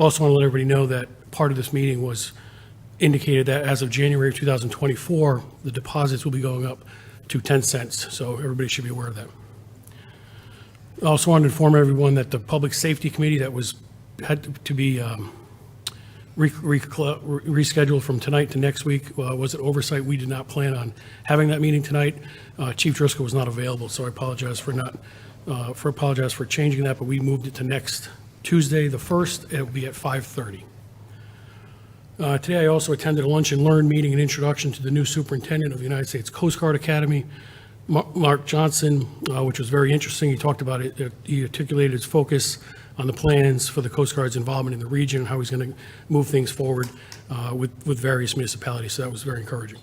Also want to let everybody know that part of this meeting was indicated that as of January of 2024, the deposits will be going up to 10 cents, so everybody should be aware of that. I also wanted to inform everyone that the Public Safety Committee that had to be rescheduled from tonight to next week was an oversight. We did not plan on having that meeting tonight. Chief Driscoll was not available, so I apologize for changing that, but we moved it to next Tuesday, the 1st. It will be at 5:30. Today, I also attended a lunch and learn meeting and introduction to the new superintendent of the United States Coast Guard Academy, Mark Johnson, which was very interesting. He talked about it. He articulated his focus on the plans for the Coast Guard's involvement in the region and how he's going to move things forward with various municipalities. So that was very encouraging.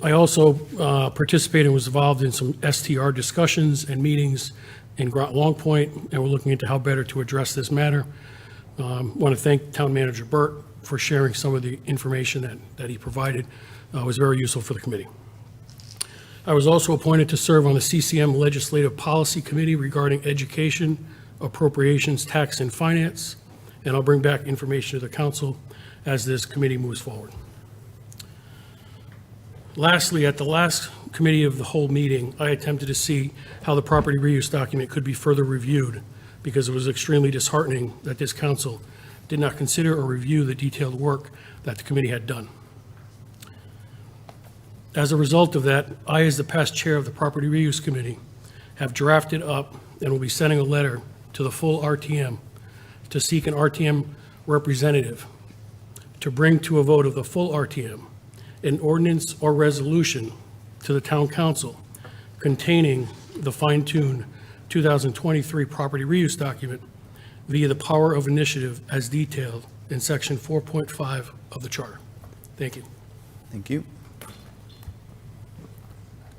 I also participated and was involved in some STR discussions and meetings in Groton Long Point, and we're looking into how better to address this matter. Want to thank Town Manager Burt for sharing some of the information that he provided. It was very useful for the committee. I was also appointed to serve on the CCM Legislative Policy Committee regarding education, appropriations, tax, and finance, and I'll bring back information to the council as this committee moves forward. Lastly, at the last committee of the whole meeting, I attempted to see how the property reuse document could be further reviewed, because it was extremely disheartening that this council did not consider or review the detailed work that the committee had done. As a result of that, I, as the past chair of the Property Reuse Committee, have drafted up and will be sending a letter to the full RTM to seek an RTM representative to bring to a vote of the full RTM an ordinance or resolution to the town council containing the fine-tuned 2023 property reuse document via the power of initiative as detailed in section 4.5 of the charter. Thank you. Thank you.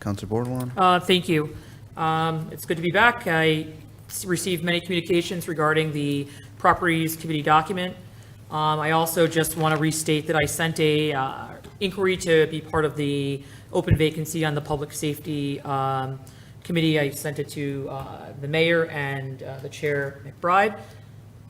Councilor Bordelon. Thank you. It's good to be back. I received many communications regarding the Properties Committee document. I also just want to restate that I sent a inquiry to be part of the open vacancy on the Public Safety Committee. I sent it to the mayor and the chair, McBride.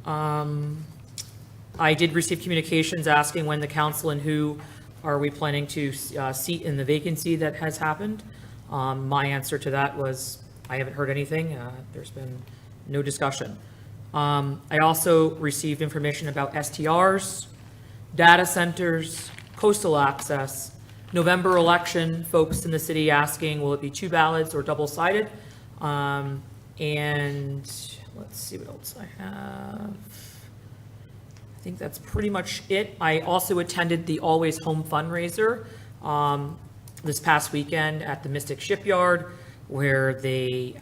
I did receive communications asking when the council and who are we planning to seat in the vacancy that has happened. My answer to that was, I haven't heard anything. There's been no discussion. I also received information about STRs, data centers, coastal access, November election, folks in the city asking, will it be 2 ballots or double-sided? And let's see what else I have. I think that's pretty much it. I also attended the Always Home fundraiser this past weekend at the Mystic Shipyard, where they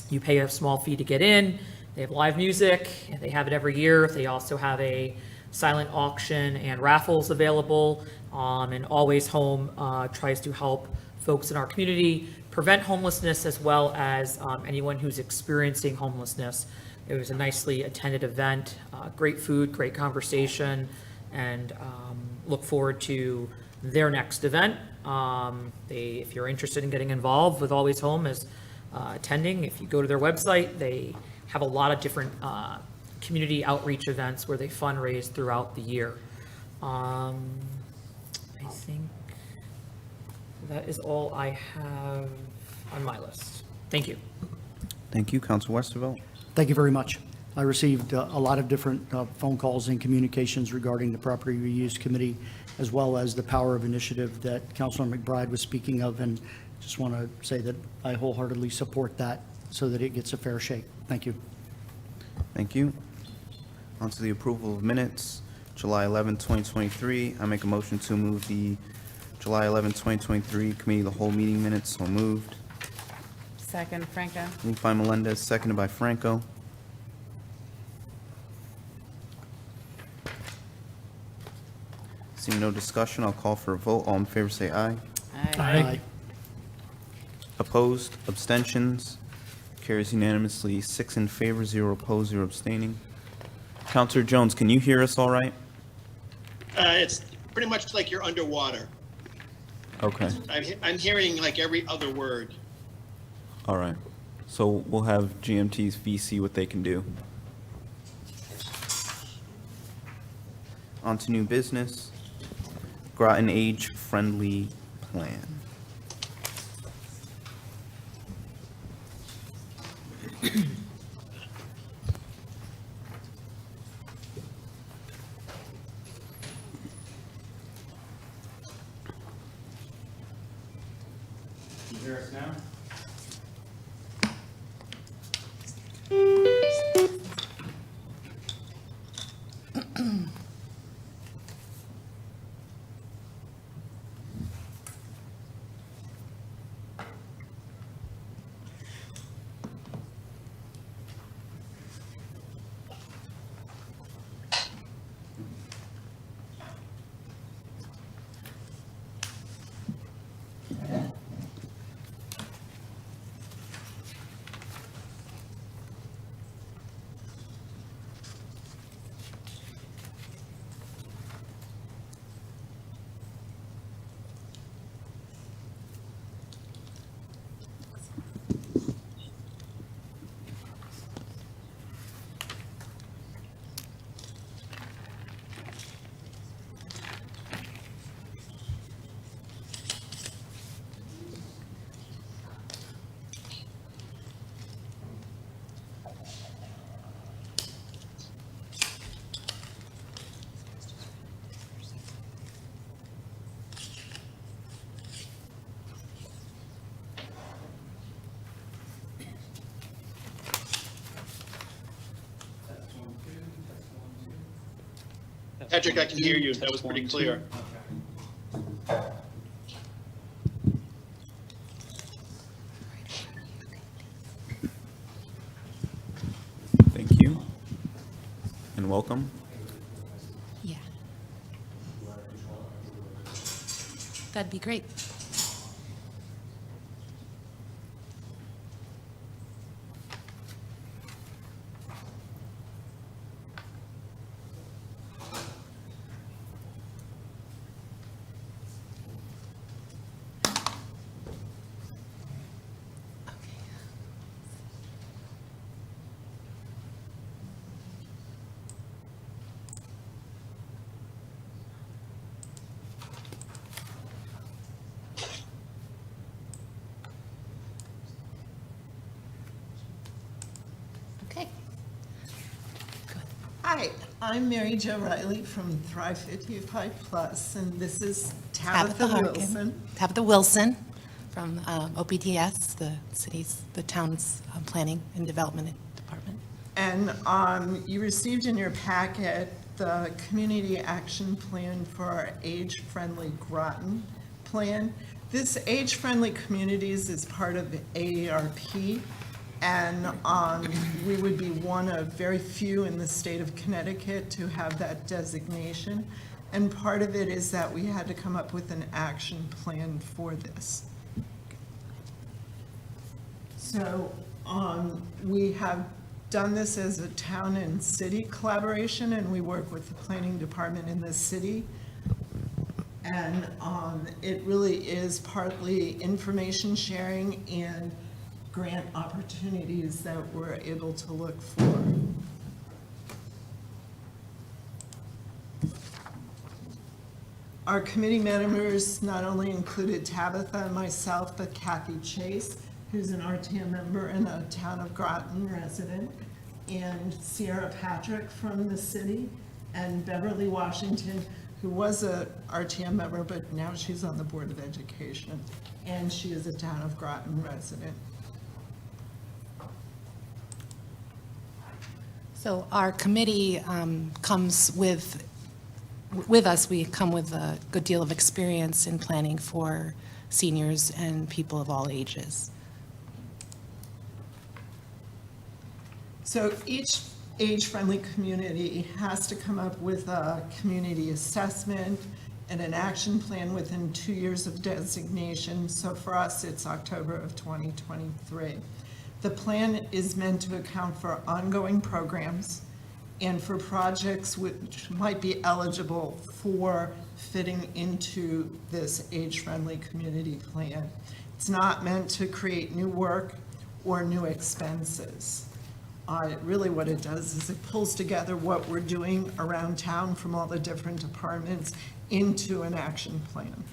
you pay a small fee to get in. They have live music. They have it every year. They also have a silent auction and raffles available. And Always Home tries to help folks in our community prevent homelessness, as well as anyone who's experiencing homelessness. It was a nicely attended event, great food, great conversation, and look forward to their next event. If you're interested in getting involved with Always Home as attending, if you go to their website, they have a lot of different community outreach events where they fundraise throughout the year. I think that is all I have on my list. Thank you. Thank you, Councilor Westervelt. Thank you very much. I received a lot of different phone calls and communications regarding the Property Reuse Committee, as well as the power of initiative that Councilor McBride was speaking of, and just want to say that I wholeheartedly support that so that it gets a fair shake. Thank you. Thank you. On to the approval of minutes, July 11, 2023. I make a motion to move the July 11, 2023 Committee of the Whole meeting minutes. So moved. Second, Franco. Moved by Melendez, seconded by Franco. Seeing no discussion, I'll call for a vote. All in favor say aye. Aye. Opposed? Abstentions? Carries unanimously, 6 in favor, 0 opposed, 0 abstaining. Counselor Jones, can you hear us all right? It's pretty much like you're underwater. Okay, I'm hearing like every other word. all right. So we'll have GMT's VC what they can do. On to new business. Groton Age-Friendly Plan. Can you hear us now? Patrick, I can hear you. That was pretty clear. Thank you, and welcome. Yeah. That'd be great. Okay. Hi, I'm Mary Jo Riley from Thrive 55 Plus, and this is Tabitha Harkin. Wilson. Tabitha Wilson from OPTS, the town's planning and development department. And you received in your packet the Community Action Plan for our Age-Friendly Groton Plan. This Age-Friendly Communities is part of the AARP, and we would be one of very few in the state of Connecticut to have that designation. And part of it is that we had to come up with an action plan for this. So we have done this as a town and city collaboration, and we work with the planning department in the city. And it really is partly information sharing and grant opportunities that we're able to look for. Our committee members not only included Tabitha and myself, but Kathy Chase, who's an RTM member and a Town of Groton resident, and Sierra Patrick from the city, and Beverly Washington, who was a RTM member, but now she's on the Board of Education, and she is a Town of Groton resident. So our committee comes with us, we come with a good deal of experience in planning for seniors and people of all ages. So each age-friendly community has to come up with a community assessment and an action plan within 2 years of designation. So for us, it's October of 2023. The plan is meant to account for ongoing programs and for projects which might be eligible for fitting into this age-friendly community plan. It's not meant to create new work or new expenses. Really what it does is it pulls together what we're doing around town from all the different departments into an action plan.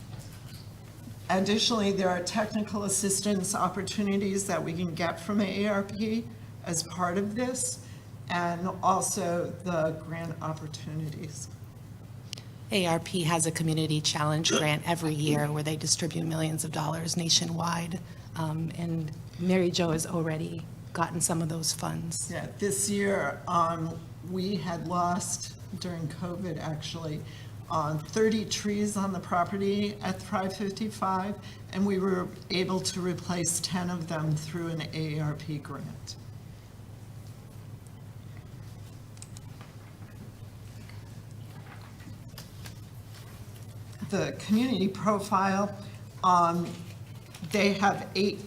Additionally, there are technical assistance opportunities that we can get from AARP as part of this, and also the grant opportunities. ARP has a community challenge grant every year where they distribute millions of dollars nationwide. And Mary Jo has already gotten some of those funds. Yeah, this year, we had lost, during COVID actually, 30 trees on the property at Thrive 55, and we were able to replace 10 of them through an AARP grant. The community profile, they have 8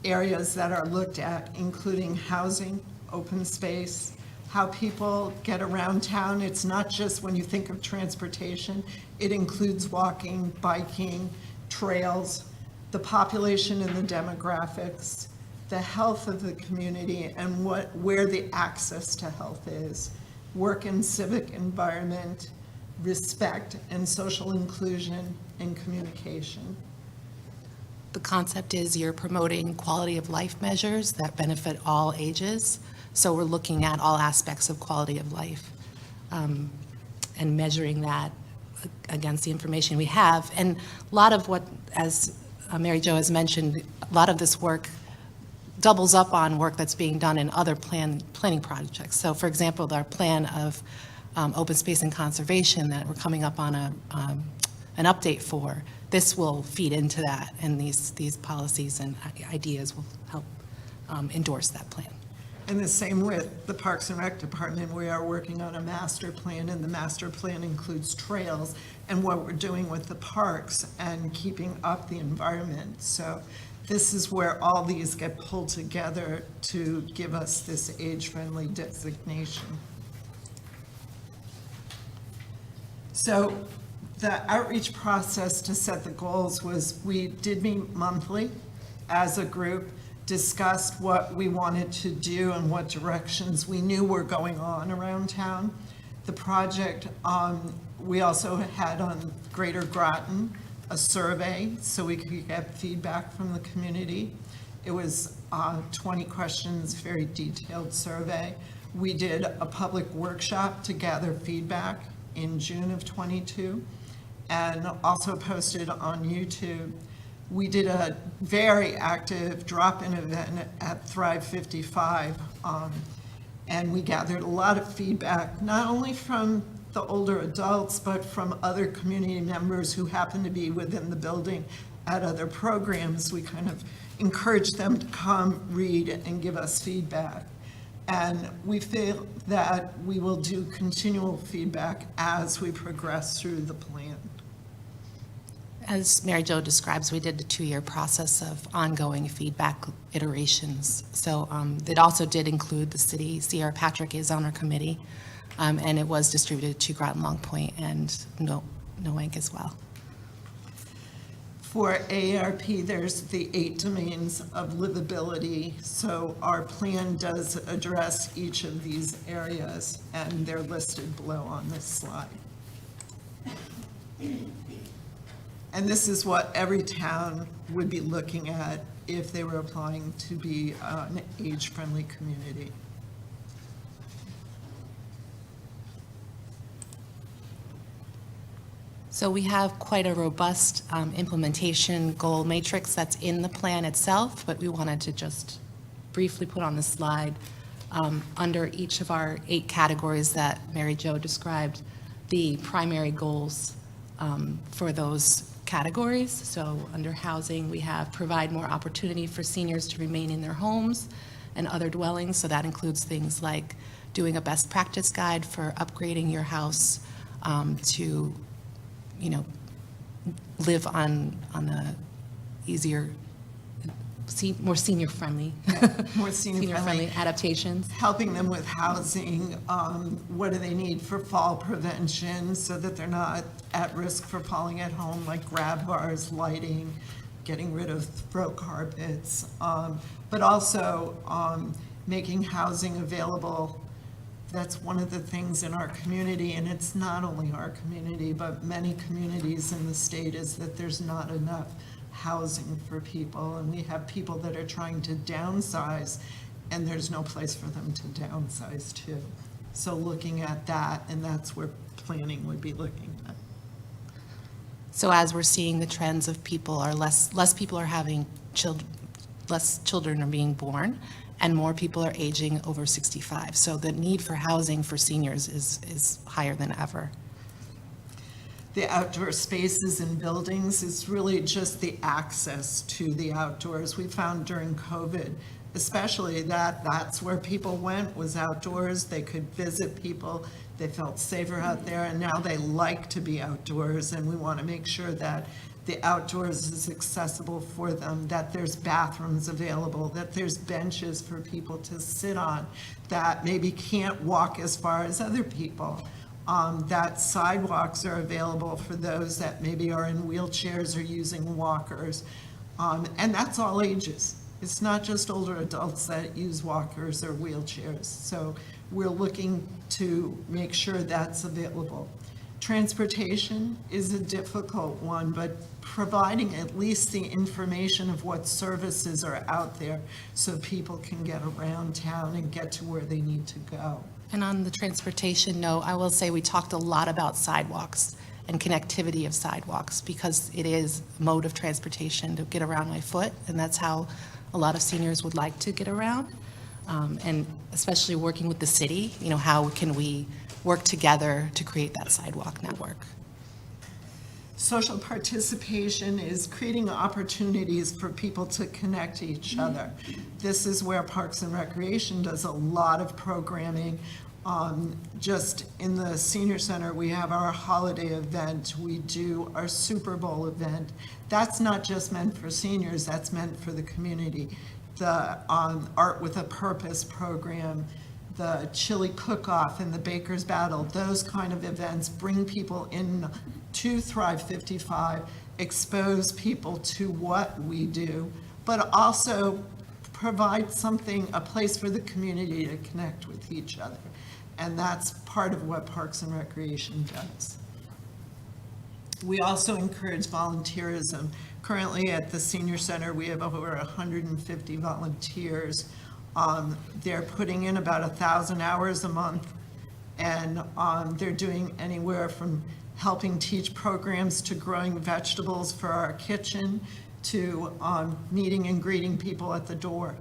areas that are looked at, including housing, open space, how people get around town. It's not just when you think of transportation, it includes walking, biking, trails, the population and the demographics, the health of the community, and where the access to health is, work and civic environment, respect and social inclusion, and communication. The concept is you're promoting quality of life measures that benefit all ages. So we're looking at all aspects of quality of life and measuring that against the information we have. And a lot of what, as Mary Jo has mentioned, a lot of this work doubles up on work that's being done in other planning projects. So for example, our plan of open space and conservation that we're coming up on an update for, this will feed into that, and these policies and ideas will help endorse that plan. And the same with the Parks and Rec Department. We are working on a master plan, and the master plan includes trails and what we're doing with the parks and keeping up the environment. So this is where all these get pulled together to give us this age-friendly designation. So the outreach process to set the goals was, we did meet monthly as a group, discussed what we wanted to do and what directions we knew were going on around town. The project, we also had on Greater Groton a survey so we could get feedback from the community. It was 20 questions, very detailed survey. We did a public workshop to gather feedback in June of '22, and also posted on YouTube. We did a very active drop-in event at Thrive 55, and we gathered a lot of feedback, not only from the older adults, but from other community members who happen to be within the building at other programs. We kind of encouraged them to come, read, and give us feedback. And we feel that we will do continual feedback as we progress through the plan. As Mary Jo describes, we did a 2-year process of ongoing feedback iterations. So it also did include the city. Sierra Patrick is on our committee, and it was distributed to Groton Long Point and Noank as well. For AARP, there's the 8 domains of livability. So our plan does address each of these areas, and they're listed below on this slide. And this is what every town would be looking at if they were applying to be an age-friendly community. So we have quite a robust implementation goal matrix that's in the plan itself, but we wanted to just briefly put on the slide under each of our 8 categories that Mary Jo described, the primary goals for those categories. So under housing, we have provide more opportunity for seniors to remain in their homes and other dwellings. So that includes things like doing a best practice guide for upgrading your house to, live on a easier, more senior-friendly. More senior-friendly. Adaptations. Helping them with housing, what do they need for fall prevention so that they're not at risk for falling at home, like grab bars, lighting, getting rid of throw carpets. But also making housing available. That's one of the things in our community, and it's not only our community, but many communities in the state, is that there's not enough housing for people, and we have people that are trying to downsize, and there's no place for them to downsize to. So looking at that, and that's where planning would be looking at. So as we're seeing the trends of people are less people are having children, less children are being born, and more people are aging over 65. So the need for housing for seniors is higher than ever. The outdoor spaces and buildings is really just the access to the outdoors. We found during COVID, especially that's where people went, was outdoors. They could visit people. They felt safer out there, and now they like to be outdoors, and we want to make sure that the outdoors is accessible for them, that there's bathrooms available, that there's benches for people to sit on that maybe can't walk as far as other people, that sidewalks are available for those that maybe are in wheelchairs or using walkers, and that's all ages. It's not just older adults that use walkers or wheelchairs. So we're looking to make sure that's available. Transportation is a difficult one, but providing at least the information of what services are out there so people can get around town and get to where they need to go. And on the transportation note, I will say we talked a lot about sidewalks and connectivity of sidewalks, because it is a mode of transportation to get around my foot, and that's how a lot of seniors would like to get around. And especially working with the city, how can we work together to create that sidewalk network? Social participation is creating opportunities for people to connect to each other. This is where Parks and Recreation does a lot of programming. Just in the senior center, we have our holiday event. We do our Super Bowl event. That's not just meant for seniors, that's meant for the community. The Art with a Purpose program, the chili cook-off and the Baker's Battle, those kind of events bring people in to Thrive 55, expose people to what we do, but also provide a place for the community to connect with each other. And that's part of what Parks and Recreation does. We also encourage volunteerism. Currently at the senior center, we have over 150 volunteers. They're putting in about 1,000 hours a month, and they're doing anywhere from helping teach programs to growing vegetables for our kitchen to meeting and greeting people at the door.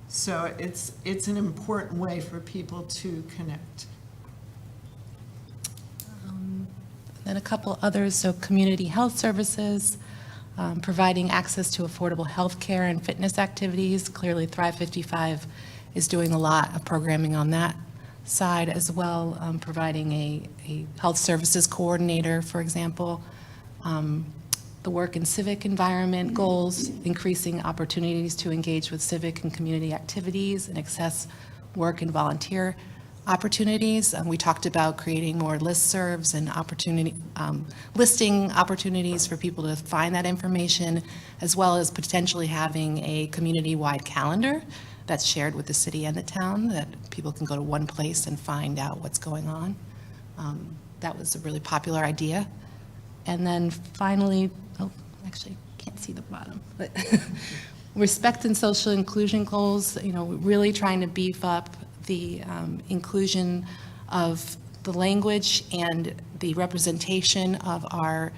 So it's an important way for people to connect. Then a couple others, so community health services, providing access to affordable health care and fitness activities. Clearly Thrive 55 is doing a lot of programming on that side as well, providing a health services coordinator, for example. The work and civic environment goals, increasing opportunities to engage with civic and community activities and access work and volunteer opportunities. We talked about creating more listservs and listing opportunities for people to find that information, as well as potentially having a community-wide calendar that's shared with the city and the town, that people can go to one place and find out what's going on. That was a really popular idea. And then finally, actually, can't see the bottom, but respect and social inclusion goals, really trying to beef up the inclusion of the language and the representation of our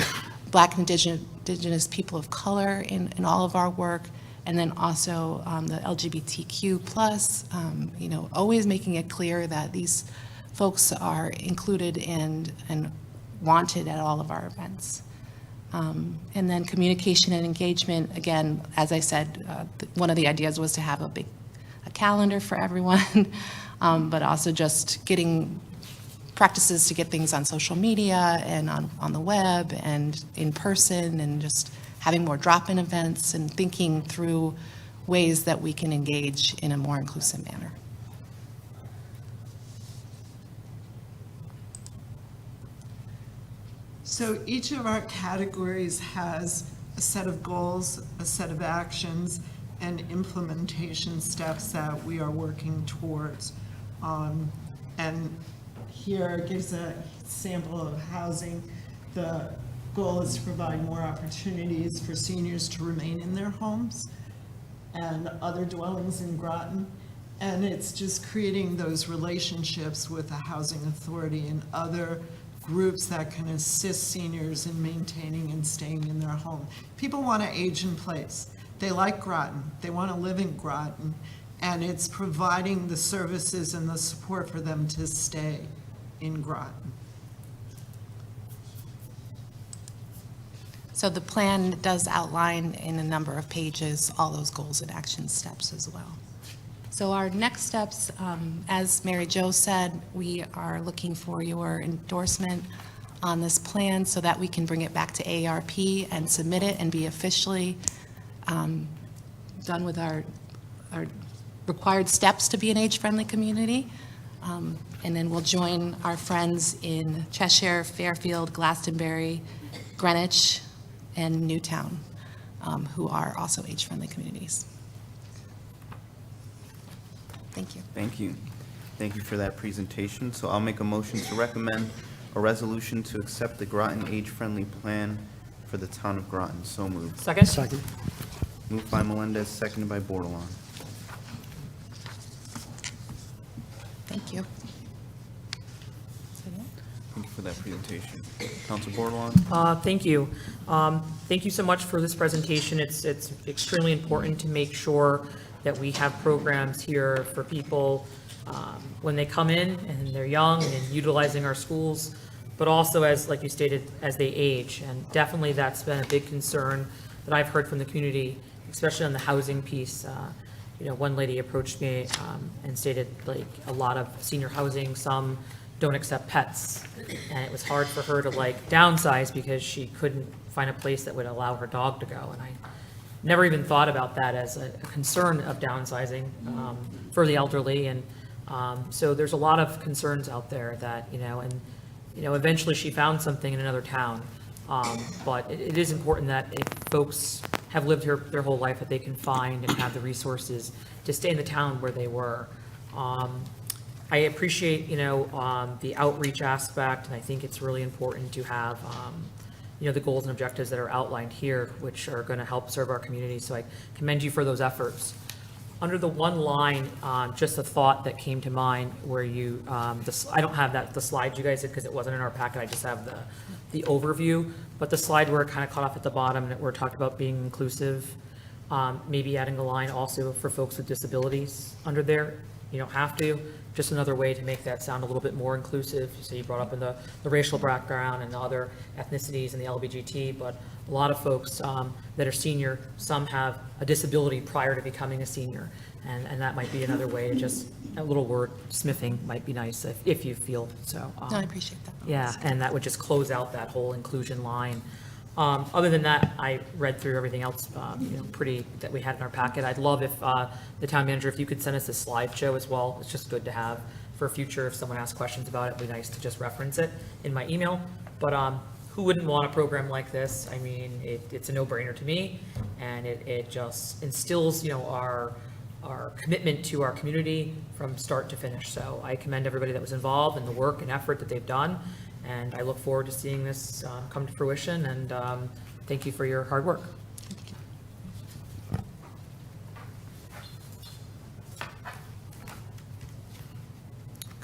Black and Indigenous people of color in all of our work, and then also the LGBTQ plus, always making it clear that these folks are included and wanted at all of our events. And then communication and engagement, again, as I said, one of the ideas was to have a calendar for everyone, but also just getting practices to get things on social media and on the web and in person, and just having more drop-in events and thinking through ways that we can engage in a more inclusive manner. So each of our categories has a set of goals, a set of actions, and implementation steps that we are working towards. And here gives a sample of housing. The goal is to provide more opportunities for seniors to remain in their homes and other dwellings in Groton. And it's just creating those relationships with the housing authority and other groups that can assist seniors in maintaining and staying in their home. People want to age in place. They like Groton. They want to live in Groton. And it's providing the services and the support for them to stay in Groton. So the plan does outline in a number of pages all those goals and action steps as well. So our next steps, as Mary Jo said, we are looking for your endorsement on this plan so that we can bring it back to AARP and submit it and be officially done with our required steps to be an age-friendly community. And then we'll join our friends in Cheshire, Fairfield, Glastonbury, Greenwich, and Newtown, who are also age-friendly communities. Thank you. Thank you. Thank you for that presentation. So I'll make a motion to recommend a resolution to accept the Groton Age-Friendly Plan for the town of Groton. So moved. Second? Second. Moved by Melendez, seconded by Bordelon. Thank you. Thank you for that presentation. Council Bordelon? Thank you. Thank you so much for this presentation. It's extremely important to make sure that we have programs here for people when they come in and they're young and utilizing our schools, but also as, like you stated, as they age. And definitely that's been a big concern that I've heard from the community, especially on the housing piece. One lady approached me and stated like a lot of senior housing, some don't accept pets. And it was hard for her to like downsize because she couldn't find a place that would allow her dog to go. And I never even thought about that as a concern of downsizing for the elderly. And so there's a lot of concerns out there that, eventually she found something in another town. But it is important that if folks have lived here their whole life, that they can find and have the resources to stay in the town where they were. I appreciate, the outreach aspect, and I think it's really important to have, the goals and objectives that are outlined here, which are going to help serve our community. So I commend you for those efforts. Under the one line, just a thought that came to mind where you, I don't have the slide you guys did because it wasn't in our packet. I just have the overview, but the slide where it kind of cut off at the bottom and we're talking about being inclusive, maybe adding a line also for folks with disabilities under there. You don't have to. Just another way to make that sound a little bit more inclusive. So you brought up in the racial background and the other ethnicities and the LGBTQ, but a lot of folks that are senior, some have a disability prior to becoming a senior. And that might be another way to just, a little word smithing might be nice if you feel so. No, I appreciate that. Yeah, and that would just close out that whole inclusion line. Other than that, I read through everything else, pretty that we had in our packet. I'd love if the town manager, if you could send us a slideshow as well. It's just good to have for future. If someone asks questions about it, it'd be nice to just reference it in my email. But who wouldn't want a program like this? I mean, it's a no-brainer to me, and it just instills, our commitment to our community from start to finish. So I commend everybody that was involved in the work and effort that they've done. And I look forward to seeing this come to fruition, and thank you for your hard work.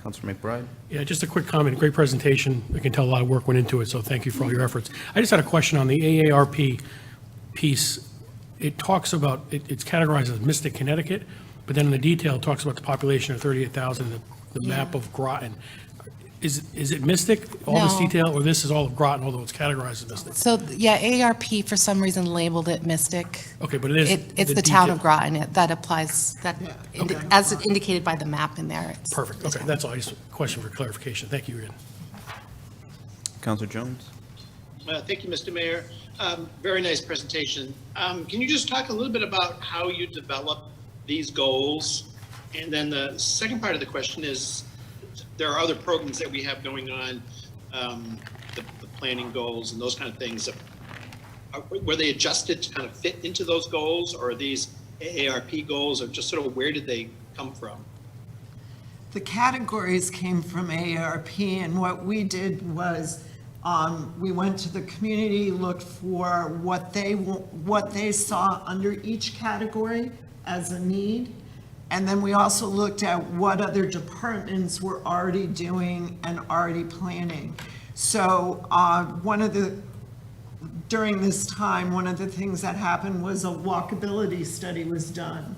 Councilor McBride? Yeah, just a quick comment, great presentation. I can tell a lot of work went into it, so thank you for all your efforts. I just had a question on the AARP piece. It talks about, it's categorized as Mystic, Connecticut, but then in the detail, it talks about the population of 38,000, the map of Groton. Is it Mystic, all this No. detail, or this is all of Groton, although it's categorized as Mystic? So, yeah, AARP for some reason labeled it Mystic. Okay, but it is. It's the town detail. of Groton. That applies, as indicated by the map in there. It's Perfect, the okay, town. that's all, just a question for clarification. Thank you again. Councilor Jones? Thank you, Mr. Mayor. Very nice presentation. Can you just talk a little bit about how you develop these goals? And then the second part of the question is, there are other programs that we have going on, the planning goals and those kind of things. Were they adjusted to kind of fit into those goals, or are these AARP goals, or just sort of where did they come from? The categories came from AARP, and what we did was, we went to the community, looked for what they saw under each category as a need, and then we also looked at what other departments were already doing and already planning. So, during this time, one of the things that happened was a walkability study was done.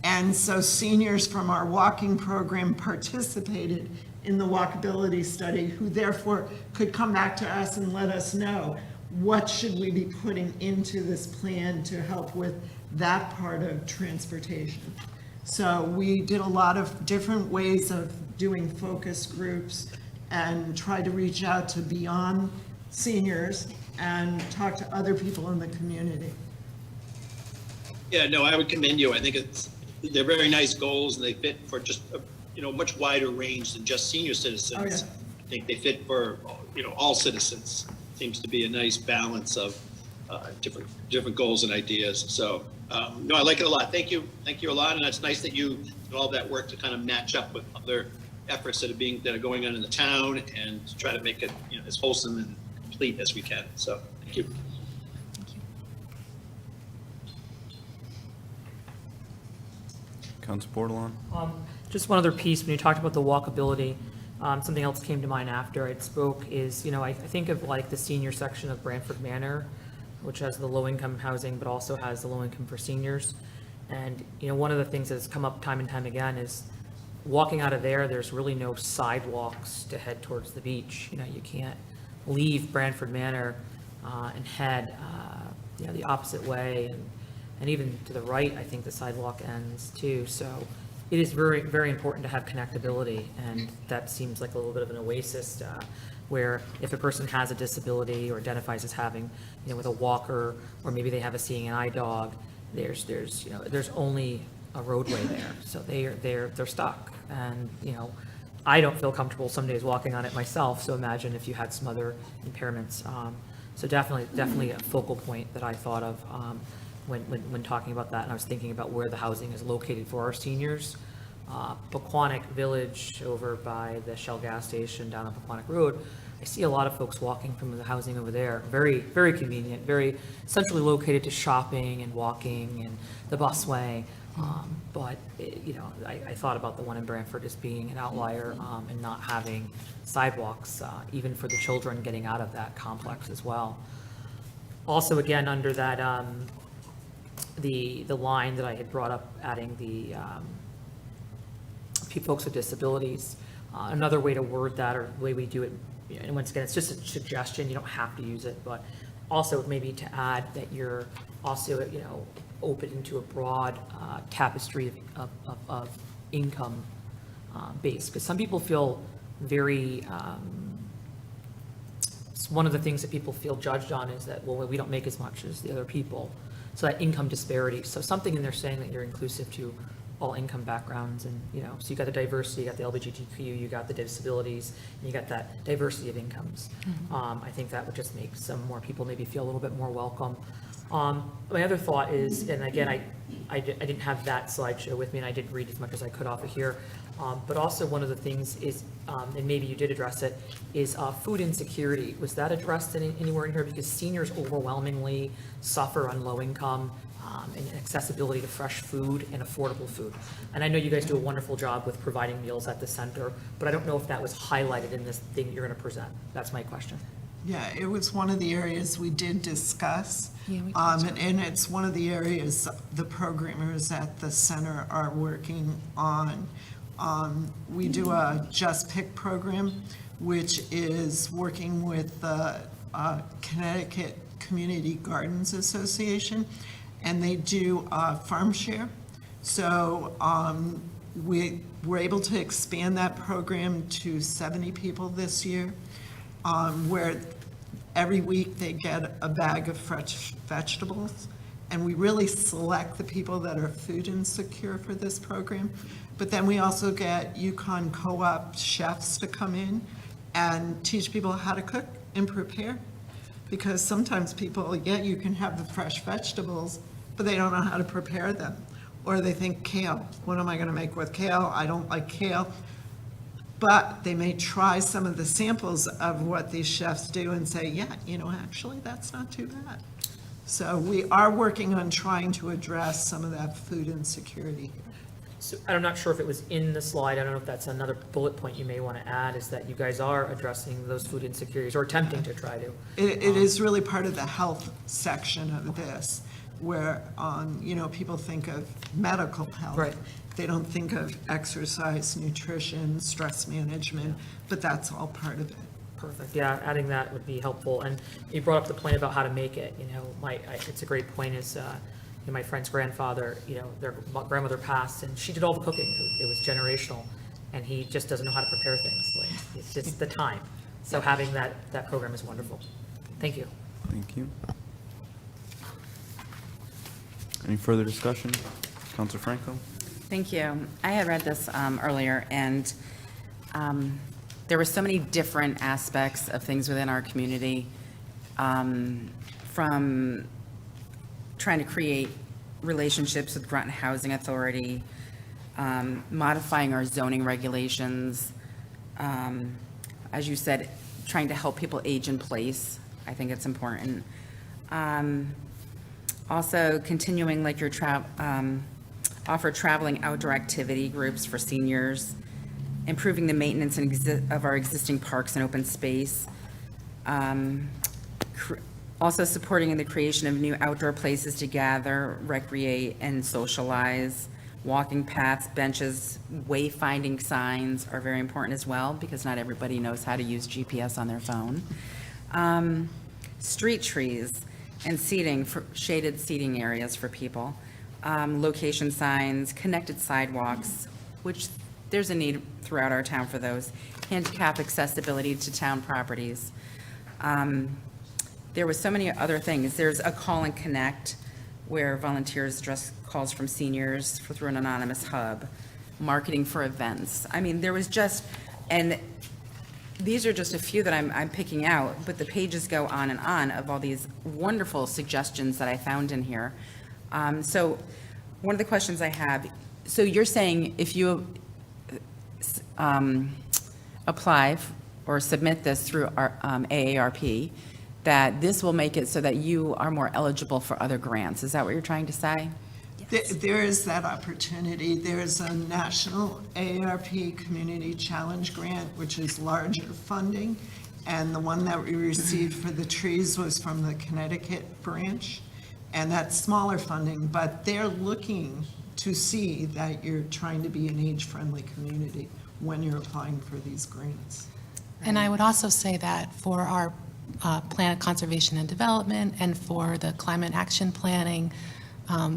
And so seniors from our walking program participated in the walkability study, who therefore could come back to us and let us know, what should we be putting into this plan to help with that part of transportation? So we did a lot of different ways of doing focus groups and tried to reach out to beyond seniors and talk to other people in the community. Yeah, no, I would commend you. I think they're very nice goals, and they fit for just a much wider range than just senior citizens. Oh, yeah. I think they fit for all citizens. Seems to be a nice balance of different goals and ideas. So no, I like it a lot. Thank you a lot, and it's nice that you did all that work to kind of match up with other efforts that are going on in the town, and to try to make it as wholesome and complete as we can. So thank you. Council Bordelon? Just one other piece, when you talked about the walkability, something else came to mind after I spoke is, I think of like the senior section of Branford Manor, which has the low-income housing, but also has the low-income for seniors. And, one of the things that's come up time and time again is walking out of there, there's really no sidewalks to head towards the beach. You can't leave Branford Manor and head, the opposite way. And even to the right, I think the sidewalk ends too. So it is very, very important to have connectability, and that seems like a little bit of an oasis where if a person has a disability or identifies as having, with a walker, or maybe they have a seeing eye dog, there's only a roadway there. So they're stuck. And, I don't feel comfortable some days walking on it myself. So imagine if you had some other impairments. So definitely a focal point that I thought of when talking about that, and I was thinking about where the housing is located for our seniors. Pequannock Village over by the Shell gas station down on Pequannock Road, I see a lot of folks walking from the housing over there. Very, very convenient, very centrally located to shopping and walking and the busway. But, I thought about the one in Branford as being an outlier and not having sidewalks, even for the children getting out of that complex as well. Also, again, under that, the line that I had brought up, adding the folks with disabilities, another way to word that, or the way we do it, and once again, it's just a suggestion, you don't have to use it, but also maybe to add that you're also, open into a broad tapestry of income base, because some people feel very, one of the things that people feel judged on is that, well, we don't make as much as the other people. So that income disparity. So something in there saying that you're inclusive to all income backgrounds, and, so you got the diversity, you got the LGBTQ, you got the disabilities, and you got that diversity of incomes. I think that would just make some more people maybe feel a little bit more welcome. My other thought is, and again, I didn't have that slideshow with me, and I did read as much as I could off of here, but also one of the things is, and maybe you did address it, is food insecurity. Was that addressed anywhere in here? Because seniors overwhelmingly suffer on low income and accessibility to fresh food and affordable food. And I know you guys do a wonderful job with providing meals at the center, but I don't know if that was highlighted in this thing you're going to present. That's my question. Yeah, it was one of the areas we did discuss. Yeah, we touched And it's one of the areas the programmers at the center are working on. We do a Just Pick program, which is working with the Connecticut Community Gardens Association, and they do farm share. So we were able to expand that program to 70 people this year, where every week they get a bag of fresh vegetables. And we really select the people that are food insecure for this program. But then we also get Yukon Co-op chefs to come in and teach people how to cook and prepare. Because sometimes people, you can have the fresh vegetables, but they don't know how to prepare them. or they think kale. What am I going to make with kale? I don't like kale. But they may try some of the samples of what these chefs do and say, yeah, actually, that's not too bad. So we are working on trying to address some of that food insecurity. So I'm not sure if it was in the slide, I don't know if that's another bullet point you may want to add, is that you guys are addressing those food insecurities, or attempting to try to. It is really part of the health section of this, where, people think of medical health. Right. They don't think of exercise, nutrition, stress management, but that's all part of it. Perfect, yeah, adding that would be helpful, and you brought up the point about how to make it, it's a great point, is, my friend's grandfather, their grandmother passed, and she did all the cooking, it was generational, and he just doesn't know how to prepare things, it's just the time, so having that program is wonderful. Thank you. Thank you. Any further discussion? Counselor Franco? Thank you. I had read this earlier, and there were so many different aspects of things within our community, from trying to create relationships with Groton Housing Authority, modifying our zoning regulations, as you said, trying to help people age in place. I think it's important. Also continuing like your offer traveling outdoor activity groups for seniors, improving the maintenance of our existing parks and open space, also supporting in the creation of new outdoor places to gather, recreate, and socialize. Walking paths, benches, wayfinding signs are very important as well, because not everybody knows how to use GPS on their phone. Street trees and seating, for shaded seating areas for people. Location signs, connected sidewalks, which there's a need throughout our town for those. Handicap accessibility to town properties. There was so many other things. There's a call and connect, where volunteers address calls from seniors through an anonymous hub. Marketing for events. I mean, there was just, and these are just a few that I'm picking out, but the pages go on and on of all these wonderful suggestions that I found in here. So one of the questions I have, so you're saying if you apply or submit this through our AARP, that this will make it so that you are more eligible for other grants. Is that what you're trying to say? There is that opportunity. There's a national AARP Community Challenge Grant, which is larger funding, and the one that we received for the trees was from the Connecticut branch, and that's smaller funding, but they're looking to see that you're trying to be an age-friendly community when you're applying for these grants. And I would also say that for our plan of conservation and development and for the climate action planning,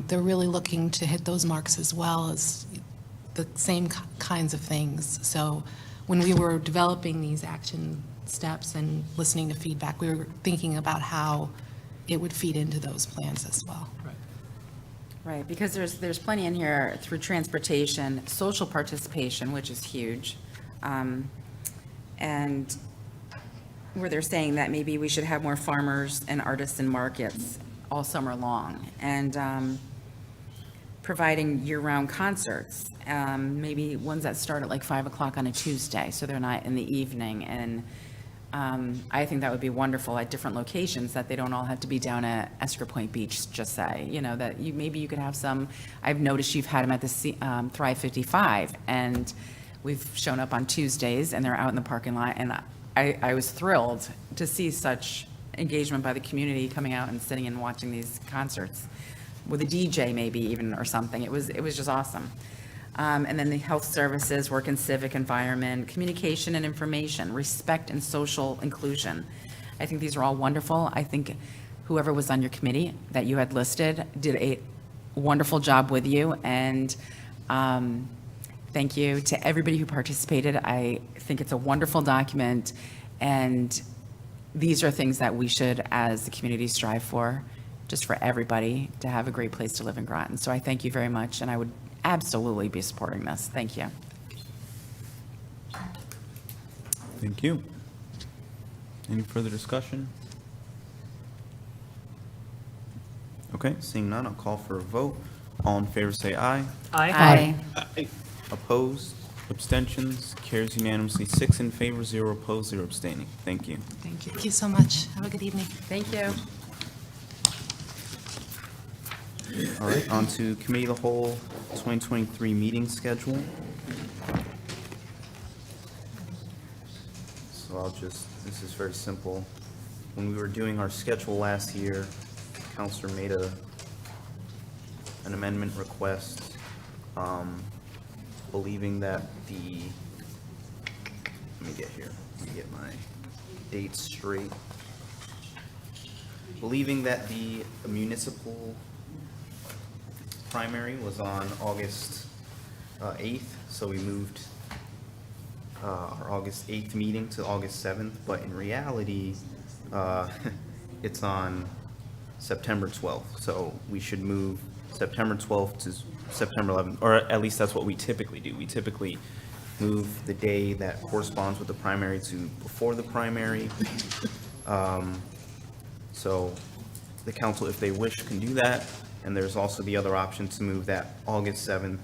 they're really looking to hit those marks as well as the same kinds of things. So when we were developing these action steps and listening to feedback, we were thinking about how it would feed into those plans as well. Right, because there's plenty in here through transportation, social participation, which is huge. And where they're saying that maybe we should have more farmers and artists in markets all summer long, and providing year-round concerts, maybe ones that start at like 5 o'clock on a Tuesday, so they're not in the evening. And I think that would be wonderful at different locations, that they don't all have to be down at Esker Point Beach, just say, that maybe you could have some. I've noticed you've had them at the Thrive 55, and we've shown up on Tuesdays, and they're out in the parking lot, and I was thrilled to see such engagement by the community coming out and sitting and watching these concerts with a DJ maybe even or something. It was just awesome. And then the health services, work and civic environment, communication and information, respect and social inclusion. I think these are all wonderful. I think whoever was on your committee that you had listed did a wonderful job with you, and thank you to everybody who participated. I think it's a wonderful document, and these are things that we should, as a community, strive for, just for everybody to have a great place to live in Groton. So I thank you very much, and I would absolutely be supporting this. Thank you. Thank you. Any further discussion? Okay, seeing none, I'll call for a vote. All in favor say aye. Aye. Aye. Opposed? Abstentions? Carries unanimously, 6 in favor, 0 opposed, 0 abstaining. Thank you. Thank you. Thank you so much. Have a good evening. Thank you. All right, on to Committee of the Whole 2023 meeting schedule. So this is very simple. When we were doing our schedule last year, Counselor made an amendment request, believing that let me get my dates straight. Believing that the municipal primary was on August 8th, so we moved our August 8th meeting to August 7th, but in reality, it's on September 12th, so we should move September 12th to September 11th, or at least that's what we typically do. We typically move the day that corresponds with the primary to before the primary. So the council, if they wish, can do that, and there's also the other option to move that August 7th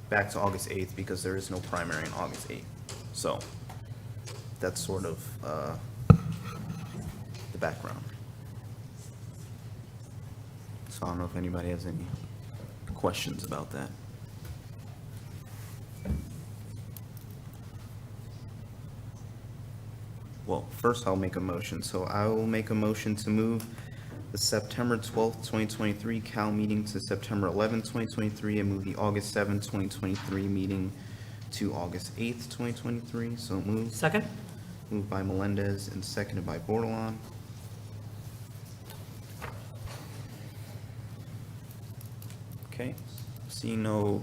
back to August 8th because there is no primary on August 8th. So that's sort of the background. So I don't know if anybody has any questions about that. Well, first I'll make a motion. So I will make a motion to move the September 12th, 2023 Cal meeting to September 11th, 2023, and move the August 7th, 2023 meeting to August 8th, 2023. So moved. Second? Moved by Melendez and seconded by Bordelon. Okay, seeing no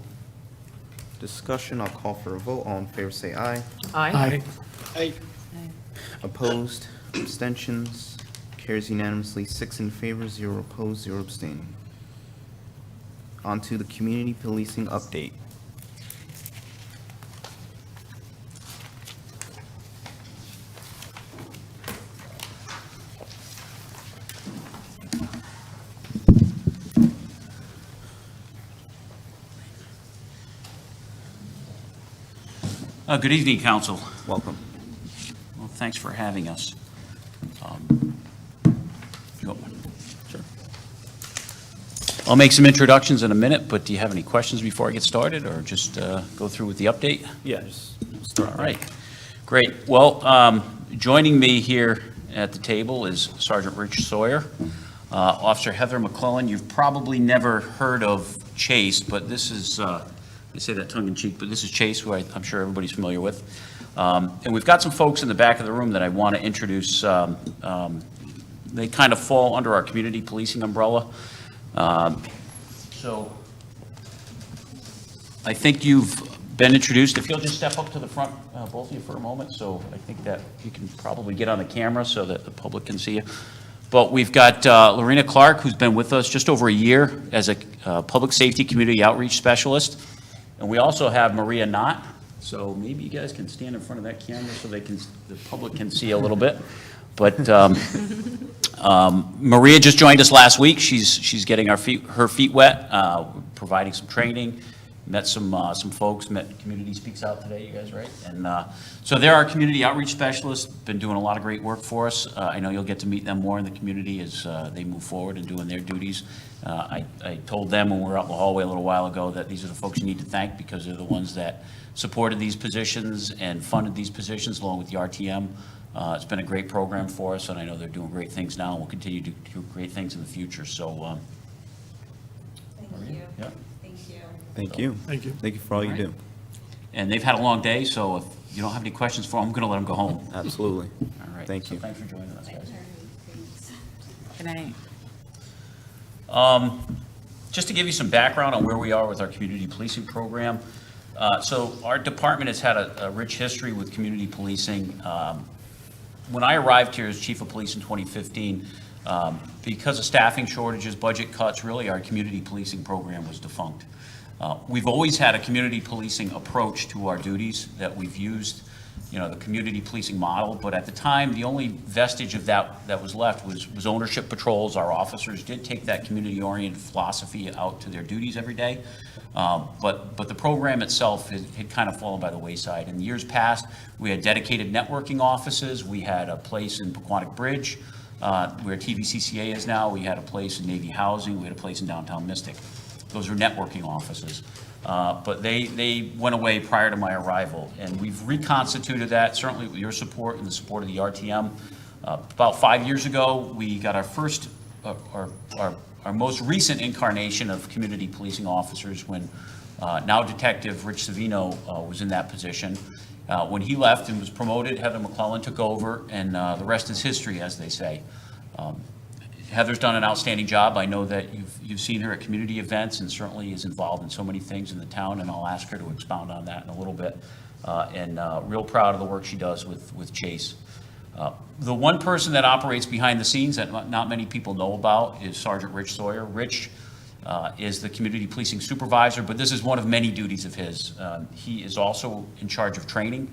discussion, I'll call for a vote. All in favor say aye. Aye. Aye. Opposed, abstentions, carries unanimously, 6 in favor, 0 opposed, 0 abstaining. On to the community policing update. Good evening, Council. Welcome. Well, thanks for having us. Sure. I'll make some introductions in a minute, but do you have any questions before I get started, or just go through with the update? Yeah, just start. All right, great. Well, joining me here at the table is Sergeant Rich Sawyer, Officer Heather McClellan. You've probably never heard of Chase, but this is, I say that tongue-in-cheek, but this is Chase, who I'm sure everybody's familiar with. And we've got some folks in the back of the room that I want to introduce. They kind of fall under our community policing umbrella. So I think you've been introduced. If you'll just step up to the front, both of you, for a moment. So I think that you can probably get on the camera so that the public can see you. But we've got Lorena Clark, who's been with us just over a year as a public safety community outreach specialist. And we also have Maria Knott. So maybe you guys can stand in front of that camera so the public can see a little bit. But Maria just joined us last week. She's getting her feet wet, providing some training. Met some folks. Met Community Speaks Out today. You guys, right? And so they're our community outreach specialists. Been doing a lot of great work for us. I know you'll get to meet them more in the community as they move forward and doing their duties. I told them when we were out in the hallway a little while ago that these are the folks you need to thank because they're the ones that supported these positions and funded these positions along with the RTM. It's been a great program for us, and I know they're doing great things now and will continue to do great things in the future. So, Thank you. yeah. Thank you. Thank you. Thank you. Thank you for all you do. And they've had a long day, so if you don't have any questions for them, I'm going to let them go home. Absolutely. All right. Thank So you. thanks for joining us, guys. Good night. Just to give you some background on where we are with our community policing program. So our department has had a rich history with community policing. When I arrived here as chief of police in 2015, because of staffing shortages, budget cuts, really our community policing program was defunct. We've always had a community policing approach to our duties that we've used the community policing model. But at the time, the only vestige of that was left was ownership patrols. Our officers did take that community-oriented philosophy out to their duties every day. But the program itself had kind of fallen by the wayside. In years past, we had dedicated networking offices. We had a place in Pequannock Bridge, where TVCCA is now. We had a place in Navy Housing. We had a place in downtown Mystic. Those are networking offices. But they went away prior to my arrival, and we've reconstituted that, certainly with your support and the support of the RTM. About 5 years ago, we got our first, our most recent incarnation of community policing officers when now Detective Rich Savino was in that position. When he left and was promoted, Heather McClellan took over, and the rest is history, as they say. Heather's done an outstanding job. I know that you've seen her at community events and certainly is involved in so many things in the town, and I'll ask her to expound on that in a little bit. And real proud of the work she does with Chase. The one person that operates behind the scenes that not many people know about is Sergeant Rich Sawyer. Rich is the community policing supervisor, but this is one of many duties of his. He is also in charge of training.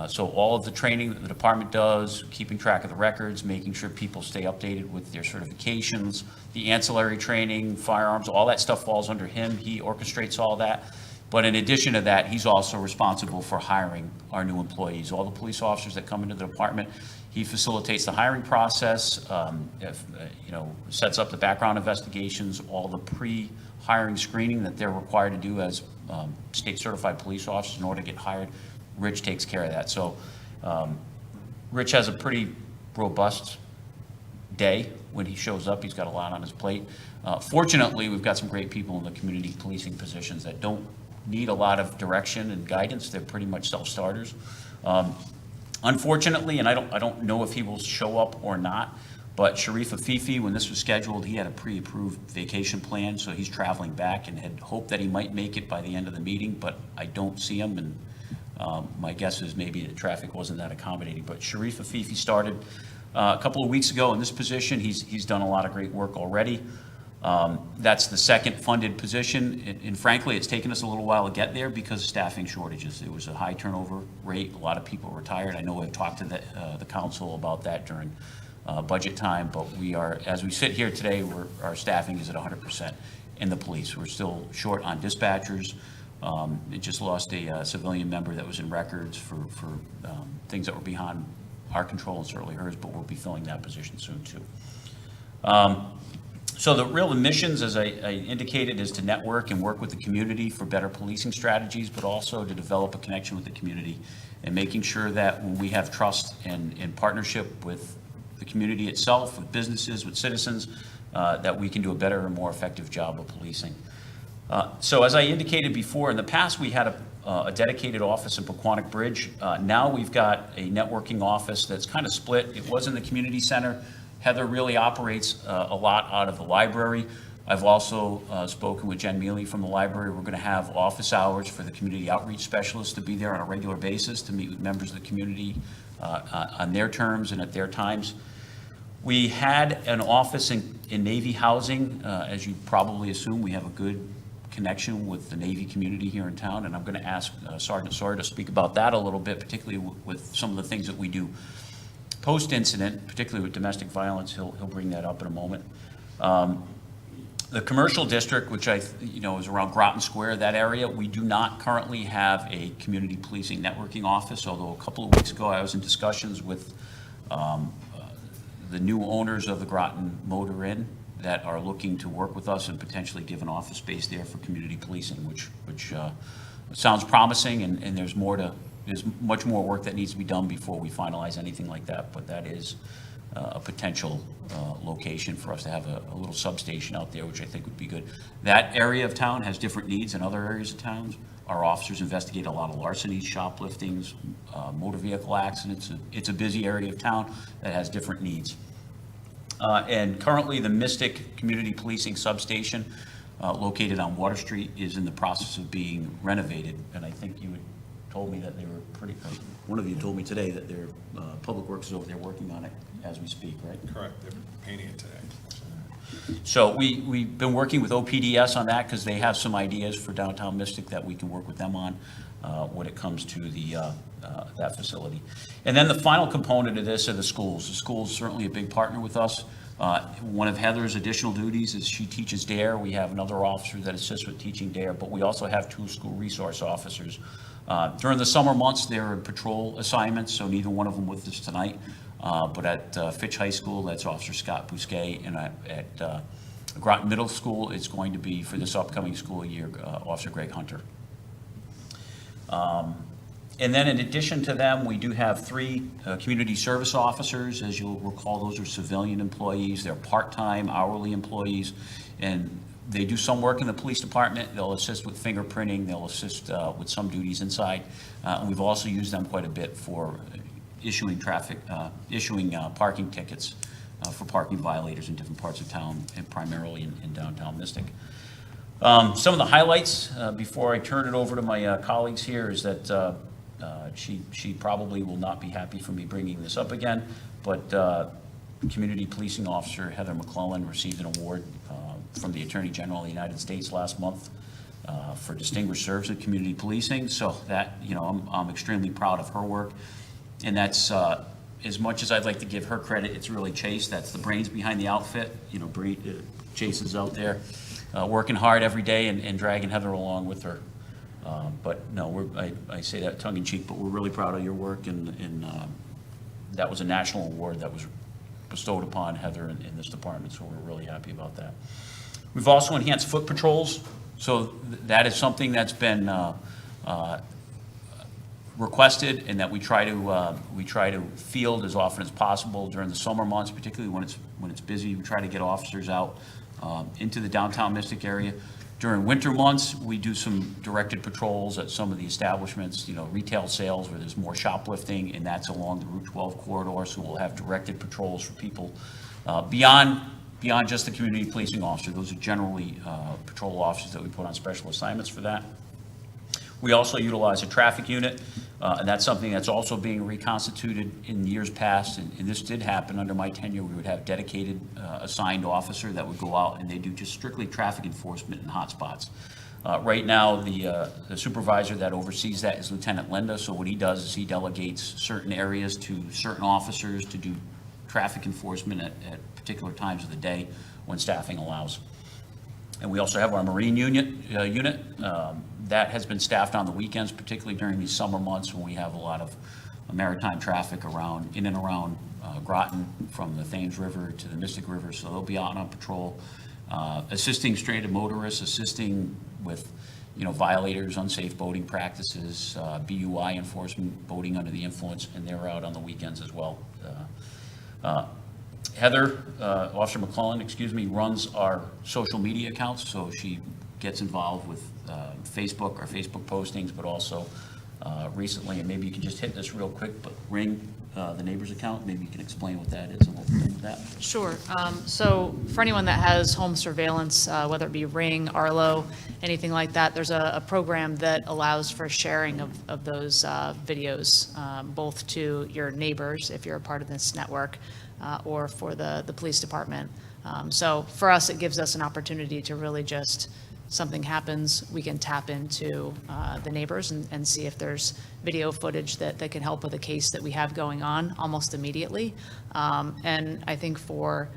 So all of the training that the department does, keeping track of the records, making sure people stay updated with their certifications, the ancillary training, firearms, all that stuff falls under him. He orchestrates all that. But in addition to that, he's also responsible for hiring our new employees. All the police officers that come into the department, he facilitates the hiring process, sets up the background investigations, all the pre-hiring screening that they're required to do as state certified police officers in order to get hired. Rich takes care of that. So Rich has a pretty robust day when he shows up. He's got a lot on his plate. Fortunately, we've got some great people in the community policing positions that don't need a lot of direction and guidance. They're pretty much self-starters. Unfortunately, and I don't know if he will show up or not, but Sharif Afifi, when this was scheduled, he had a pre-approved vacation plan, so he's traveling back and had hoped that he might make it by the end of the meeting, but I don't see him, and my guess is maybe the traffic wasn't that accommodating. But Sharif Afifi started a couple of weeks ago in this position. He's done a lot of great work already. That's the second funded position, and frankly, it's taken us a little while to get there because of staffing shortages. It was a high turnover rate. A lot of people retired. I know I've talked to the council about that during budget time, but we are, as we sit here today, our staffing is at 100% in the police. We're still short on dispatchers. It just lost a civilian member that was in records for things that were beyond our control and certainly hers, but we'll be filling that position soon too. So the real missions, as I indicated, is to network and work with the community for better policing strategies, but also to develop a connection with the community and making sure that when we have trust and partnership with the community itself, with businesses, with citizens, that we can do a better and more effective job of policing. So as I indicated before, in the past, we had a dedicated office in Pequannock Bridge. Now we've got a networking office that's kind of split. It was in the community center. Heather really operates a lot out of the library. I've also spoken with Jen Mealy from the library. We're going to have office hours for the community outreach specialists to be there on a regular basis to meet with members of the community on their terms and at their times. We had an office in Navy Housing. As you probably assume, we have a good connection with the Navy community here in town, and I'm going to ask Sergeant Sawyer to speak about that a little bit, particularly with some of the things that we do post-incident, particularly with domestic violence. He'll bring that up in a moment. The commercial district, which is around Groton Square, that area, we do not currently have a community policing networking office, although a couple of weeks ago I was in discussions with the new owners of the Groton Motor Inn that are looking to work with us and potentially give an office space there for community policing, which sounds promising, and there's much more work that needs to be done before we finalize anything like that, but that is a potential location for us to have a little substation out there, which I think would be good. That area of town has different needs than other areas of towns. Our officers investigate a lot of larcenies, shopliftings, motor vehicle accidents. It's a busy area of town that has different needs. And currently, the Mystic Community Policing Substation, located on Water Street, is in the process of being renovated. And I think you had told me that they were one of you told me today that their Public Works is over there working on it as we speak, right? Correct. They're painting it today. So we've been working with OPDS on that because they have some ideas for downtown Mystic that we can work with them on. when it comes to that facility. And then the final component of this are the schools. The school's certainly a big partner with us. One of Heather's additional duties is she teaches DARE. We have another officer that assists with teaching DARE, but we also have 2 school resource officers. During the summer months, they're in patrol assignments, so neither one of them with us tonight. But at Fitch High School, that's Officer Scott Bousquet, and at Groton Middle School, it's going to be, for this upcoming school year, Officer Greg Hunter. And then in addition to them, we do have 3 community service officers. As you'll recall, those are civilian employees. They're part-time, hourly employees, and they do some work in the police department. They'll assist with fingerprinting. They'll assist with some duties inside. And we've also used them quite a bit for issuing parking tickets for parking violators in different parts of town, and primarily in downtown Mystic. Some of the highlights, before I turn it over to my colleagues here, is that she probably will not be happy for me bringing this up again, but Community Policing Officer Heather McClellan received an award from the Attorney General of the United States last month for distinguished service in community policing. So that, I'm extremely proud of her work. And that's, as much as I'd like to give her credit, it's really Chase. That's the brains behind the outfit. Chase is out there working hard every day and dragging Heather along with her. But no, I say that tongue in cheek, but we're really proud of your work, and that was a national award that was bestowed upon Heather in this department, so we're really happy about that. We've also enhanced foot patrols, so that is something that's been requested and that we try to field as often as possible during the summer months, particularly when it's busy. We try to get officers out into the downtown Mystic area. During winter months, we do some directed patrols at some of the establishments, retail sales where there's more shoplifting, and that's along the Route 12 corridor. So we'll have directed patrols for people beyond just the community policing officer. Those are generally patrol officers that we put on special assignments for that. We also utilize a traffic unit, and that's something that's also being reconstituted in years past, and this did happen under my tenure. We would have dedicated assigned officer that would go out, and they do just strictly traffic enforcement in hotspots. Right now, the supervisor that oversees that is Lieutenant Linda, so what he does is he delegates certain areas to certain officers to do traffic enforcement at particular times of the day when staffing allows. And we also have our Marine unit. That has been staffed on the weekends, particularly during these summer months when we have a lot of maritime traffic in and around Groton, from the Thames River to the Mystic River. So they'll be out on patrol, assisting stranded motorists, assisting with violators, unsafe boating practices, BUI enforcement, boating under the influence, and they're out on the weekends as well. Heather, Officer McClellan, runs our social media accounts, so she gets involved with Facebook, our Facebook postings, but also recently, and maybe you can just hit this real quick, but Ring, the neighbor's account, maybe you can explain what that is and what we're doing with that. Sure. So for anyone that has home surveillance, whether it be Ring, Arlo, anything like that, there's a program that allows for sharing of those videos, both to your neighbors, if you're a part of this network, or for the police department. So for us, it gives us an opportunity to really just, something happens, we can tap into the neighbors and see if there's video footage that can help with a case that we have going on almost immediately. And I think for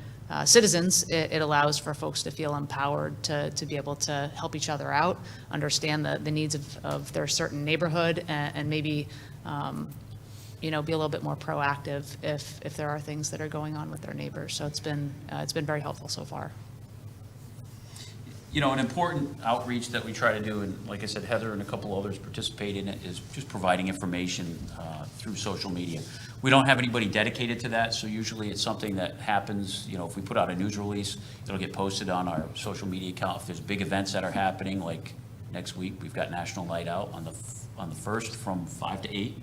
citizens, it allows for folks to feel empowered to be able to help each other out, understand the needs of their certain neighborhood, and maybe be a little bit more proactive if there are things that are going on with their neighbors. So it's been very helpful so far. An important outreach that we try to do, and like I said, Heather and a couple others participate in it, is just providing information through social media. We don't have anybody dedicated to that, so usually it's something that happens, if we put out a news release, it'll get posted on our social media account. If there's big events that are happening, like next week, we've got National Night Out on the 1st from 5 to 8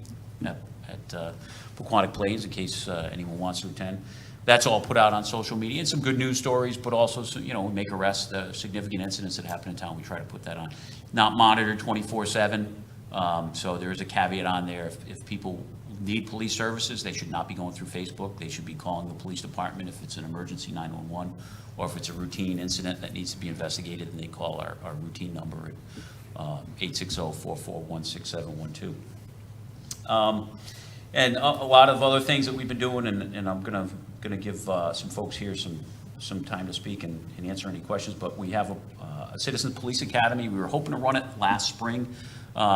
at Pequannock Plains, in case anyone wants to attend. That's all put out on social media, and some good news stories, but also, we make arrests, significant incidents that happen in town. We try to put that on. Not monitored 24/7, so there is a caveat on there. If people need police services, they should not be going through Facebook. They should be calling the police department if it's an emergency 911, or if it's a routine incident that needs to be investigated, and they call our routine number at 860-441-6712. And a lot of other things that we've been doing, and I'm gonna give some folks here some time to speak and answer any questions, but we have a Citizens Police Academy. We were hoping to run it last spring.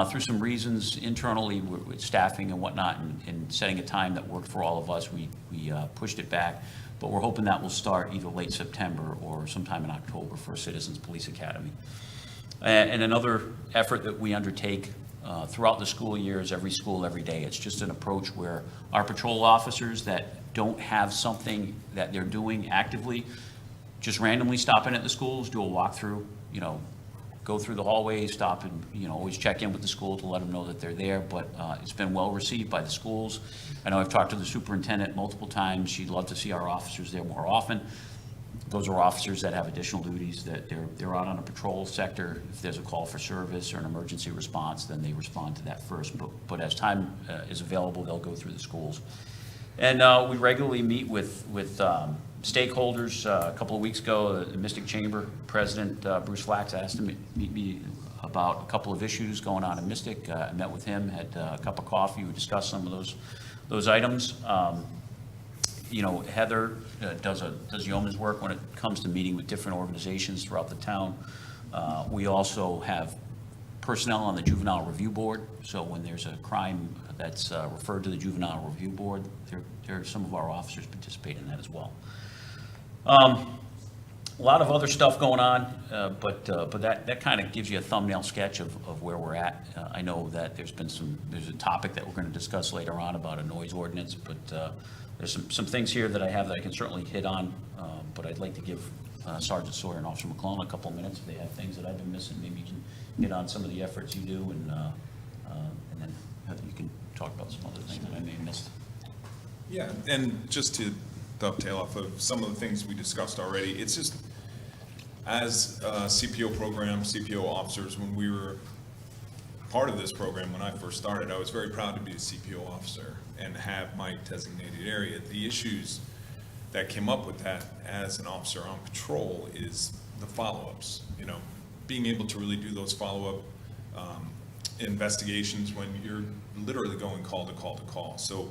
Through some reasons internally with staffing and whatnot, and setting a time that worked for all of us, we pushed it back. But we're hoping that will start either late September or sometime in October for Citizens Police Academy. And another effort that we undertake throughout the school year is every school, every day. It's just an approach where our patrol officers that don't have something that they're doing actively, just randomly stop in at the schools, do a walkthrough, go through the hallways, stop and, always check in with the school to let them know that they're there. But it's been well received by the schools. I know I've talked to the superintendent multiple times. She'd love to see our officers there more often. Those are officers that have additional duties, that they're out on a patrol sector. If there's a call for service or an emergency response, then they respond to that first. But as time is available, they'll go through the schools. And we regularly meet with stakeholders. A couple of weeks ago, the Mystic Chamber President Bruce Flax asked him to meet me about a couple of issues going on in Mystic. I met with him, had a cup of coffee. We discussed some of those items. Heather does yeoman's work when it comes to meeting with different organizations throughout the town. We also have personnel on the Juvenile Review Board, so when there's a crime that's referred to the Juvenile Review Board, there some of our officers participate in that as well. A lot of other stuff going on, but that kind of gives you a thumbnail sketch of where we're at. I know that there's a topic that we're going to discuss later on about a noise ordinance, but there's some things here that I have that I can certainly hit on, but I'd like to give Sergeant Sawyer and Officer McClellan a couple of minutes. If they have things that I've been missing, maybe you can hit on some of the efforts you do, and then Heather, you can talk about some other things that I may have missed. Yeah, and just to dovetail off of some of the things we discussed already, it's just, as CPO program, CPO officers, when we were part of this program, when I first started, I was very proud to be a CPO officer and have my designated area. The issues that came up with that as an officer on patrol is the follow-ups, being able to really do those follow-up investigations when you're literally going call to call to call. So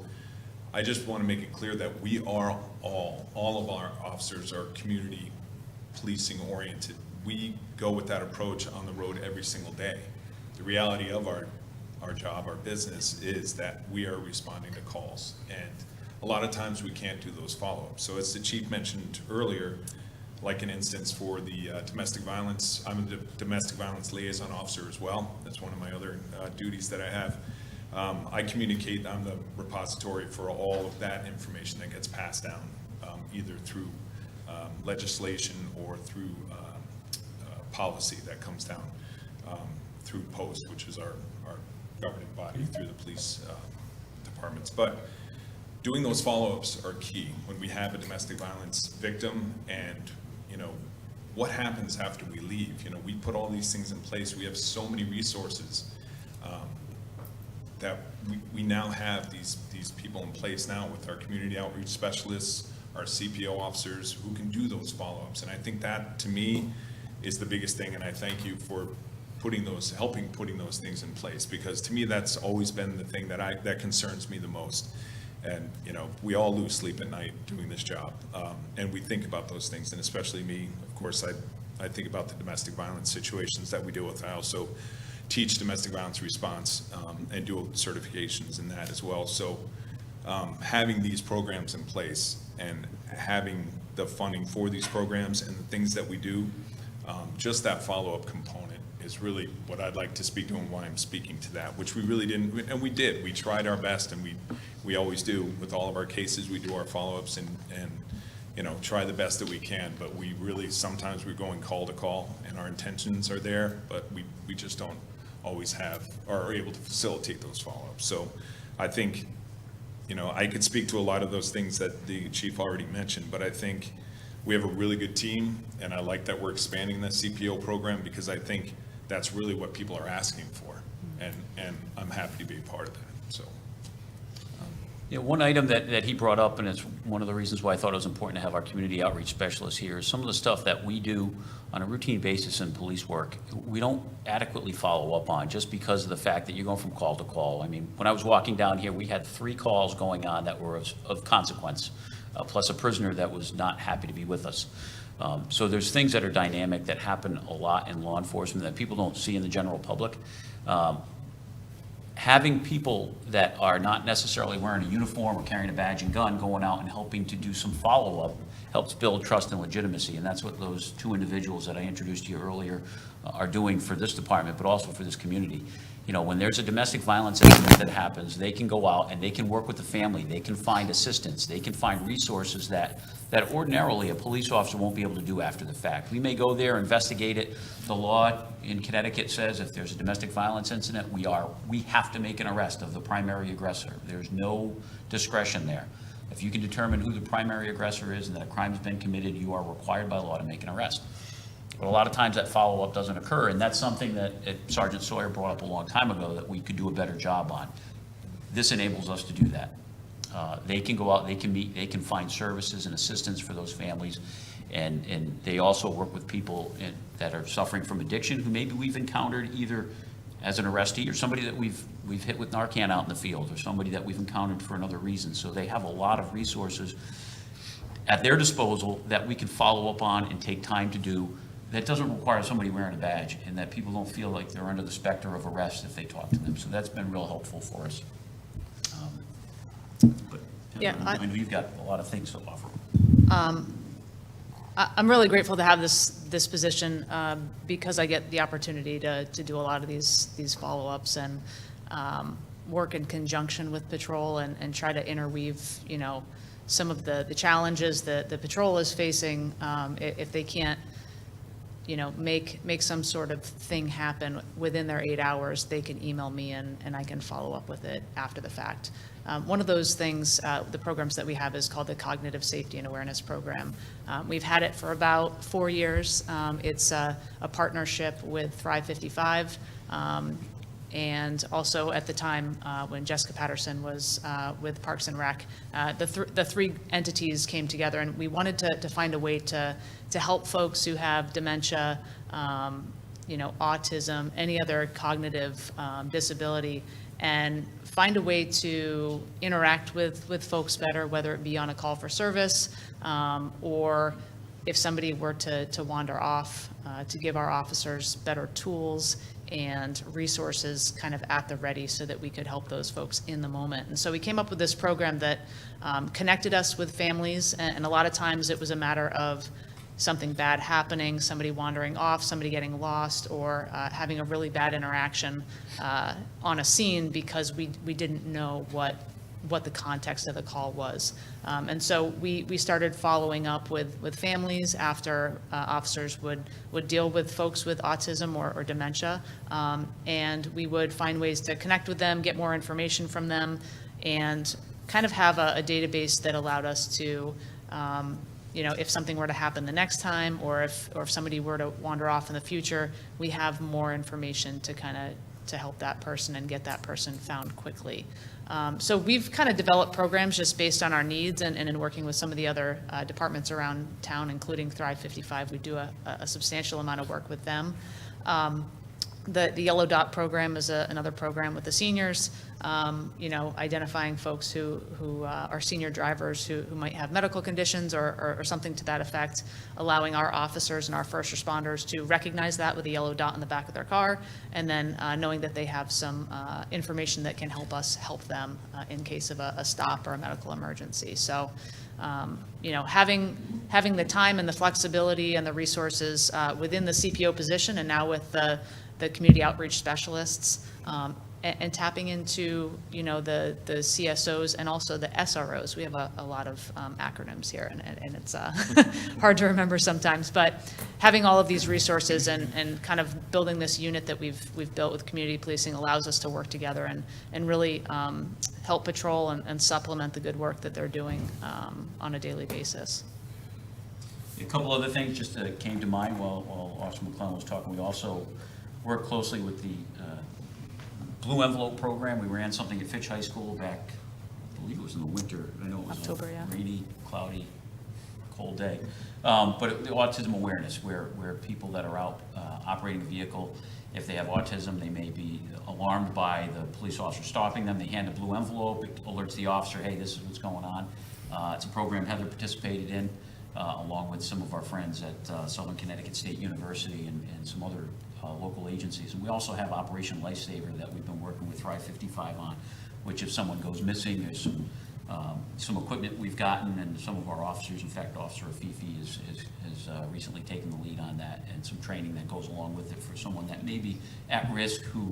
I just want to make it clear that we are all of our officers are community policing oriented. We go with that approach on the road every single day. The reality of our job, our business, is that we are responding to calls, and a lot of times we can't do those follow-ups. So as the chief mentioned earlier, like an instance for the domestic violence, I'm a domestic violence liaison officer as well. That's one of my other duties that I have. I communicate, I'm the repository for all of that information that gets passed down, either through legislation or through policy that comes down through POST, which is our governing body through the police departments. But doing those follow-ups are key when we have a domestic violence victim, and what happens after we leave. We put all these things in place. We have so many resources that we now have these people in place now with our community outreach specialists, our CPO officers who can do those follow-ups. And I think that, to me, is the biggest thing, and I thank you for helping putting those things in place, because to me that's always been the thing that concerns me the most. And we all lose sleep at night doing this job, and we think about those things, and especially me, of course. I think about the domestic violence situations that we deal with. I also teach domestic violence response and do certifications in that as well. So having these programs in place and having the funding for these programs and the things that we do, just that follow-up component is really what I'd like to speak to, and why I'm speaking to that, which we really didn't, and we did. We tried our best, and we always do with all of our cases. We do our follow-ups and try the best that we can, but we really, sometimes we're going call to call, and our intentions are there, but we just don't always have, or are able to facilitate those follow-ups. So I think, I could speak to a lot of those things that the chief already mentioned, but I think we have a really good team, and I like that we're expanding the CPO program, because I think that's really what people are asking for, and I'm happy to be a part of that. So Yeah, one item that he brought up, and it's one of the reasons why I thought it was important to have our community outreach specialists here, is some of the stuff that we do on a routine basis in police work, we don't adequately follow up on, just because of the fact that you're going from call to call. I mean, when I was walking down here, we had 3 calls going on that were of consequence, plus a prisoner that was not happy to be with us. So there's things that are dynamic that happen a lot in law enforcement that people don't see in the general public. Having people that are not necessarily wearing a uniform or carrying a badge and gun going out and helping to do some follow-up helps build trust and legitimacy. And that's what those 2 individuals that I introduced to you earlier are doing for this department, but also for this community. You know, when there's a domestic violence incident that happens, they can go out and they can work with the family. They can find assistance. They can find resources that ordinarily a police officer won't be able to do after the fact. We may go there, investigate it. The law in Connecticut says if there's a domestic violence incident, we have to make an arrest of the primary aggressor. There's no discretion there. If you can determine who the primary aggressor is and that a crime's been committed, you are required by law to make an arrest. But a lot of times that follow-up doesn't occur, and that's something that Sergeant Sawyer brought up a long time ago that we could do a better job on. This enables us to do that. They can go out, they can meet, they can find services and assistance for those families, and they also work with people that are suffering from addiction who maybe we've encountered either as an arrestee or somebody that we've hit with Narcan out in the field, or somebody that we've encountered for another reason. So they have a lot of resources at their disposal that we can follow up on and take time to do. That doesn't require somebody wearing a badge, and that people don't feel like they're under the specter of arrest if they talk to them. So that's been real helpful for us. But Yeah, I know you've got a lot of things to offer. I'm really grateful to have this position because I get the opportunity to do a lot of these follow-ups and work in conjunction with patrol and try to interweave, you know, some of the challenges that the patrol is facing. If they can't, you know, make some sort of thing happen within their 8 hours, they can email me and I can follow up with it after the fact. One of those things, the programs that we have is called the Cognitive Safety and Awareness Program. We've had it for about 4 years. It's a partnership with Thrive 55. And also at the time when Jessica Patterson was with Parks and Rec, the 3 entities came together, and we wanted to find a way to help folks who have dementia, you know, autism, any other cognitive disability, and find a way to interact with folks better, whether it be on a call for service or if somebody were to wander off, to give our officers better tools and resources kind of at the ready so that we could help those folks in the moment. And so we came up with this program that connected us with families, and a lot of times it was a matter of something bad happening, somebody wandering off, somebody getting lost, or having a really bad interaction on a scene because we didn't know what the context of the call was. And so we started following up with families after officers would deal with folks with autism or dementia. And we would find ways to connect with them, get more information from them, and kind of have a database that allowed us to, you know, if something were to happen the next time, or if somebody were to wander off in the future, we have more information to kind of to help that person and get that person found quickly. So we've kind of developed programs just based on our needs, and in working with some of the other departments around town, including Thrive 55, we do a substantial amount of work with them. The Yellow Dot program is another program with the seniors, you know, identifying folks who are senior drivers who might have medical conditions or something to that effect, allowing our officers and our first responders to recognize that with a yellow dot in the back of their car, and then knowing that they have some information that can help us help them in case of a stop or a medical emergency. So, you know, having the time and the flexibility and the resources within the CPO position, and now with the community outreach specialists, and tapping into, you know, the CSOs and also the SROs. We have a lot of acronyms here, and it's hard to remember sometimes, but having all of these resources and kind of building this unit that we've built with community policing allows us to work together and really help patrol and supplement the good work that they're doing on a daily basis. A couple other things just came to mind while Officer McClellan was talking. We also work closely with the Blue Envelope program. We ran something at Fitch High School back, I believe it was in the winter. I know it was October, a yeah. rainy, cloudy, cold day. But the autism awareness, where people that are out operating a vehicle, if they have autism, they may be alarmed by the police officer stopping them. They hand a blue envelope, it alerts the officer, hey, this is what's going on. It's a program Heather participated in, along with some of our friends at Southern Connecticut State University and some other local agencies. And we also have Operation Lifesaver that we've been working with Thrive 55 on, which if someone goes missing, there's some equipment we've gotten, and some of our officers, in fact, Officer Afifi has recently taken the lead on that, and some training that goes along with it for someone that may be at risk who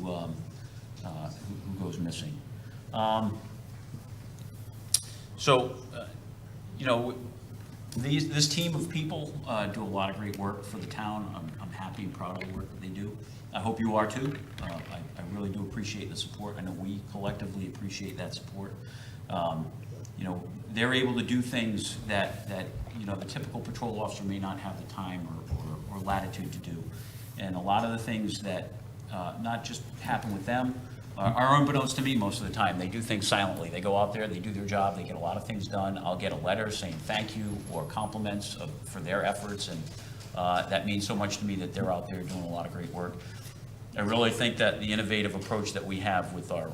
goes missing. This team of people do a lot of great work for the town. I'm happy and proud of the work that they do. I hope you are too. I really do appreciate the support. I know we collectively appreciate that support. They're able to do things that the typical patrol officer may not have the time or latitude to do. And a lot of the things that not just happen with them are unbeknownst to me most of the time. They do things silently. They go out there, they do their job, they get a lot of things done. I'll get a letter saying thank you or compliments for their efforts, and that means so much to me that they're out there doing a lot of great work. I really think that the innovative approach that we have with our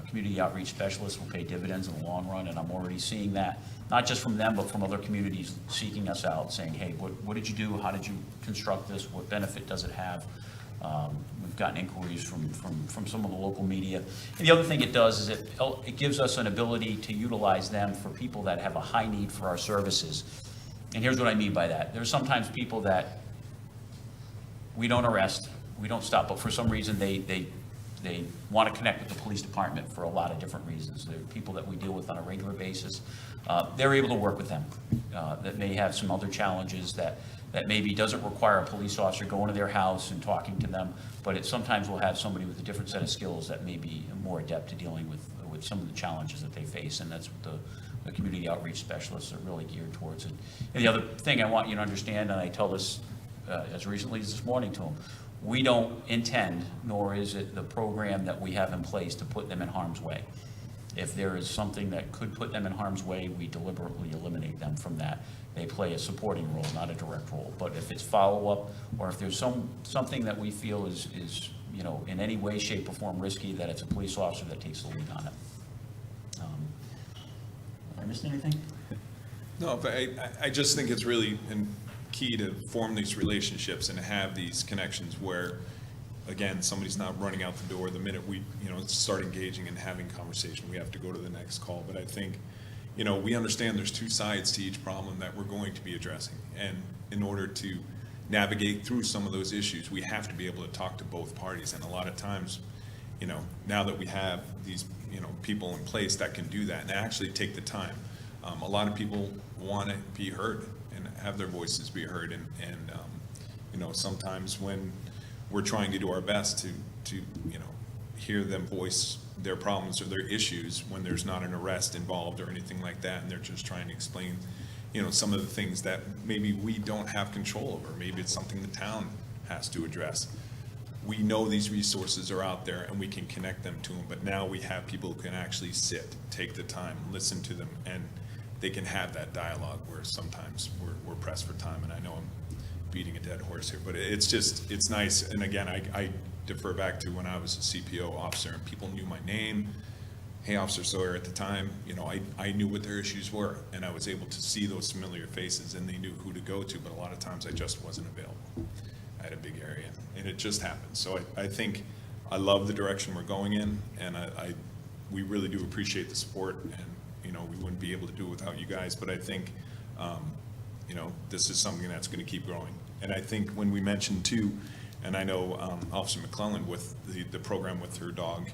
community outreach specialists will pay dividends in the long run, and I'm already seeing that, not just from them, but from other communities seeking us out, saying, hey, what did you do? How did you construct this? What benefit does it have? We've gotten inquiries from some of the local media. And the other thing it does is it gives us an ability to utilize them for people that have a high need for our services. And here's what I mean by that. There's sometimes people that we don't arrest, we don't stop, but for some reason they want to connect with the police department for a lot of different reasons. They're people that we deal with on a regular basis. They're able to work with them that may have some other challenges that maybe doesn't require a police officer going to their house and talking to them, but it sometimes will have somebody with a different set of skills that may be more adept to dealing with some of the challenges that they face, and that's what the community outreach specialists are really geared towards. And the other thing I want you to understand, and I tell this as recently as this morning to them, we don't intend, nor is it the program that we have in place, to put them in harm's way. If there is something that could put them in harm's way, we deliberately eliminate them from that. They play a supporting role, not a direct role. But if it's follow-up, or if there's something that we feel is in any way, shape, or form risky, that it's a police officer that takes the lead on it. Have I missed anything? No, but I just think it's really key to form these relationships and have these connections where, again, somebody's not running out the door the minute we, start engaging and having conversation. We have to go to the next call. But I think, we understand there's two sides to each problem that we're going to be addressing. And in order to navigate through some of those issues, we have to be able to talk to both parties. And a lot of times, now that we have these, people in place that can do that and actually take the time, a lot of people want to be heard and have their voices be heard. And sometimes when we're trying to do our best to hear them voice their problems or their issues when there's not an arrest involved or anything like that, and they're just trying to explain, some of the things that maybe we don't have control over. Maybe it's something the town has to address. We know these resources are out there and we can connect them to them, but now we have people who can actually sit, take the time, listen to them, and they can have that dialogue where sometimes we're pressed for time. And I know I'm beating a dead horse here, but it's nice. And again, I defer back to when I was a CPO officer and people knew my name. Hey, Officer Sawyer at the time, I knew what their issues were, and I was able to see those familiar faces and they knew who to go to, but a lot of times I just wasn't available. I had a big area and it just happened. So I think I love the direction we're going in, and we really do appreciate the support, and we wouldn't be able to do it without you guys, but I think this is something that's going to keep growing. And I think when we mentioned too, and I know Officer McClellan with the program with her dog,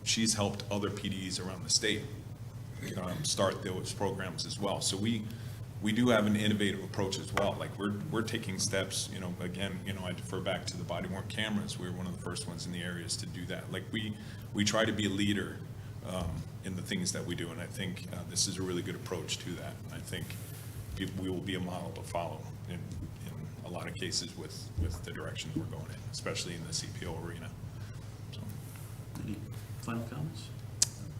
she's helped other PDs around the state start those programs as well. So we do have an innovative approach as well. Like we're taking steps, again, I defer back to the body-worn cameras. We were one of the first ones in the areas to do that. Like we try to be a leader in the things that we do, and I think this is a really good approach to that. And I think we will be a model to follow in a lot of cases with the directions we're going in, especially in the CPO arena. So. Any final comments?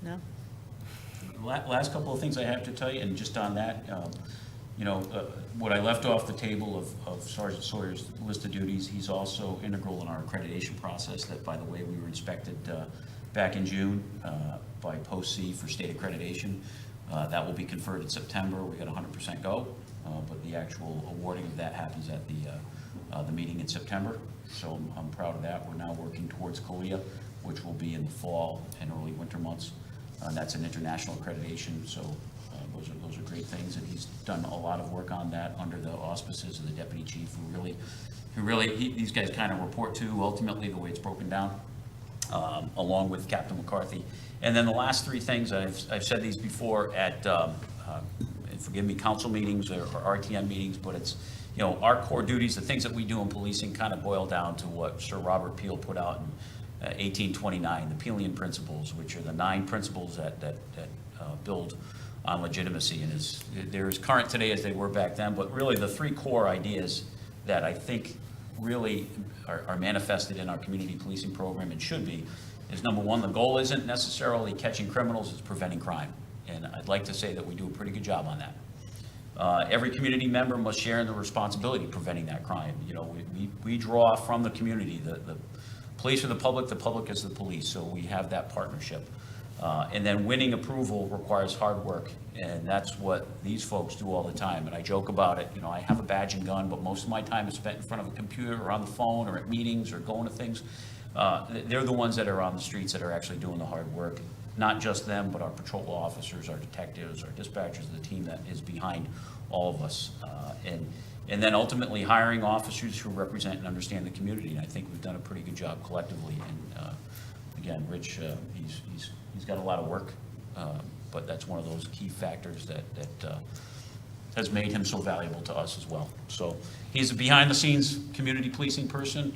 No? Last couple of things I have to tell you, and just on that, what I left off the table of Sergeant Sawyer's list of duties, he's also integral in our accreditation process. That, by the way, we were inspected back in June by Post C for state accreditation. That will be conferred in September. We got 100% go, but the actual awarding of that happens at the meeting in September. So I'm proud of that. We're now working towards CALIA, which will be in the fall and early winter months. That's an international accreditation, so those are great things, and he's done a lot of work on that under the auspices of the deputy chief, these guys kind of report to ultimately the way it's broken down, along with Captain McCarthy. And then the last three things, I've said these before at, forgive me, council meetings or RTM meetings, but it's, our core duties, the things that we do in policing kind of boil down to what Sir Robert Peel put out in 1829, the Peelian Principles, which are the 9 principles that build on legitimacy, and they're as current today as they were back then. But really, the 3 core ideas that I think really are manifested in our community policing program and should be is, number 1, the goal isn't necessarily catching criminals, it's preventing crime. And I'd like to say that we do a pretty good job on that. Every community member must share in the responsibility of preventing that crime. We draw from the community. The police are the public is the police, so we have that partnership. And then winning approval requires hard work, and that's what these folks do all the time. And I joke about it, I have a badge and gun, but most of my time is spent in front of a computer or on the phone or at meetings or going to things. They're the ones that are on the streets that are actually doing the hard work. Not just them, but our patrol officers, our detectives, our dispatchers, the team that is behind all of us. And then ultimately hiring officers who represent and understand the community. And I think we've done a pretty good job collectively. And again, Rich, he's got a lot of work, but that's one of those key factors that has made him so valuable to us as well. So he's a behind-the-scenes community policing person.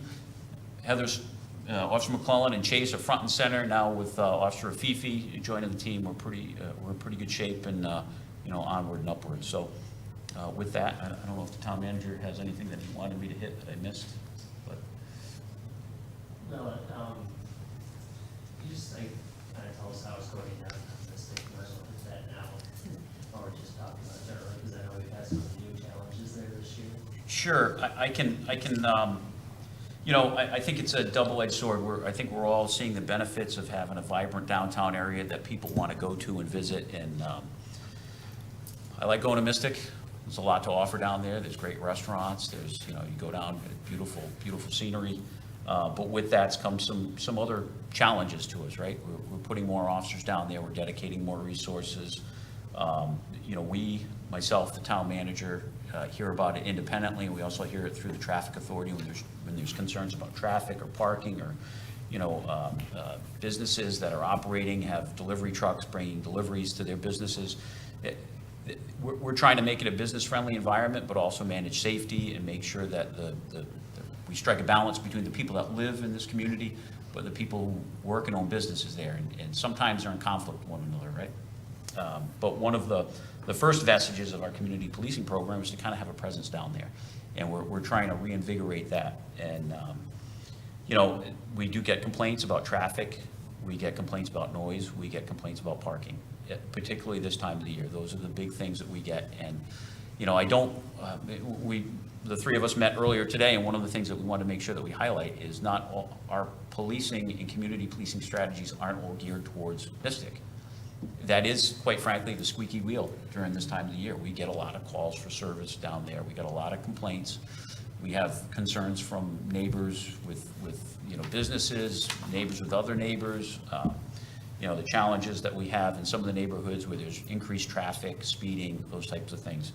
Heather's Officer McClellan and Chase are front and center now with Officer Afifi joining the team. We're in pretty good shape and onward and upward. So with that, I don't know if the town manager has anything that he wanted me to hit that I missed, but. No, you just kind of tell us how it's going down. Let's take that now, or just talk about it generally, because I know we've had some new challenges there this year. Sure, I can. I think it's a double-edged sword. I think we're all seeing the benefits of having a vibrant downtown area that people want to go to and visit. And I like going to Mystic. There's a lot to offer down there. There's great restaurants. There's, you go down, beautiful, beautiful scenery. But with that comes some other challenges to us, right? We're putting more officers down there. We're dedicating more resources. Myself, the town manager, hear about it independently. We also hear it through the traffic authority when there's concerns about traffic or parking or, businesses that are operating, have delivery trucks bringing deliveries to their businesses. We're trying to make it a business-friendly environment, but also manage safety and make sure that we strike a balance between the people that live in this community, but the people who work and own businesses there. And sometimes they're in conflict with one another, right? But one of the first vestiges of our community policing program is to kind of have a presence down there. And we're trying to reinvigorate that. And, we do get complaints about traffic. We get complaints about noise. We get complaints about parking, particularly this time of the year. Those are the big things that we get. And, the 3 of us met earlier today, and one of the things that we want to make sure that we highlight is not all our policing and community policing strategies aren't all geared towards Mystic. That is, quite frankly, the squeaky wheel during this time of the year. We get a lot of calls for service down there. We get a lot of complaints. We have concerns from neighbors with businesses, neighbors with other neighbors, the challenges that we have in some of the neighborhoods where there's increased traffic, speeding, those types of things,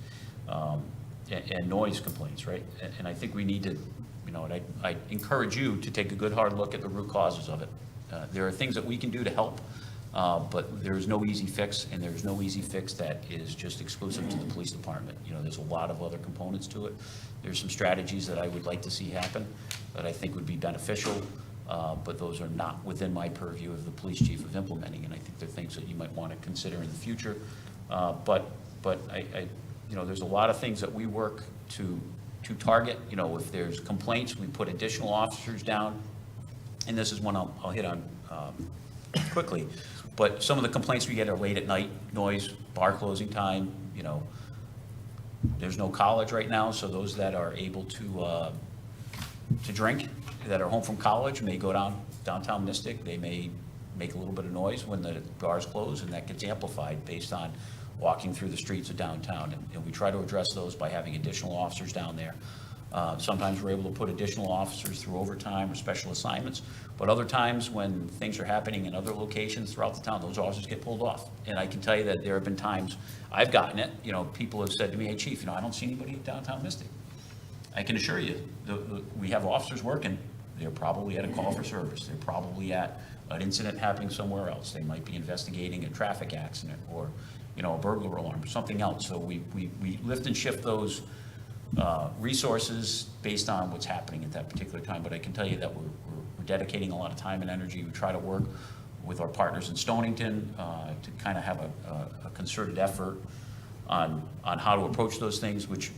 and noise complaints, right? And I think we need to, and I encourage you to take a good hard look at the root causes of it. There are things that we can do to help, but there's no easy fix, and there's no easy fix that is just exclusive to the police department. There's a lot of other components to it. There's some strategies that I would like to see happen that I think would be beneficial, but those are not within my purview of the police chief of implementing, and I think they're things that you might want to consider in the future. But I there's a lot of things that we work to target. If there's complaints, we put additional officers down, and this is one I'll hit on quickly. But some of the complaints we get are late at night, noise, bar closing time, you know. There's no college right now, so those that are able to drink, that are home from college, may go downtown Mystic. They may make a little bit of noise when the bars close, and that gets amplified based on walking through the streets of downtown. And we try to address those by having additional officers down there. Sometimes we're able to put additional officers through overtime or special assignments, but other times when things are happening in other locations throughout the town, those officers get pulled off. And I can tell you that there have been times, I've gotten it, you know, people have said to me, hey, chief, you know, I don't see anybody at downtown Mystic. I can assure you, we have officers working, they're probably at a call for service, they're probably at an incident happening somewhere else. They might be investigating a traffic accident or, you know, a burglar alarm or something else. So we lift and shift those resources based on what's happening at that particular time. But I can tell you that we're dedicating a lot of time and energy. We try to work with our partners in Stonington to kind of have a concerted effort on how to approach those things, which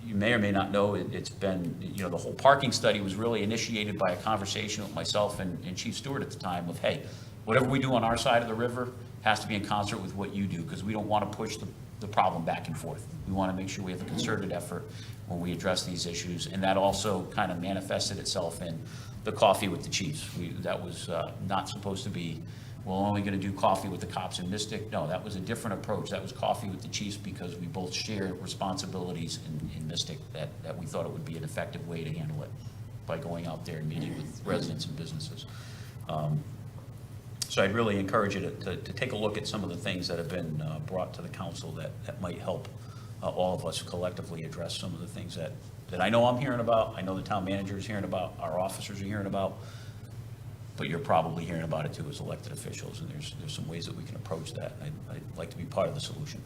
you may or may not know. It's been, you know, the whole parking study was really initiated by a conversation with myself and Chief Stewart at the time of, hey, whatever we do on our side of the river has to be in concert with what you do, because we don't want to push the problem back and forth. We want to make sure we have a concerted effort when we address these issues, and that also kind of manifested itself in the coffee with the chiefs. That was not supposed to be, we're only going to do coffee with the cops in Mystic. No, that was a different approach. That was coffee with the chiefs because we both share responsibilities in Mystic, that we thought it would be an effective way to handle it by going out there and meeting with residents and businesses. So I'd really encourage you to take a look at some of the things that have been brought to the council that might help all of us collectively address some of the things that I know I'm hearing about, I know the town manager is hearing about, our officers are hearing about, but you're probably hearing about it too as elected officials, and there's some ways that we can approach that. I'd like to be part of the solution.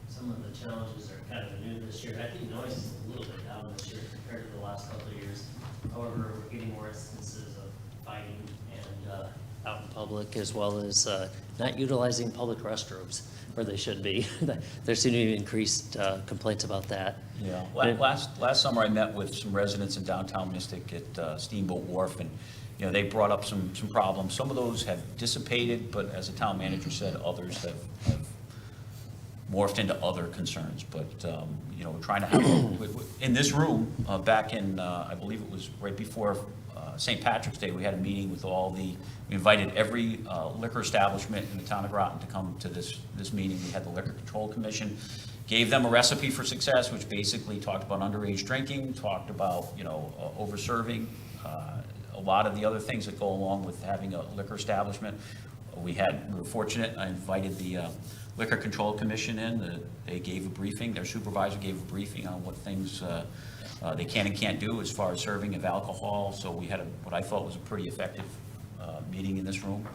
Some of the challenges are kind of new this year. I think noise is a little bit down this year compared to the last couple of years. However, we're getting more instances of fighting and out in public, as well as not utilizing public restrooms where they should be. There seem to be increased complaints about that. Yeah, last summer I met with some residents in downtown Mystic at Steamboat Wharf, and you know, they brought up some problems. Some of those have dissipated, but as the town manager said, others have morphed into other concerns. But you know, we're trying to have in this room back in I believe it was right before St. Patrick's Day, we had a meeting with we invited every liquor establishment in the town of Groton to come to this meeting. We had the Liquor Control Commission, gave them a recipe for success, which basically talked about underage drinking, talked about, you know, over-serving, a lot of the other things that go along with having a liquor establishment. We were fortunate, I invited the Liquor Control Commission in. They gave a briefing, their supervisor gave a briefing on what things they can and can't do as far as serving of alcohol. So we had what I thought was a pretty effective meeting in this room.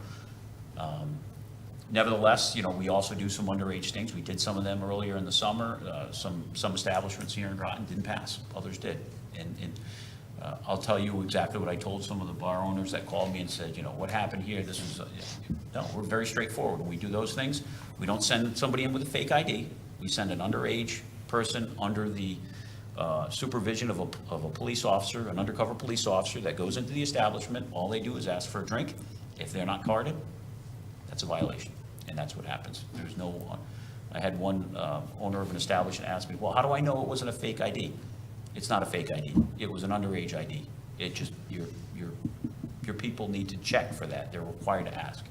Nevertheless, you know, we also do some underage things. We did some of them earlier in the summer. Some establishments here in Groton didn't pass, others did. And I'll tell you exactly what I told some of the bar owners that called me and said, you know, what happened here? This is, no, we're very straightforward. When we do those things, we don't send somebody in with a fake ID. We send an underage person under the supervision of a police officer, an undercover police officer that goes into the establishment. All they do is ask for a drink. If they're not carded, that's a violation, and that's what happens. There's no, I had one owner of an establishment ask me, well, how do I know it wasn't a fake ID? It's not a fake ID. It was an underage ID. It just, your people need to check for that. They're required to ask.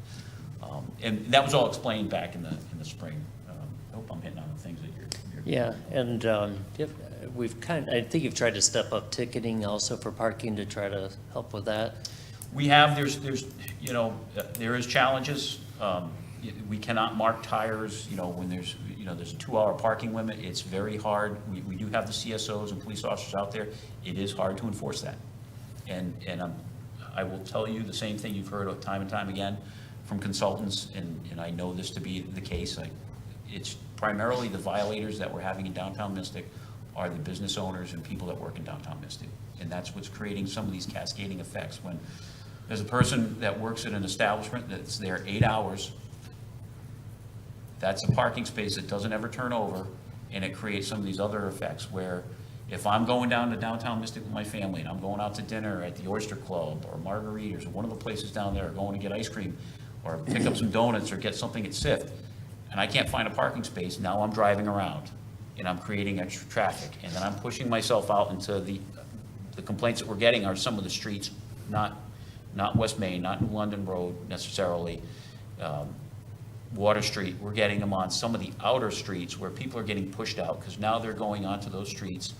And that was all explained back in the spring. I hope I'm hitting on the things that you're Yeah, and I think you've tried to step up ticketing also for parking to try to help with that. We have, there's, you know, there is challenges. We cannot mark tires, you know, when there's a 2-hour parking limit. It's very hard. We do have the CSOs and police officers out there. It is hard to enforce that. And I will tell you the same thing you've heard time and time again from consultants, and I know this to be the case. It's primarily the violators that we're having in downtown Mystic are the business owners and people that work in downtown Mystic. And that's what's creating some of these cascading effects. When there's a person that works at an establishment that's there 8 hours, that's a parking space that doesn't ever turn over, and it creates some of these other effects where if I'm going down to downtown Mystic with my family and I'm going out to dinner at the Oyster Club or Margaritas or one of the places down there, or going to get ice cream, or pick up some donuts or get something at Sift, and I can't find a parking space, now I'm driving around, and I'm creating extra traffic, and then I'm pushing myself out into the complaints that we're getting are some of the streets, not West Main, not New London Road necessarily, Water Street, we're getting them on some of the outer streets where people are getting pushed out, because now they're going onto those streets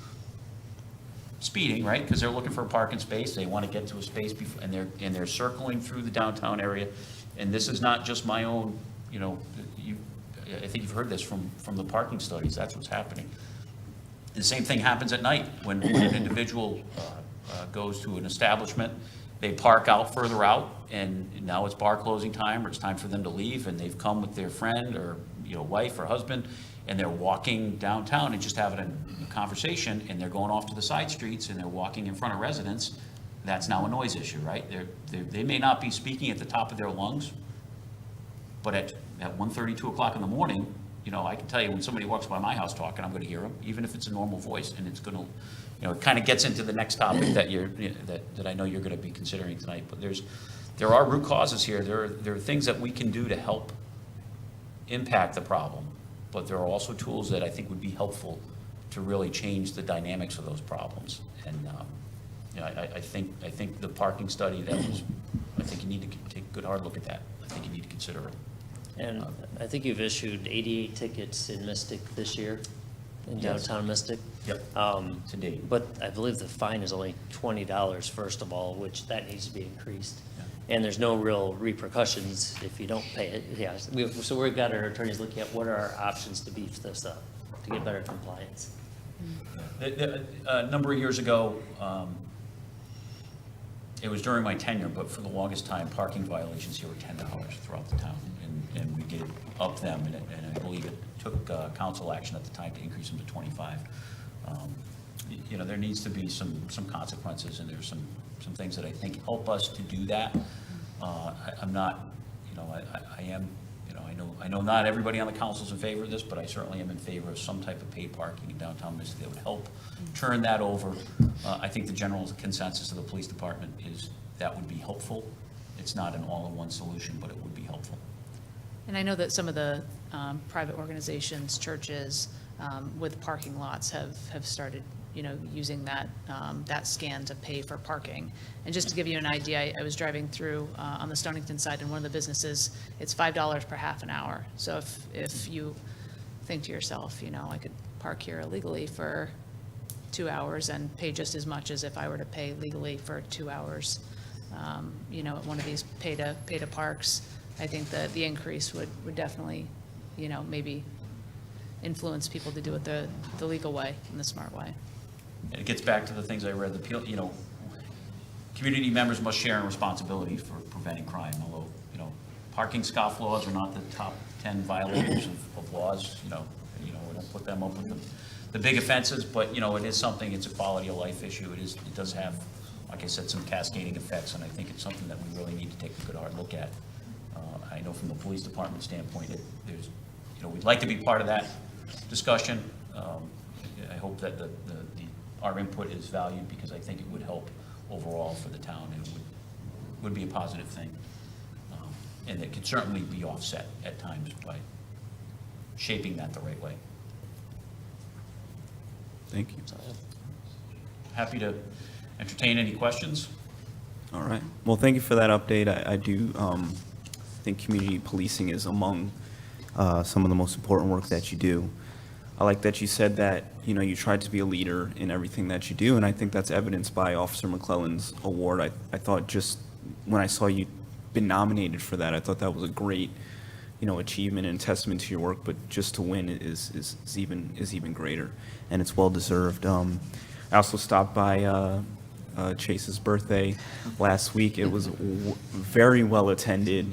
speeding, right? Because they're looking for a parking space, they want to get to a space before, and they're circling through the downtown area. And this is not just my own, I think you've heard this from the parking studies, that's what's happening. The same thing happens at night when an individual goes to an establishment, they park out further out, and now it's bar closing time, or it's time for them to leave, and they've come with their friend or, wife or husband, and they're walking downtown and just having a conversation, and they're going off to the side streets, and they're walking in front of residents. That's now a noise issue, right? They may not be speaking at the top of their lungs, but at 1:30, 2 o'clock in the morning, I can tell you when somebody walks by my house talking, I'm going to hear them, even if it's a normal voice, and it's going to, it kind of gets into the next topic that that I know you're going to be considering tonight. But there are root causes here. There are things that we can do to help impact the problem, but there are also tools that I think would be helpful to really change the dynamics of those problems. And I think the parking study I think you need to take a good hard look at that. I think you need to consider it. And I think you've issued 88 tickets in Mystic this year, in Yes. downtown Mystic. Yep. To date. But I believe the fine is only $20, first of all, which that needs to be increased. Yeah. And there's no real repercussions if you don't pay it. Yeah, so we've got our attorneys looking at what are our options to beef this up, to get better compliance. A number of years ago, it was during my tenure, but for the longest time, parking violations here were $10 throughout the town. And we did up them, and I believe it took council action at the time to increase them to 25. There needs to be some consequences, and there's some things that I think help us to do that. I'm not, I am, I know not everybody on the council is in favor of this, but I certainly am in favor of some type of paid parking in downtown Mystic that would help turn that over. I think the general consensus of the police department is that would be helpful. It's not an all-in-one solution, but it would be helpful. And I know that some of the private organizations, churches with parking lots have started, using that scan to pay for parking. And just to give you an idea, I was driving through on the Stonington side, and one of the businesses, it's $5 per half an hour. So if you think to yourself, I could park here illegally for 2 hours and pay just as much as if I were to pay legally for 2 hours, at one of these pay to parks, I think that the increase would definitely, maybe influence people to do it the legal way and the smart way. And it gets back to the things I read, community members must share in responsibility for preventing crime, although, parking scofflaws are not the top 10 violators of laws, we don't put them up with the big offenses, but, it is something, it's a quality of life issue. It does have, like I said, some cascading effects, and I think it's something that we really need to take a good hard look at. I know from the police department standpoint, there's, we'd like to be part of that discussion. I hope that our input is valued, because I think it would help overall for the town, and it would be a positive thing. And it could certainly be offset at times by shaping that the right way. Thank you. Happy to entertain any questions. All right. Well, thank you for that update. I do think community policing is among some of the most important work that you do. I like that you said that, you tried to be a leader in everything that you do, and I think that's evidenced by Officer McClellan's award. I thought just when I saw you been nominated for that, I thought that was a great, achievement and testament to your work, but just to win is even greater, and it's well-deserved. I also stopped by Chase's birthday last week. It was very well attended.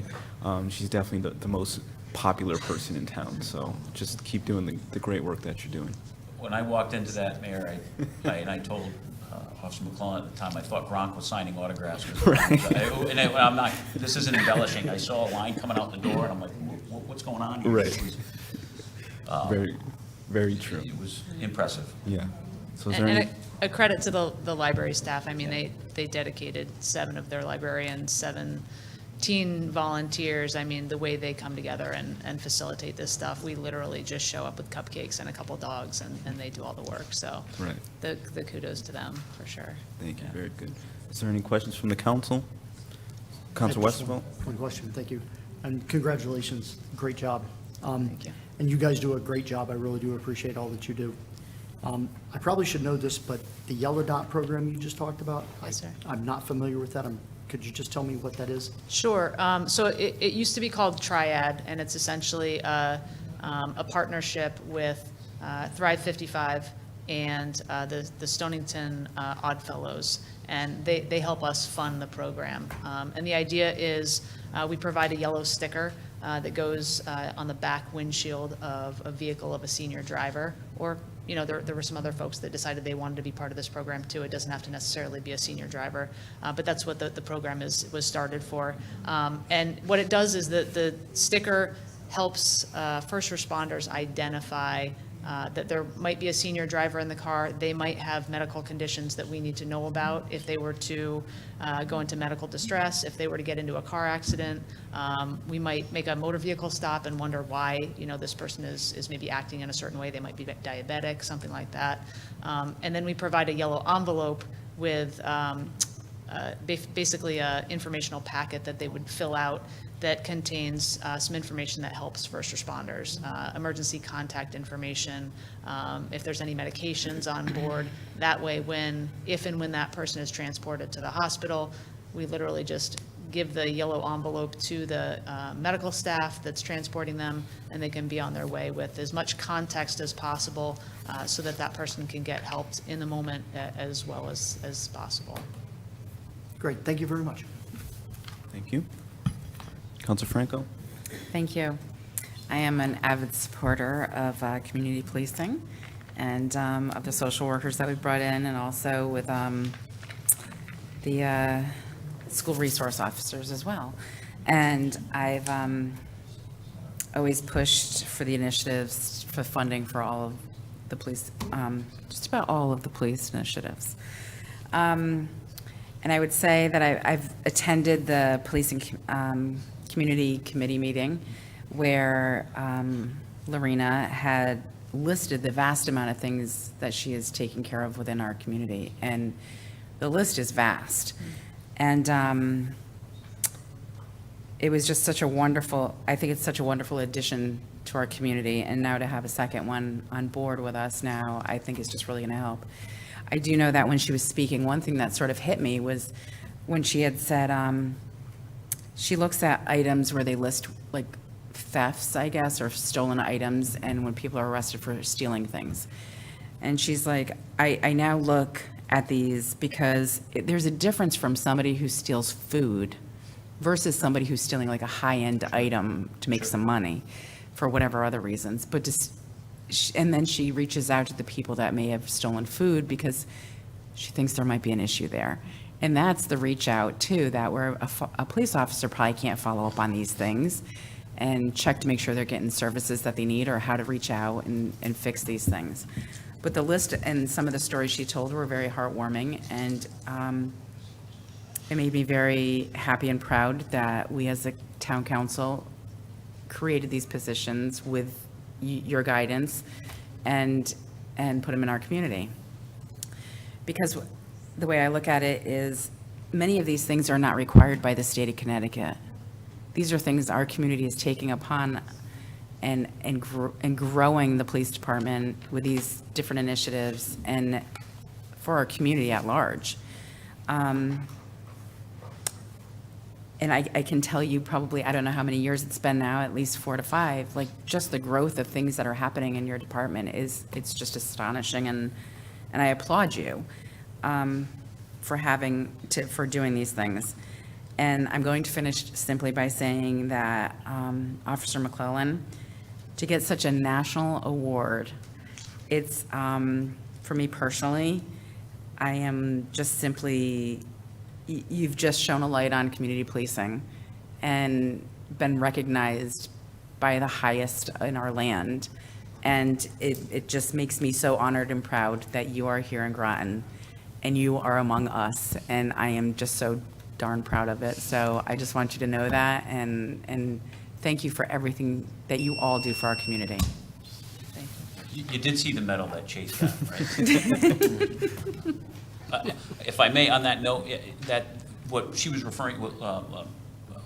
She's definitely the most popular person in town, so just keep doing the great work that you're doing. When I walked into that, Mayor, I told Officer McClellan at the time, I thought Gronk was signing autographs. And I'm not, this isn't embellishing. I saw a line coming out the door, and I'm like, what's going on here? Right. Very, very true. It was impressive. Yeah. So is there And any? a credit to the library staff. I mean, they dedicated 7 of their librarians, 7 teen volunteers, I mean, the way they come together and facilitate this stuff, we literally just show up with cupcakes and a couple dogs, and they do all the work, so. Right. The kudos to them, for sure. Thank you, Yeah. very good. Is there any questions from the council? Counselor I just Westervelt? One question, thank you. And congratulations, great job. Thank you. And you guys do a great job, I really do appreciate all that you do. I probably should know this, but the Yellow Dot program you just talked about? Yes, sir. I'm not familiar with that. Could you just tell me what that is? Sure. So it used to be called Triad, and it's essentially a partnership with Thrive 55 and the Stonington Oddfellows, and they help us fund the program. And the idea is we provide a yellow sticker that goes on the back windshield of a vehicle of a senior driver, or there were some other folks that decided they wanted to be part of this program too. It doesn't have to necessarily be a senior driver, but that's what the program was started for. And what it does is that the sticker helps first responders identify that there might be a senior driver in the car. They might have medical conditions that we need to know about if they were to go into medical distress, if they were to get into a car accident. We might make a motor vehicle stop and wonder why, this person is maybe acting in a certain way. They might be diabetic, something like that. And then we provide a yellow envelope with basically an informational packet that they would fill out that contains some information that helps first responders, emergency contact information, if there's any medications on board. That way, if and when that person is transported to the hospital, we literally just give the yellow envelope to the medical staff that's transporting them, and they can be on their way with as much context as possible so that person can get helped in the moment as well as possible. Great, thank you very much. Thank you. Counselor Franco? Thank you. I am an avid supporter of community policing and of the social workers that we brought in, and also with the school resource officers as well. And I've always pushed for the initiatives for funding for all of the police, just about all of the police initiatives. And I would say that I've attended the policing community committee meeting where Lorena had listed the vast amount of things that she is taking care of within our community. And the list is vast. And it was just such a wonderful, I think it's such a wonderful addition to our community. And now to have a second one on board with us now, I think is just really going to help. I do know that when she was speaking, one thing that sort of hit me was when she had said, she looks at items where they list like thefts, I guess, or stolen items, and when people are arrested for stealing things. And she's like, I now look at these because there's a difference from somebody who steals food versus somebody who's stealing like a high-end item to make some money for whatever other reasons. But and then she reaches out to the people that may have stolen food because she thinks there might be an issue there. And that's the reach out too, that where a police officer probably can't follow up on these things and check to make sure they're getting services that they need or how to reach out and fix these things. But the list and some of the stories she told were very heartwarming, and it made me very happy and proud that we as a town council created these positions with your guidance and put them in our community. Because the way I look at it is many of these things are not required by the state of Connecticut. These are things our community is taking upon and growing the police department with these different initiatives and for our community at large. And I can tell you probably, I don't know how many years it's been now, at least 4 to 5, like just the growth of things that are happening in your department it's just astonishing, and I applaud you for doing these things. And I'm going to finish simply by saying that Officer McClellan, to get such a national award, it's, for me personally, I am just simply, you've just shown a light on community policing and been recognized by the highest in our land. And it just makes me so honored and proud that you are here in Groton and you are among us. And I am just so darn proud of it. So I just want you to know that, and thank you for everything that you all do for our community. Thank you. You did see the medal that Chase got, right? If I may, on that note, that, what she was referring,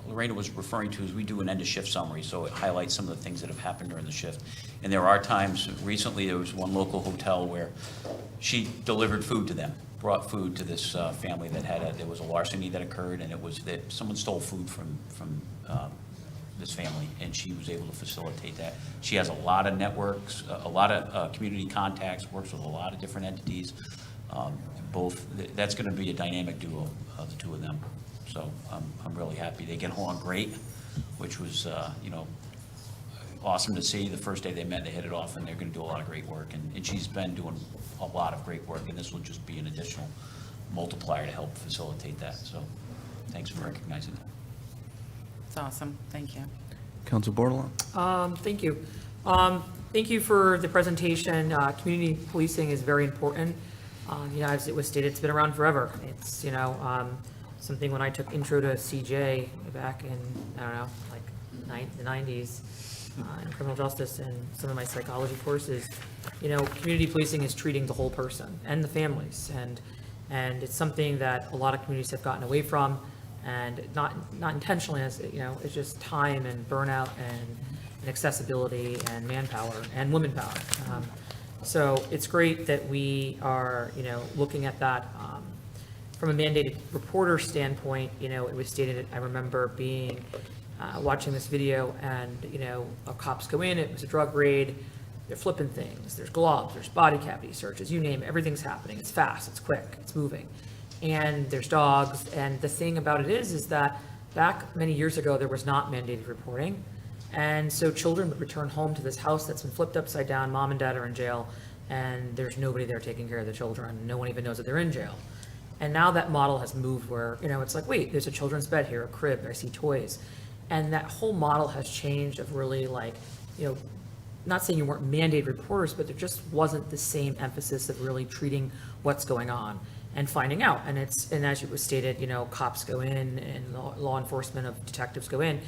Lorena was referring to is we do an end-of-shift summary, so it highlights some of the things that have happened during the shift. And there are times, recently, there was one local hotel where she delivered food to them, brought food to this family that there was a larceny that occurred, and it was that someone stole food from this family, and she was able to facilitate that. She has a lot of networks, a lot of community contacts, works with a lot of different entities. That's going to be a dynamic duo, the two of them. So I'm really happy. They get along great, which was, awesome to see. The first day they met, they hit it off, and they're going to do a lot of great work. And she's been doing a lot of great work, and this will just be an additional multiplier to help facilitate that. So thanks for recognizing that. It's awesome. Thank you. Council Bordelon? Thank you. Thank you for the presentation. Community policing is very important. As it was stated, it's been around forever. It's, something when I took intro to CJ back in, the 90s, in criminal justice and some of my psychology courses, community policing is treating the whole person and the families. And it's something that a lot of communities have gotten away from, and not intentionally, as it's just time and burnout and accessibility and manpower and women power. So it's great that we are, looking at that from a mandated reporter standpoint. It was stated, I remember being, watching this video, and, cops go in, it was a drug raid, they're flipping things, there's gloves, there's body cavity searches, you name it, everything's happening, it's fast, it's quick, it's moving. And there's dogs, and the thing about it is that back many years ago, there was not mandated reporting. And so children would return home to this house that's been flipped upside down, mom and dad are in jail, and there's nobody there taking care of the children. No one even knows that they're in jail. And now that model has moved where, it's like, wait, there's a children's bed here, a crib, I see toys. And that whole model has changed of really not saying you weren't mandated reporters, but there just wasn't the same emphasis of really treating what's going on and finding out. And as it was stated, cops go in and law enforcement of detectives go in,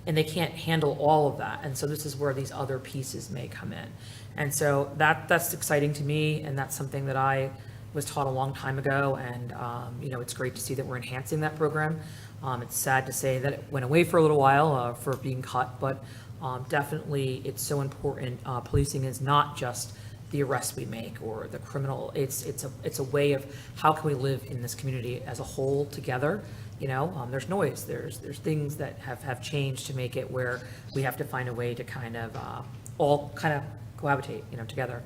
and they can't handle all of that. And so this is where these other pieces may come in. And so that's exciting to me, and that's something that I was taught a long time ago, and it's great to see that we're enhancing that program. It's sad to say that it went away for a little while for being cut, but definitely it's so important. Policing is not just the arrests we make or the criminal. It's a way of how can we live in this community as a whole together. There's noise, there's things that have changed to make it where we have to find a way to kind of all kind of cohabitate, together.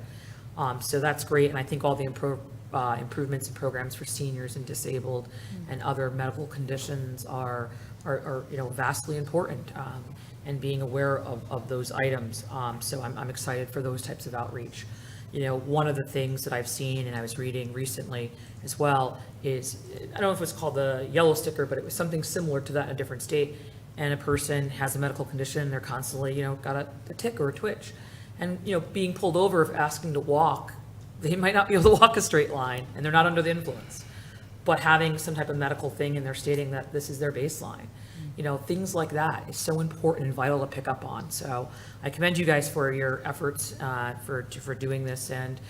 So that's great, and I think all the improvements and programs for seniors and disabled and other medical conditions are vastly important, and being aware of those items. So I'm excited for those types of outreach. One of the things that I've seen, and I was reading recently as well, is, I don't know if it was called the yellow sticker, but it was something similar to that in a different state. And a person has a medical condition, they're constantly, got a tick or a twitch. And, being pulled over, if asking to walk, they might not be able to walk a straight line, and they're not under the influence. But having some type of medical thing, and they're stating that this is their baseline. Things like that is so important and vital to pick up on. So I commend you guys for your efforts for doing this, and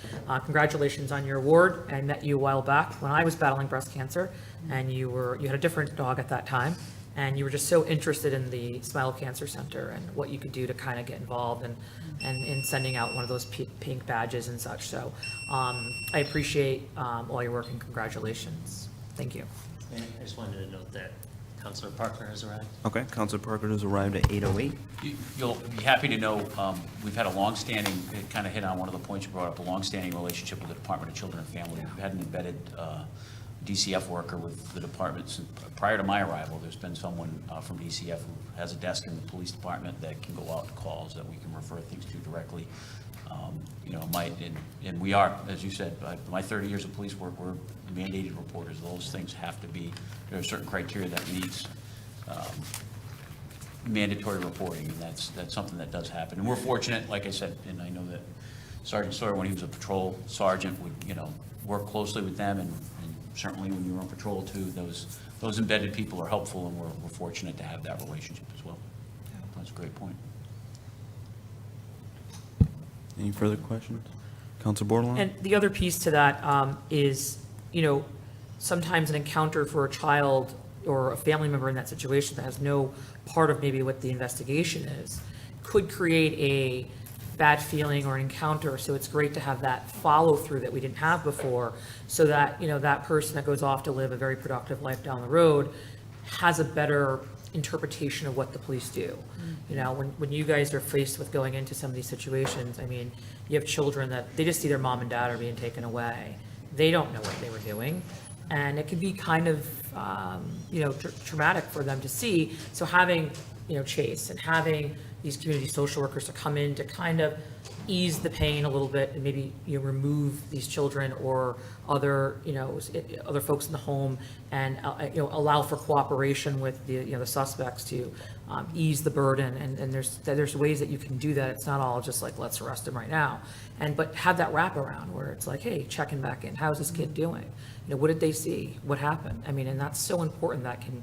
congratulations on your award. I met you a while back when I was battling breast cancer, and you had a different dog at that time, and you were just so interested in the Smile Cancer Center and what you could do to kind of get involved and in sending out one of those pink badges and such. So I appreciate all your work, and congratulations. Thank you. I just wanted to note that Councilor Parker has arrived. Okay, Councilor Parker has arrived at 8:08. You'll be happy to know, we've had a longstanding, it kind of hit on one of the points you brought up, a longstanding relationship with the Department of Children and Family. We've had an embedded DCF worker with the department since prior to my arrival. There's been someone from DCF who has a desk in the police department that can go out to calls that we can refer things to directly. And we are, as you said, my 30 years of police work, we're mandated reporters. Those things have to be, there are certain criteria that meets mandatory reporting, and that's something that does happen. And we're fortunate, like I said, and I know that Sergeant Sawyer, when he was a patrol sergeant, would, work closely with them, and certainly when you were on patrol too, those those embedded people are helpful, and we're fortunate to have that relationship as well. That's a great point. Any further questions? Counselor Bordelon? And the other piece to that is, sometimes an encounter for a child or a family member in that situation that has no part of maybe what the investigation is, could create a bad feeling or an encounter. So it's great to have that follow-through that we didn't have before, so that, that person that goes off to live a very productive life down the road has a better interpretation of what the police do. When you guys are faced with going into some of these situations, I mean, you have children that they just see their mom and dad are being taken away. They don't know what they were doing. And it can be kind of, traumatic for them to see. So having, Chase and having these community social workers to come in to kind of ease the pain a little bit and maybe, remove these children or other, other folks in the home and, allow for cooperation with the suspects to ease the burden. And there's ways that you can do that. It's not all just like, let's arrest him right now. But have that wraparound where it's like, hey, checking back in. How's this kid doing? What did they see? What happened? I mean, and that's so important. That can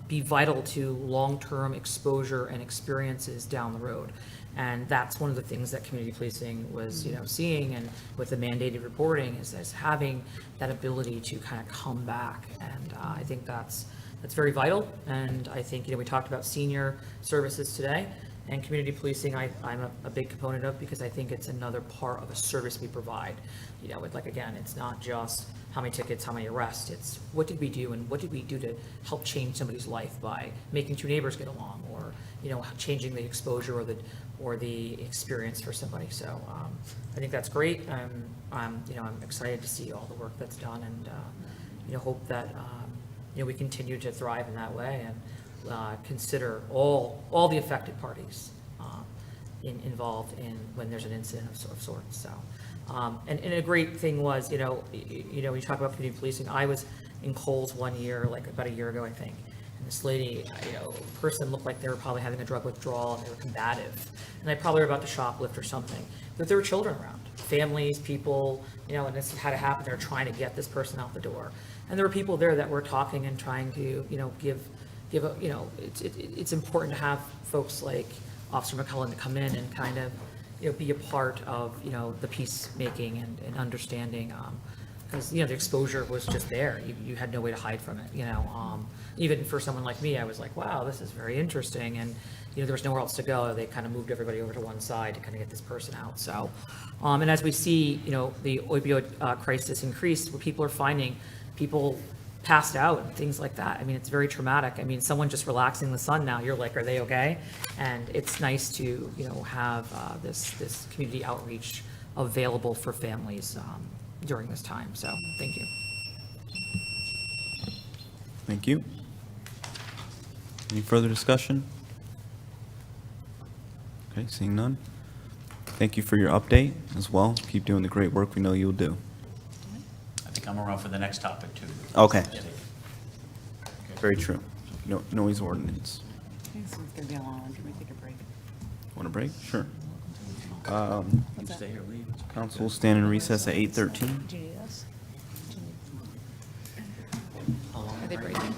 be vital to long-term exposure and experiences down the road. And that's one of the things that community policing was, seeing, and with the mandated reporting is having that ability to kind of come back. And I think that's very vital. And I think, we talked about senior services today, and community policing I'm a big component of, because I think it's another part of a service we provide. Again, it's not just how many tickets, how many arrests, it's what did we do and what did we do to help change somebody's life by making two neighbors get along, or, changing the exposure or the experience for somebody. So I think that's great. I'm excited to see all the work that's done, and, hope that, we continue to thrive in that way, and consider all the affected parties involved in when there's an incident of sorts. So, and a great thing was, when you talk about community policing, I was in Coles one year, like about a year ago, I think. And this lady, person looked like they were probably having a drug withdrawal, and they were combative. And they probably were about to shoplift or something. But there were children around, families, people, and this had to happen. They were trying to get this person out the door. And there were people there that were talking and trying to, give a, it's important to have folks like Officer McCullen to come in and kind of, be a part of, the peacemaking and understanding, because, the exposure was just there. You had no way to hide from it, even for someone like me, I was like, wow, this is very interesting. And, there was nowhere else to go. They kind of moved everybody over to one side to kind of get this person out. So, and as we see, the opioid crisis increase, where people are finding people passed out and things like that. I mean, it's very traumatic. I mean, someone just relaxing in the sun now, you're like, are they okay? And it's nice to, have this community outreach available for families during this time. So thank you. Thank you. Any further discussion? Okay, seeing none. Thank you for your update as well. Keep doing the great work we know you'll do. I think I'm around for the next topic, too. Okay. Yeah. Very true. Noise ordinance. This one's gonna be a long one. Can we take a break? Want a break? Sure. You can stay here, leave. Council will stand in recess at 8:13. Do you need us? Are they breaking?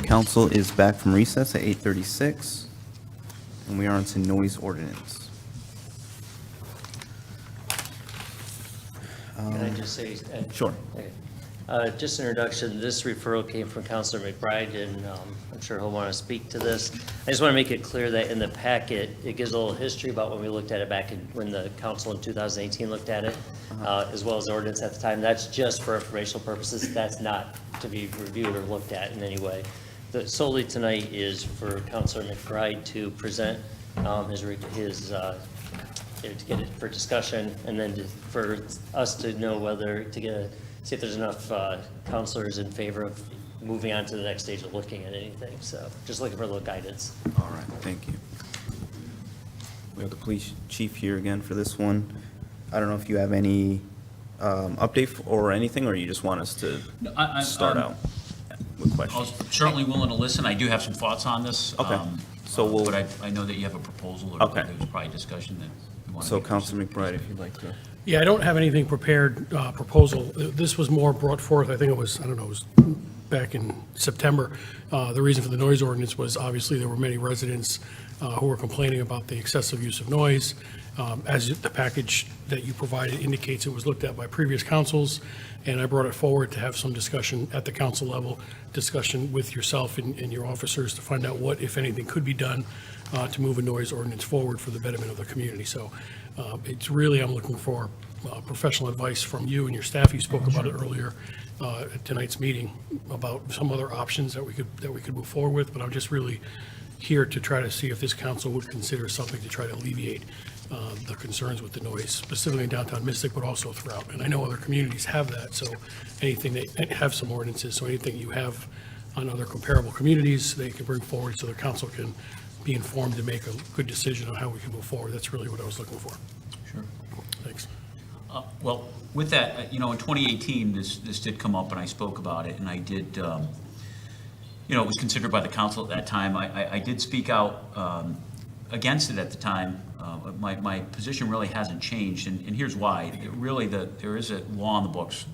Council is back from recess at 8:36, and we are on to noise ordinance. Can I just say? Sure. Okay. Just an introduction, this referral came from Councilor McBride, and I'm sure he'll want to speak to this. I just want to make it clear that in the packet, it gives a little history about when we looked at it back when the council in 2018 looked at it, as well as the ordinance at the time. That's just for informational purposes. That's not to be reviewed or looked at in any way. Solely tonight is for Councilor McBride to present to get it for discussion, and then for us to know whether see if there's enough counselors in favor of moving on to the next stage of looking at anything. So just looking for a little guidance. All right, thank you. We have the police chief here again for this one. I don't know if you have any update or anything, or you just want us to start out with I questions? was certainly willing to listen. I do have some thoughts on this. Okay. So we'll- But I know that you have a proposal, or Okay. there was probably discussion that you want to. So Councilor McBride, if you'd like to. Yeah, I don't have anything prepared, proposal. This was more brought forth, I think it was, I don't know, it was back in September. The reason for the noise ordinance was obviously there were many residents who were complaining about the excessive use of noise. As the package that you provided indicates, it was looked at by previous councils, and I brought it forward to have some discussion at the council level, discussion with yourself and your officers to find out what, if anything, could be done to move a noise ordinance forward for the betterment of the community. So it's really, I'm looking for professional advice from you and your staff. You spoke about it earlier at tonight's meeting about some other options that we could move forward with, but I'm just really here to try to see if this council would consider something to try to alleviate the concerns with the noise, specifically in downtown Mystic, but also throughout. And I know other communities have that, so anything, they have some ordinances, so anything you have on other comparable communities, they can bring forward so the council can be informed to make a good decision on how we can move forward. That's really what I was looking for. Sure. Thanks. Well, with that, in 2018, this did come up, and I spoke about it, and I did, it was considered by the council at that time. I did speak out against it at the time. My position really hasn't changed, and here's why. There is a law in the books,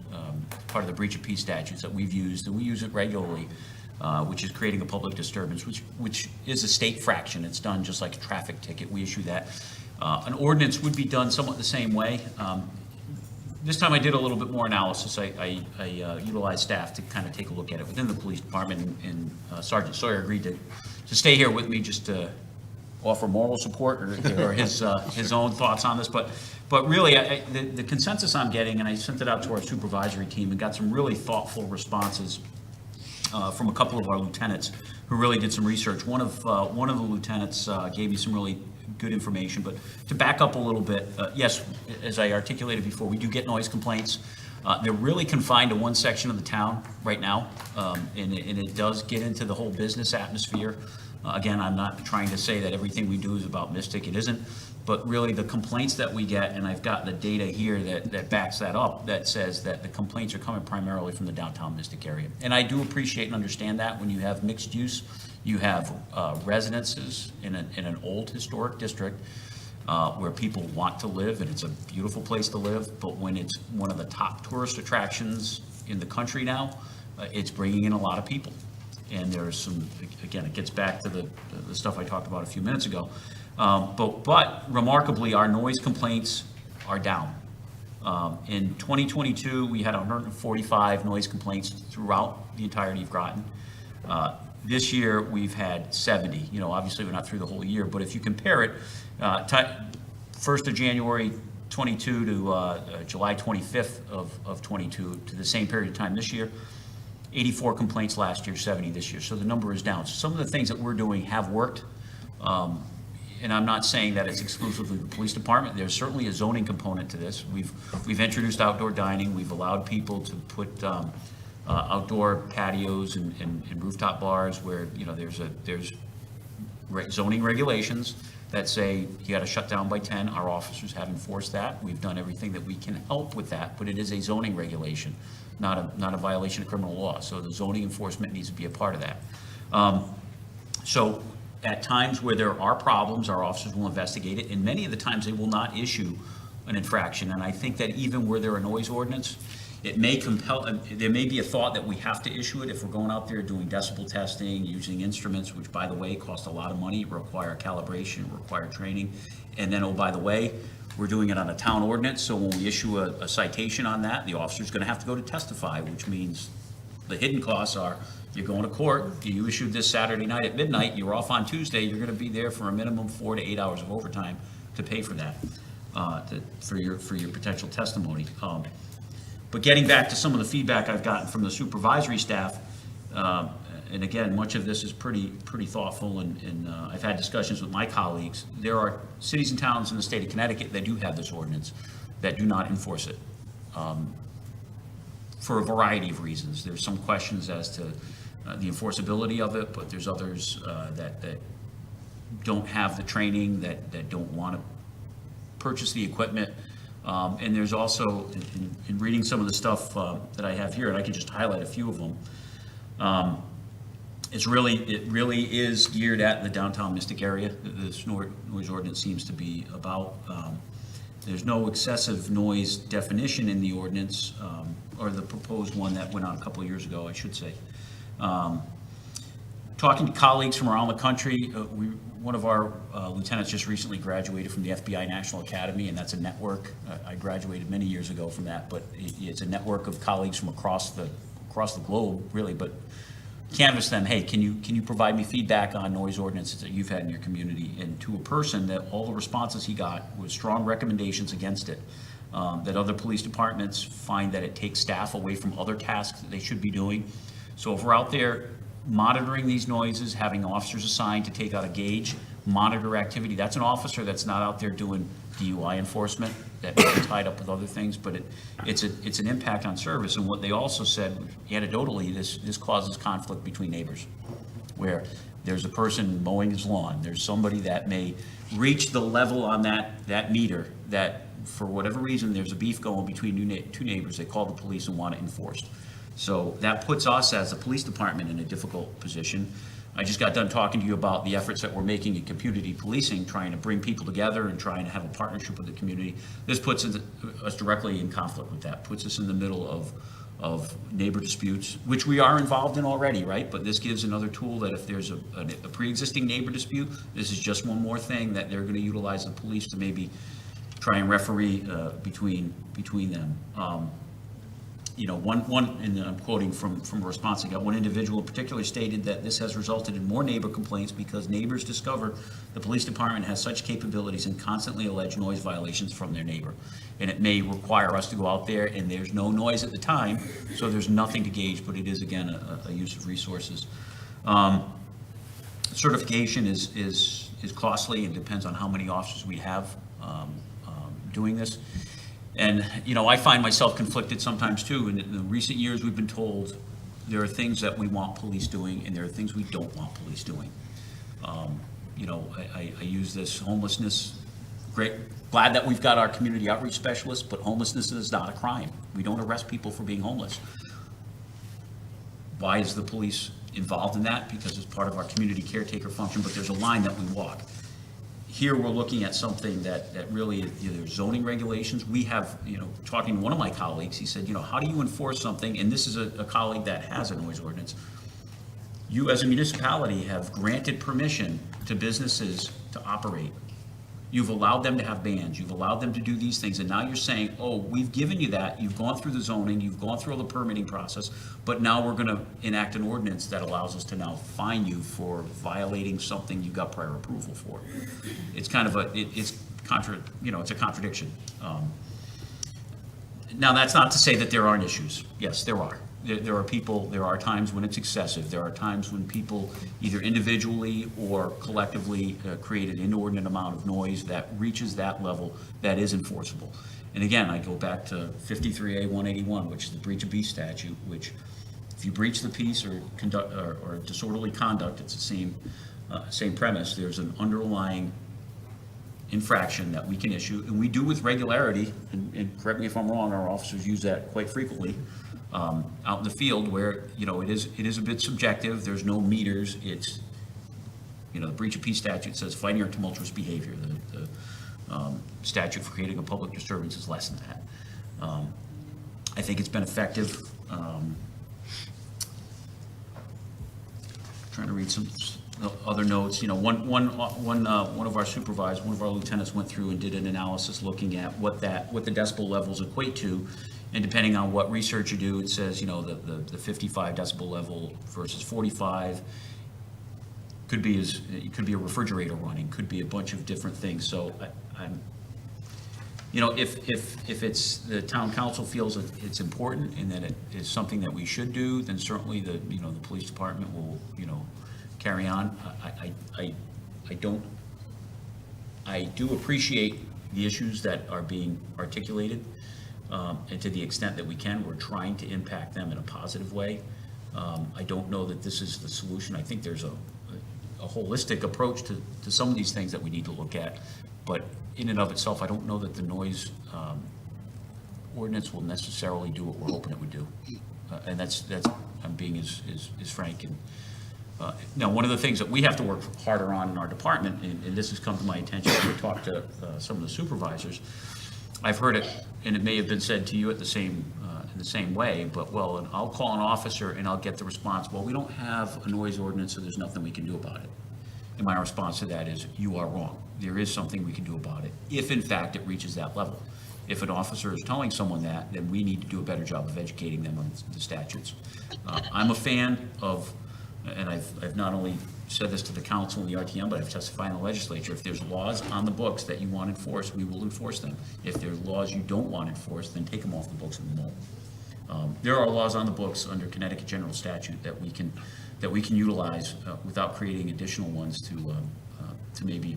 part of the breach of peace statutes that we've used, and we use it regularly, which is creating a public disturbance, which is a state fraction. It's done just like a traffic ticket. We issue that. An ordinance would be done somewhat the same way. This time I did a little bit more analysis. I utilized staff to kind of take a look at it within the police department, and Sergeant Sawyer agreed to stay here with me just to offer moral support or his own thoughts on this. But really, the consensus I'm getting, and I sent it out to our supervisory team and got some really thoughtful responses from a couple of our lieutenants who really did some research. One of the lieutenants gave me some really good information, but to back up a little bit, yes, as I articulated before, we do get noise complaints. They're really confined to one section of the town right now, and it does get into the whole business atmosphere. Again, I'm not trying to say that everything we do is about Mystic, it isn't, but really the complaints that we get, and I've got the data here that backs that up, that says that the complaints are coming primarily from the downtown Mystic area. And I do appreciate and understand that when you have mixed use, you have residences in an old historic district where people want to live, and it's a beautiful place to live, but when it's one of the top tourist attractions in the country now, it's bringing in a lot of people. And there's some, again, it gets back to the stuff I talked about a few minutes ago. But remarkably, our noise complaints are down. In 2022, we had 145 noise complaints throughout the entirety of Groton. This year, we've had 70. Obviously, we're not through the whole year, but if you compare it, 1st of January 22 to July 25th of 22 to the same period of time this year, 84 complaints last year, 70 this year. So the number is down. So some of the things that we're doing have worked. And I'm not saying that it's exclusively the police department. There's certainly a zoning component to this. We've introduced outdoor dining. We've allowed people to put outdoor patios and rooftop bars where, there's zoning regulations that say you got to shut down by 10. Our officers have enforced that. We've done everything that we can help with that, but it is a zoning regulation, not a violation of criminal law. So the zoning enforcement needs to be a part of that. So at times where there are problems, our officers will investigate it, and many of the times they will not issue an infraction. And I think that even where there are noise ordinance, It may compel, there may be a thought that we have to issue it if we're going out there doing decibel testing, using instruments, which by the way, cost a lot of money, require calibration, require training. And then, oh, by the way, we're doing it on a town ordinance, so when we issue a citation on that, the officer's gonna have to go to testify, which means the hidden costs are, you're going to court, you issued this Saturday night at midnight, you're off on Tuesday, you're gonna be there for a minimum 4 to 8 hours of overtime to pay for that, for your potential testimony. But getting back to some of the feedback I've gotten from the supervisory staff, and again, much of this is pretty thoughtful, and I've had discussions with my colleagues. There are cities and towns in the state of Connecticut that do have this ordinance that do not enforce it, for a variety of reasons. There's some questions as to the enforceability of it, but there's others that don't have the training, that don't want to purchase the equipment. And there's also, in reading some of the stuff that I have here, and I can just highlight a few of them, it really is geared at the downtown Mystic area. This noise ordinance seems to be about. There's no excessive noise definition in the ordinance, or the proposed one that went on a couple of years ago, I should say. Talking to colleagues from around the country, one of our lieutenants just recently graduated from the FBI National Academy, and that's a network. I graduated many years ago from that, but it's a network of colleagues from across the globe, really. But canvass them, hey, can you provide me feedback on noise ordinances that you've had in your community? And to a person, that all the responses he got was strong recommendations against it. That other police departments find that it takes staff away from other tasks that they should be doing. So if we're out there monitoring these noises, having officers assigned to take out a gauge, monitor activity, that's an officer that's not out there doing DUI enforcement, that may be tied up with other things, but it's an impact on service. And what they also said, anecdotally, this causes conflict between neighbors, where there's a person mowing his lawn, there's somebody that may reach the level on that meter that, for whatever reason, there's a beef going between two neighbors, they call the police and want it enforced. So that puts us as a police department in a difficult position. I just got done talking to you about the efforts that we're making in community policing, trying to bring people together and trying to have a partnership with the community. This puts us directly in conflict with that, puts us in the middle of neighbor disputes, which we are involved in already, right? But this gives another tool that if there's a pre-existing neighbor dispute, this is just one more thing that they're going to utilize the police to maybe try and referee between them. And I'm quoting from a response I got, one individual in particular stated that this has resulted in more neighbor complaints because neighbors discover the police department has such capabilities and constantly allege noise violations from their neighbor. And it may require us to go out there, and there's no noise at the time, so there's nothing to gauge, but it is, again, a use of resources. Certification is costly and depends on how many officers we have doing this. And, I find myself conflicted sometimes too. In the recent years, we've been told there are things that we want police doing and there are things we don't want police doing. I use this homelessness, great, glad that we've got our community outreach specialists, but homelessness is not a crime. We don't arrest people for being homeless. Why is the police involved in that? Because it's part of our community caretaker function, but there's a line that we walk. Here, we're looking at something that really, there's zoning regulations. We have, talking to one of my colleagues, he said, how do you enforce something? And this is a colleague that has a noise ordinance. You, as a municipality, have granted permission to businesses to operate. You've allowed them to have bands, you've allowed them to do these things, and now you're saying, oh, we've given you that, you've gone through the zoning, you've gone through all the permitting process, but now we're gonna enact an ordinance that allows us to now fine you for violating something you got prior approval for. It's kind of it's a contradiction. Now, that's not to say that there aren't issues. Yes, there are. There are times when it's excessive. There are times when people either individually or collectively create an inordinate amount of noise that reaches that level that is enforceable. And again, I go back to 53A 181, which is the breach of peace statute, which if you breach the peace or disorderly conduct, it's the same premise. There's an underlying infraction that we can issue, and we do with regularity, and correct me if I'm wrong, our officers use that quite frequently, out in the field where, it is a bit subjective. There's no meters. It's, the breach of peace statute says fighting or tumultuous behavior. The statute for creating a public disturbance is less than that. I think it's been effective. Trying to read some other notes. You know, one of our supervisors, one of our lieutenants went through and did an analysis looking at what the decibel levels equate to. And depending on what research you do, it says, you know, the 55 decibel level versus 45 could be it could be a refrigerator running, could be a bunch of different things. So I'm, you know, if it's the town council feels that it's important and that it is something that we should do, then certainly the police department will, you know, carry on. I do appreciate the issues that are being articulated, and to the extent that we can, we're trying to impact them in a positive way. I don't know that this is the solution. I think there's a holistic approach to some of these things that we need to look at, but in and of itself, I don't know that the noise ordinance will necessarily do what we're hoping it would do. And that's I'm being as frank. And now, one of the things that we have to work harder on in our department, and this has come to my attention when we talked to some of the supervisors, I've heard it, and it may have been said to you in the same way, but, well, and I'll call an officer and I'll get the response, well, we don't have a noise ordinance, so there's nothing we can do about it. And my response to that is, you are wrong. There is something we can do about it, if in fact it reaches that level. If an officer is telling someone that, then we need to do a better job of educating them on the statutes. I'm a fan of, and I've not only said this to the council and the RTM, but I've testified in the legislature, if there's laws on the books that you want enforced, we will enforce them. If there's laws you don't want enforced, then take them off the books and we won't. There are laws on the books under Connecticut general statute that we can utilize without creating additional ones to maybe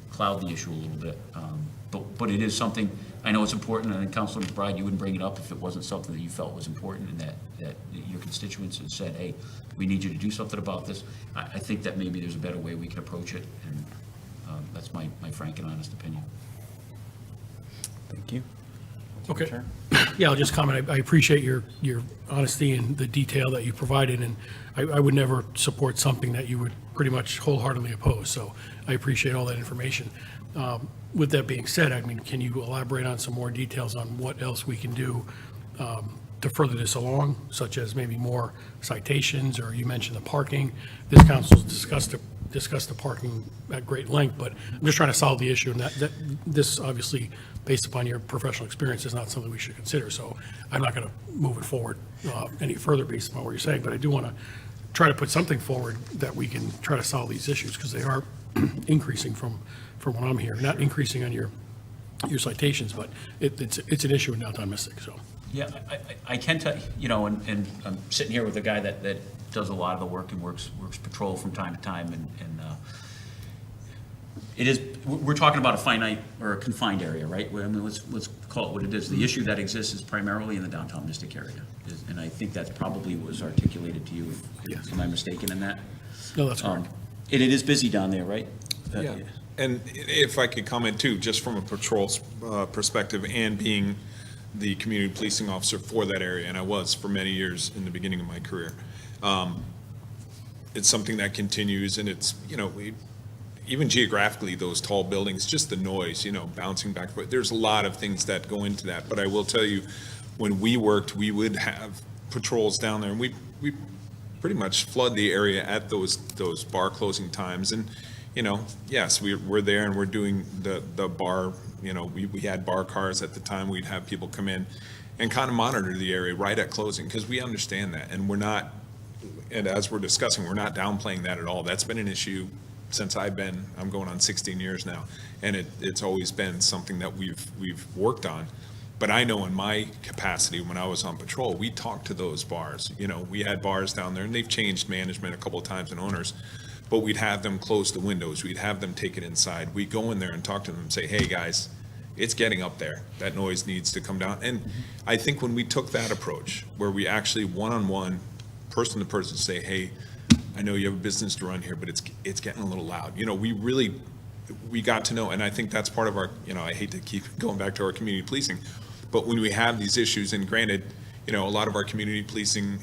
cloud the issue a little bit. But it is something, I know it's important, and Councilor McBride, you wouldn't bring it up if it wasn't something that you felt was important and that your constituents had said, hey, we need you to do something about this. I think that maybe there's a better way we can approach it, and that's my frank and honest opinion. Thank you. Okay. Chair. Yeah, I'll just comment, I appreciate your honesty and the detail that you provided, and I would never support something that you would pretty much wholeheartedly oppose, so I appreciate all that information. With that being said, I mean, can you elaborate on some more details on what else we can do to further this along, such as maybe more citations, or you mentioned the parking? This council's discussed the parking at great length, but I'm just trying to solve the issue, and that this obviously, based upon your professional experience, is not something we should consider, so I'm not going to move it forward any further based upon what you're saying, but I do want to try to put something forward that we can try to solve these issues, because they are increasing from what I'm hearing, not increasing on your citations, but it's an issue in downtown Mystic, so. Yeah, I can tell you, know, and I'm sitting here with a guy that does a lot of the work and works patrol from time to time, and it is, we're talking about a finite or a confined area, right? I mean, let's call it what it is. The issue that exists is primarily in the downtown Mystic area, and I think that's probably was articulated to you. Yes. Am I mistaken in that? No, that's correct. And it is busy down there, right? Yeah. And if I could comment too, just from a patrol perspective and being the community policing officer for that area, and I was for many years in the beginning of my career. It's something that continues, and it's, you know, even geographically, those tall buildings, just the noise, you know, bouncing back and forth. There's a lot of things that go into that, but I will tell you, when we worked, we would have patrols down there, and we pretty much flood the area at those bar closing times. And, you know, yes, we're there and we're doing the bar, you know, we had bar cars at the time. We'd have people come in and kind of monitor the area right at closing, because we understand that, and we're not, and as we're discussing, we're not downplaying that at all. That's been an issue since I'm going on 16 years now, and it's always been something that we've worked on. But I know in my capacity, when I was on patrol, we talked to those bars. You know, we had bars down there, and they've changed management a couple of times and owners, but we'd have them close the windows. We'd have them take it inside. We'd go in there and talk to them and say, hey, guys, it's getting up there. That noise needs to come down. And I think when we took that approach, where we actually one-on-one, person to person, say, hey, I know you have a business to run here, but it's getting a little loud. You know, we got to know, and I think that's part of our, you know, I hate to keep going back to our community policing, but when we have these issues, and granted, you know, a lot of our community policing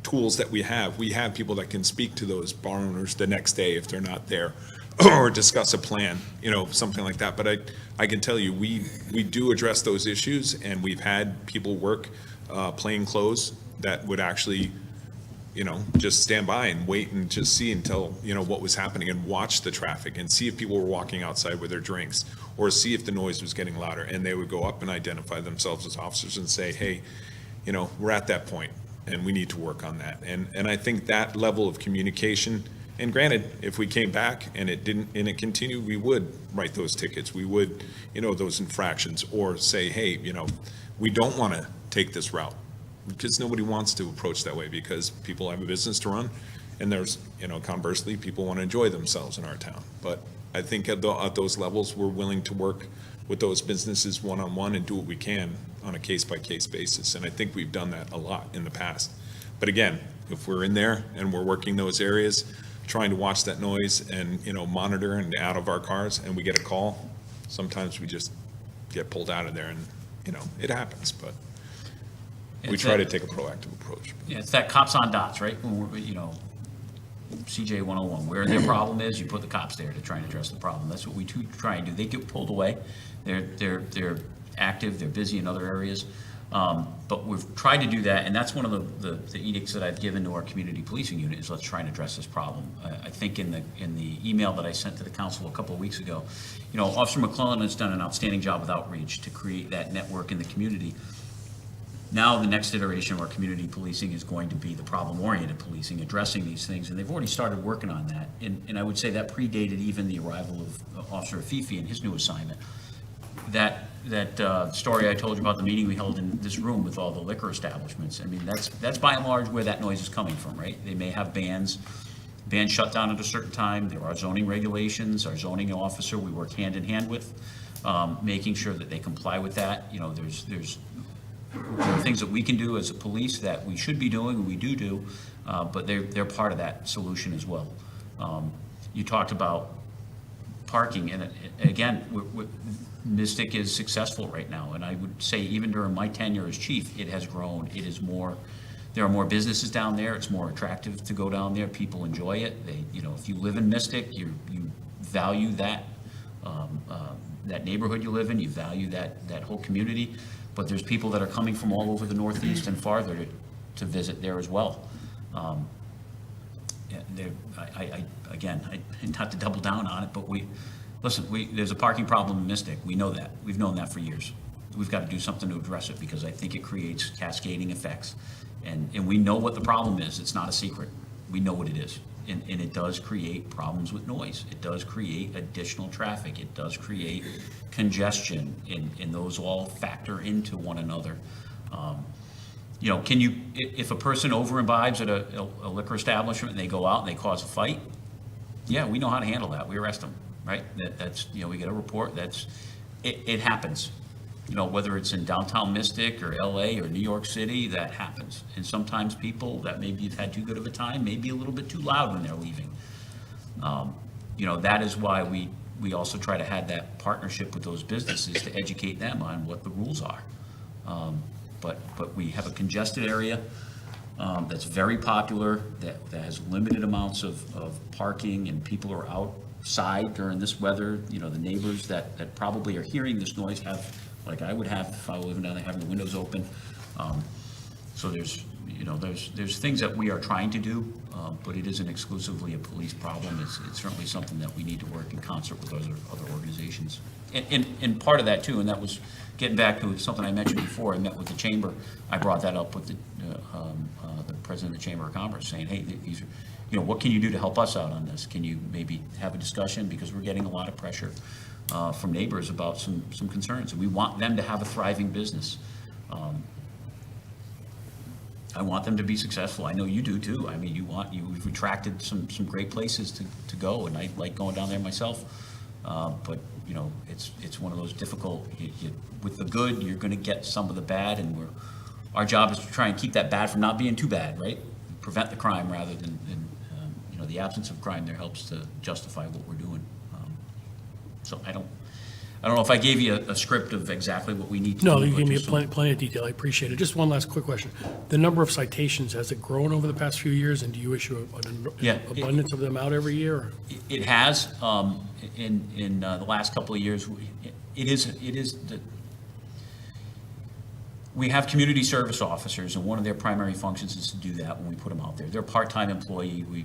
tools that we have people that can speak to those bar owners the next day if they're not there, or discuss a plan, something like that. But I can tell you, we do address those issues, and we've had people work plain clothes that would actually, just stand by and wait and just see until, what was happening and watch the traffic and see if people were walking outside with their drinks or see if the noise was getting louder. And they would go up and identify themselves as officers and say, hey, we're at that point and we need to work on that. And I think that level of communication, and granted, if we came back and it continued, we would write those tickets. We would, those infractions, or say, hey, we don't want to take this route, because nobody wants to approach that way, because people have a business to run, and there's, conversely, people want to enjoy themselves in our town. But I think at those levels, we're willing to work with those businesses one-on-one and do what we can on a case-by-case basis. And I think we've done that a lot in the past. But again, if we're in there and we're working those areas, trying to watch that noise and, monitor and out of our cars, and we get a call, sometimes we just get pulled out of there, and, it happens, but we try to take a proactive approach. Yeah, it's that cops on dots, right? When we're, CJ 101, where their problem is, you put the cops there to try and address the problem. That's what we try and do. They get pulled away. They're active, they're busy in other areas. But we've tried to do that, and that's one of the edicts that I've given to our community policing unit, is let's try and address this problem. I think in the email that I sent to the council a couple of weeks ago, Officer McClellan has done an outstanding job with outreach to create that network in the community. Now, the next iteration of our community policing is going to be the problem-oriented policing, addressing these things, and they've already started working on that. And I would say that predated even the arrival of Officer Afifi and his new assignment. That story I told you about, the meeting we held in this room with all the liquor establishments, I mean, that's by and large where that noise is coming from, right? They may have bands shut down at a certain time. There are zoning regulations. Our zoning officer, we work hand in hand with, making sure that they comply with that. There are things that we can do as a police that we should be doing, and we do, but they're part of that solution as well. You talked about parking, and again, Mystic is successful right now, and I would say even during my tenure as chief, it has grown. It is more, there are more businesses down there. It's more attractive to go down there. People enjoy it. If you live in Mystic, you value that neighborhood you live in. You value that whole community. But there's people that are coming from all over the Northeast and farther to visit there as well. Again, not to double down on it, but there's a parking problem in Mystic. We know that. We've known that for years. We've got to do something to address it, because I think it creates cascading effects. And we know what the problem is. It's not a secret. We know what it is. And it does create problems with noise. It does create additional traffic. It does create congestion, and those all factor into one another. If a person over imbibes at a liquor establishment and they go out and they cause a fight, yeah, we know how to handle that. We arrest them, right? That's we get a report. It happens. Whether it's in downtown Mystic or LA or New York City, that happens. And sometimes people that maybe have had too good of a time may be a little bit too loud when they're leaving. That is why we also try to have that partnership with those businesses to educate them on what the rules are. But we have a congested area that's very popular, that has limited amounts of parking, and people are outside during this weather. The neighbors that probably are hearing this noise have, like I would have if I were living down there, having the windows open. So there's things that we are trying to do, but it isn't exclusively a police problem. It's certainly something that we need to work in concert with other organizations. And part of that too, and that was getting back to something I mentioned before. I met with the chamber. I brought that up with the president of the Chamber of Commerce, saying, hey, these are, what can you do to help us out on this? Can you maybe have a discussion, because we're getting a lot of pressure from neighbors about some concerns, and we want them to have a thriving business. I want them to be successful. I know you do too. I mean, we've attracted some great places to go, and I like going down there myself. But it's one of those difficult. With the good, you're going to get some of the bad, and our job is to try and keep that bad from not being too bad, right? Prevent the crime rather than the absence of crime there helps to justify what we're doing. So I don't know if I gave you a script of exactly what we need to do. No, you but gave me just some- plenty of detail. I appreciate it. Just one last quick question. The number of citations, has it grown over the past few years, and do you issue an Yeah. abundance of them out every year? Or? It has, in the last couple of years, we have community service officers, and one of their primary functions is to do that when we put them out there. They're a part-time employee. We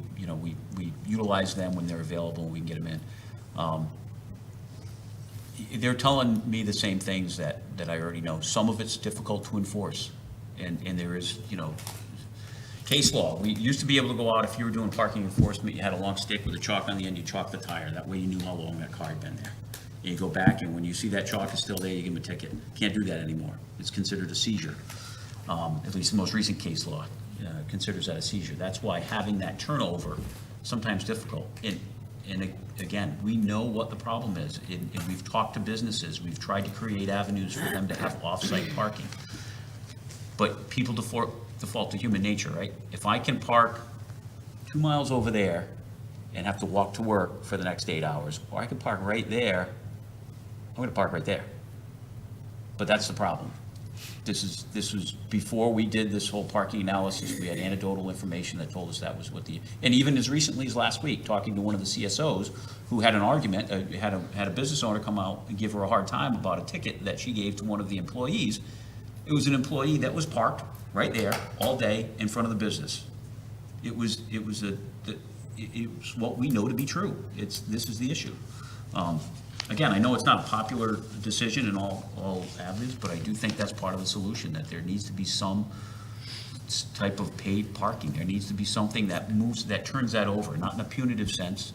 utilize them when they're available, and we can get them in. They're telling me the same things that I already know. Some of it's difficult to enforce, and there is, case law. We used to be able to go out, if you were doing parking enforcement, you had a long stick with a chalk on the end, you chalk the tire. That way you knew how long that car had been there. And you go back, and when you see that chalk is still there, you give them a ticket. Can't do that anymore. It's considered a seizure. At least the most recent case law considers that a seizure. That's why having that turnover is sometimes difficult. And again, we know what the problem is, and we've talked to businesses. We've tried to create avenues for them to have off-site parking. But people default to human nature, right? If I can park 2 miles over there and have to walk to work for the next 8 hours, or I can park right there, I'm gonna park right there. But that's the problem. This was before we did this whole parking analysis. We had anecdotal information that told us that was what and even as recently as last week, talking to one of the CSOs who had an argument, had a business owner come out and give her a hard time about a ticket that she gave to one of the employees. It was an employee that was parked right there all day in front of the business. It was what we know to be true. This is the issue. Again, I know it's not a popular decision in all avenues, but I do think that's part of the solution, that there needs to be some type of paid parking. There needs to be something that turns that over, not in a punitive sense,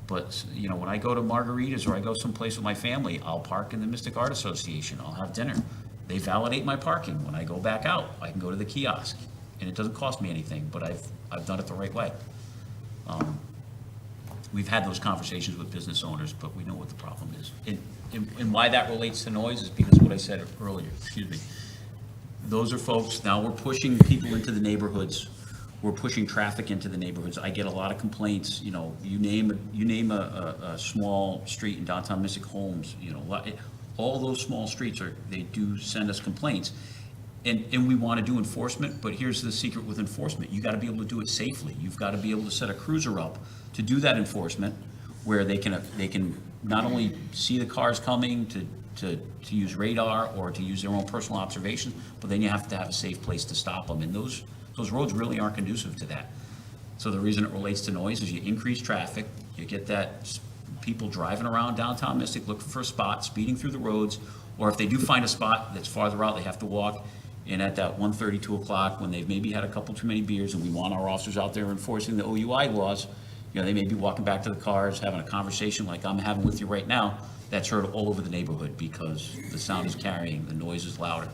but, when I go to Margaritas or I go someplace with my family, I'll park in the Mystic Art Association. I'll have dinner. They validate my parking. When I go back out, I can go to the kiosk, and it doesn't cost me anything, but I've done it the right way. We've had those conversations with business owners, but we know what the problem is. And why that relates to noise is because what I said earlier, those are folks, now we're pushing people into the neighborhoods. We're pushing traffic into the neighborhoods. I get a lot of complaints, you name a small street in downtown Mystic Holmes, all those small streets they do send us complaints. And we want to do enforcement, but here's the secret with enforcement. You got to be able to do it safely. You've got to be able to set a cruiser up to do that enforcement, where they can not only see the cars coming to use radar or to use their own personal observations, but then you have to have a safe place to stop them. And those roads really aren't conducive to that. So the reason it relates to noise is you increase traffic, you get that people driving around downtown Mystic looking for a spot, speeding through the roads, or if they do find a spot that's farther out, they have to walk. And at that 1:30, 2 o'clock, when they've maybe had a couple too many beers and we want our officers out there enforcing the OUI laws, they may be walking back to the cars, having a conversation like I'm having with you right now, that's heard all over the neighborhood because the sound is carrying, the noise is louder.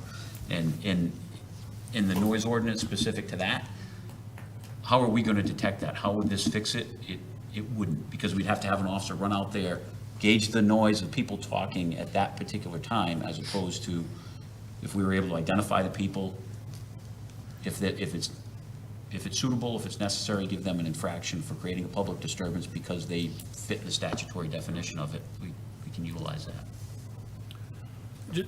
And in the noise ordinance specific to that, how are we going to detect that? How would this fix it? It wouldn't, because we'd have to have an officer run out there, gauge the noise of people talking at that particular time, as opposed to if we were able to identify the people, if it's suitable, if it's necessary, give them an infraction for creating a public disturbance because they fit the statutory definition of it, we can utilize that.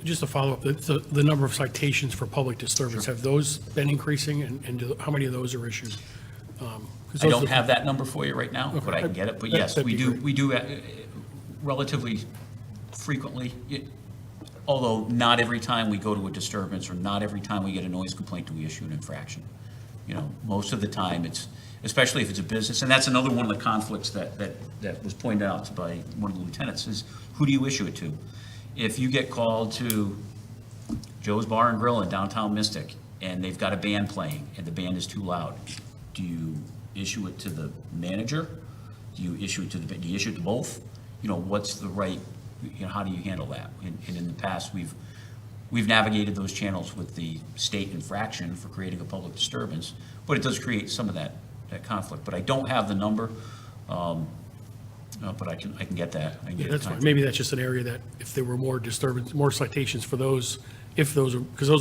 Just to follow up, the number of citations for public disturbance, have those been increasing, and how many of those are issued? I don't have that number for you right now, but I can get it. But yes, That'd we be do, great. we do relatively frequently, although not every time we go to a disturbance or not every time we get a noise complaint do we issue an infraction. Most of the time it's, especially if it's a business, and that's another one of the conflicts that was pointed out by one of the lieutenants, is who do you issue it to? If you get called to Joe's Bar and Grill in downtown Mystic and they've got a band playing and the band is too loud, do you issue it to the manager? Do you issue it to both? What's the right, how do you handle that? And in the past, we've navigated those channels with the state infraction for creating a public disturbance, but it does create some of that conflict. But I don't have the number, but I can get that. I can get Yeah, it that's fine. time. Maybe that's just an area that if there were more disturbance, more citations for those, because those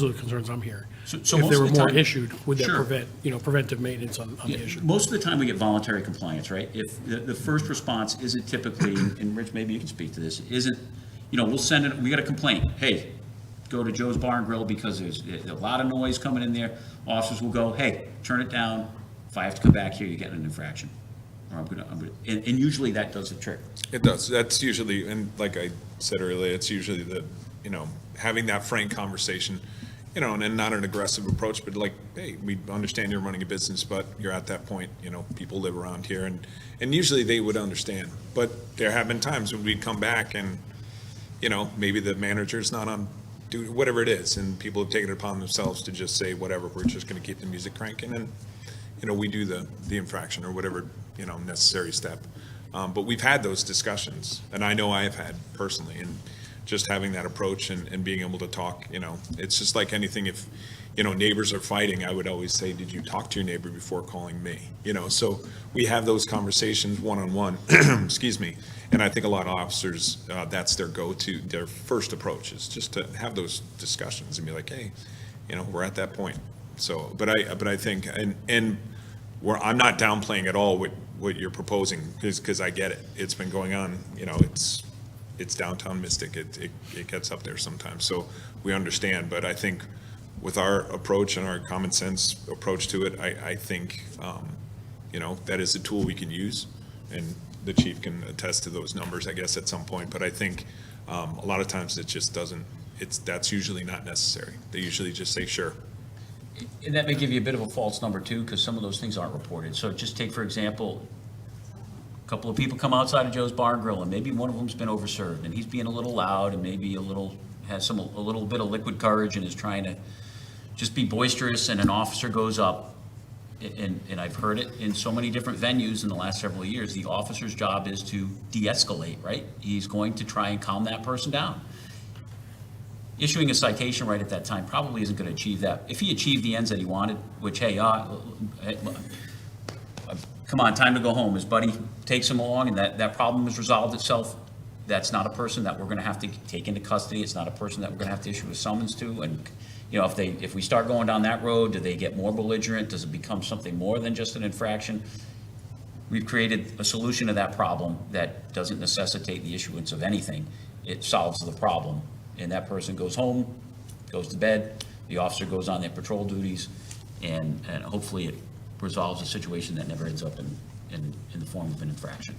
are the concerns I'm hearing. So If most there of were the more time- issued, would that Sure. prevent, preventive maintenance on the Yeah, issue? most of the time, we get voluntary compliance, right? If the first response isn't typically, and Rich, maybe you can speak to this, we'll send it, we got a complaint, hey, go to Joe's Bar and Grill because there's a lot of noise coming in there. Officers will go, hey, turn it down. If I have to come back here, you're getting an infraction. Or I'm gonna, and usually that does the trick. It does. That's usually, and like I said earlier, it's usually the, having that frank conversation, and not an aggressive approach, but like, hey, we understand you're running a business, but you're at that point, people live around here, and usually they would understand. But there have been times when we'd come back and, maybe the manager's not on duty, whatever it is, and people have taken it upon themselves to just say, whatever, we're just gonna keep the music cranking, and, we do the infraction or whatever, necessary step. But we've had those discussions, and I know I have had personally, and just having that approach and being able to talk, it's just like anything. If, neighbors are fighting, I would always say, did you talk to your neighbor before calling me? So we have those conversations one-on-one, excuse me. And I think a lot of officers, that's their go-to, their first approach is just to have those discussions and be like, hey, we're at that point. So, but I think, and I'm not downplaying at all what you're proposing, because I get it. It's been going on, it's downtown Mystic. It gets up there sometimes. So we understand, but I think with our approach and our common sense approach to it, I think, that is a tool we can use, and the chief can attest to those numbers, I guess, at some point. But I think a lot of times it just doesn't, that's usually not necessary. They usually just say, sure. And that may give you a bit of a false number too, because some of those things aren't reported. So just take, for example, a couple of people come outside of Joe's Bar and Grill, and maybe one of them's been overserved, and he's being a little loud, and maybe a little bit of liquid courage, and is trying to just be boisterous, and an officer goes up, and I've heard it in so many different venues in the last several years. The officer's job is to de-escalate, right? He's going to try and calm that person down. Issuing a citation right at that time probably isn't going to achieve that. If he achieved the ends that he wanted, which, hey, come on, time to go home. His buddy takes him along, and that problem has resolved itself. That's not a person that we're going to have to take into custody. It's not a person that we're going to have to issue a summons to. And, if we start going down that road, do they get more belligerent? Does it become something more than just an infraction? We've created a solution to that problem that doesn't necessitate the issuance of anything. It solves the problem. And that person goes home, goes to bed, the officer goes on their patrol duties, and hopefully it resolves a situation that never ends up in the form of an infraction.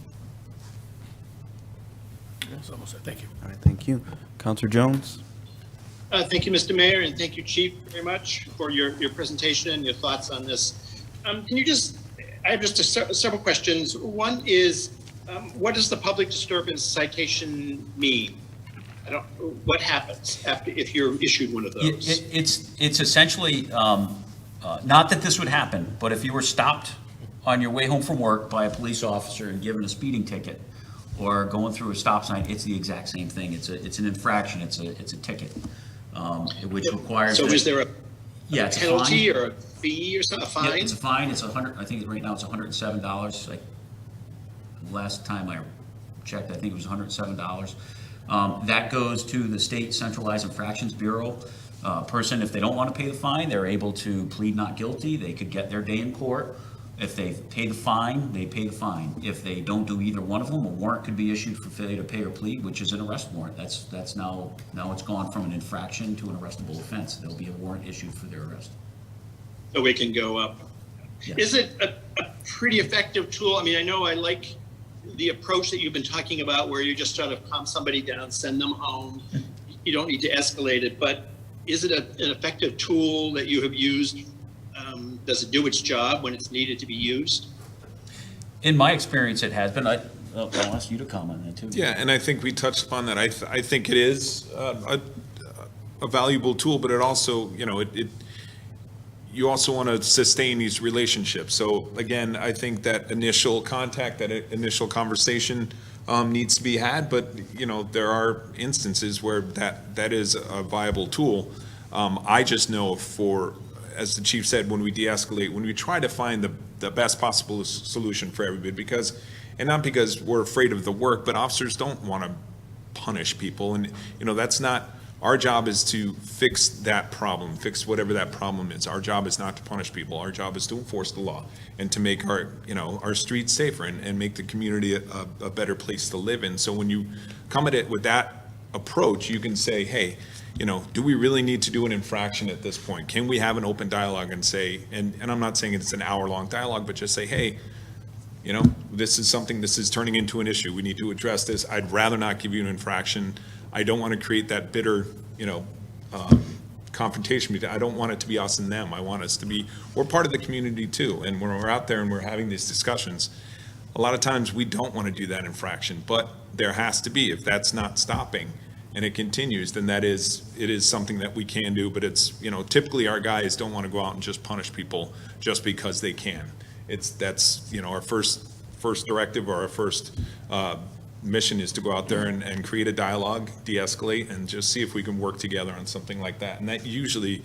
That's almost it. Thank you. All right, thank you. Counselor Jones? Thank you, Mr. Mayor, and thank you, Chief, very much for your presentation and your thoughts on this. I have just several questions. One is, what does the public disturbance citation mean? What happens if you're issued one of those? It's essentially, not that this would happen, but if you were stopped on your way home from work by a police officer and given a speeding ticket, or going through a stop sign, it's the exact same thing. It's an infraction. It's a ticket, which requires. So is there a it's a penalty fine. or a fee or something? A fine? Yeah, it's a fine. It's $100. I think right now it's $107. Like last time I checked, I think it was $107. That goes to the State Centralized Infractions Bureau. Person, if they don't want to pay the fine, they're able to plead not guilty. They could get their day in court. If they pay the fine, they pay the fine. If they don't do either one of them, a warrant could be issued for failure to pay or plead, which is an arrest warrant. That's now it's gone from an infraction to an arrestable offense. There'll be a warrant issued for their arrest. So we can go up. Yes. Is it a pretty effective tool? I mean, I know I like the approach that you've been talking about, where you just sort of calm somebody down, send them home. You don't need to escalate it, but is it an effective tool that you have used? Does it do its job when it's needed to be used? In my experience, it has been. I'll ask you to comment on that too. Yeah, and I think we touched upon that. I think it is a valuable tool, but it also, you also want to sustain these relationships. So again, I think that initial contact, that initial conversation needs to be had, but there are instances where that is a viable tool. I just know as the chief said, when we de-escalate, when we try to find the best possible solution for everybody, not because we're afraid of the work, but officers don't want to punish people. And, that's not, our job is to fix that problem, fix whatever that problem is. Our job is not to punish people. Our job is to enforce the law and to make our streets safer and make the community a better place to live in. So when you come at it with that approach, you can say, hey, do we really need to do an infraction at this point? Can we have an open dialogue and say, and I'm not saying it's an hour-long dialogue, but just say, hey, this is turning into an issue. We need to address this. I'd rather not give you an infraction. I don't want to create that bitter, confrontation. I don't want it to be us and them. I want us to be, we're part of the community too. And when we're out there and we're having these discussions, a lot of times we don't want to do that infraction, but there has to be. If that's not stopping and it continues, then it is something that we can do. But it's, typically our guys don't want to go out and just punish people just because they can. That's our first directive, or our first mission is to go out there and create a dialogue, de-escalate, and just see if we can work together on something like that. And that usually,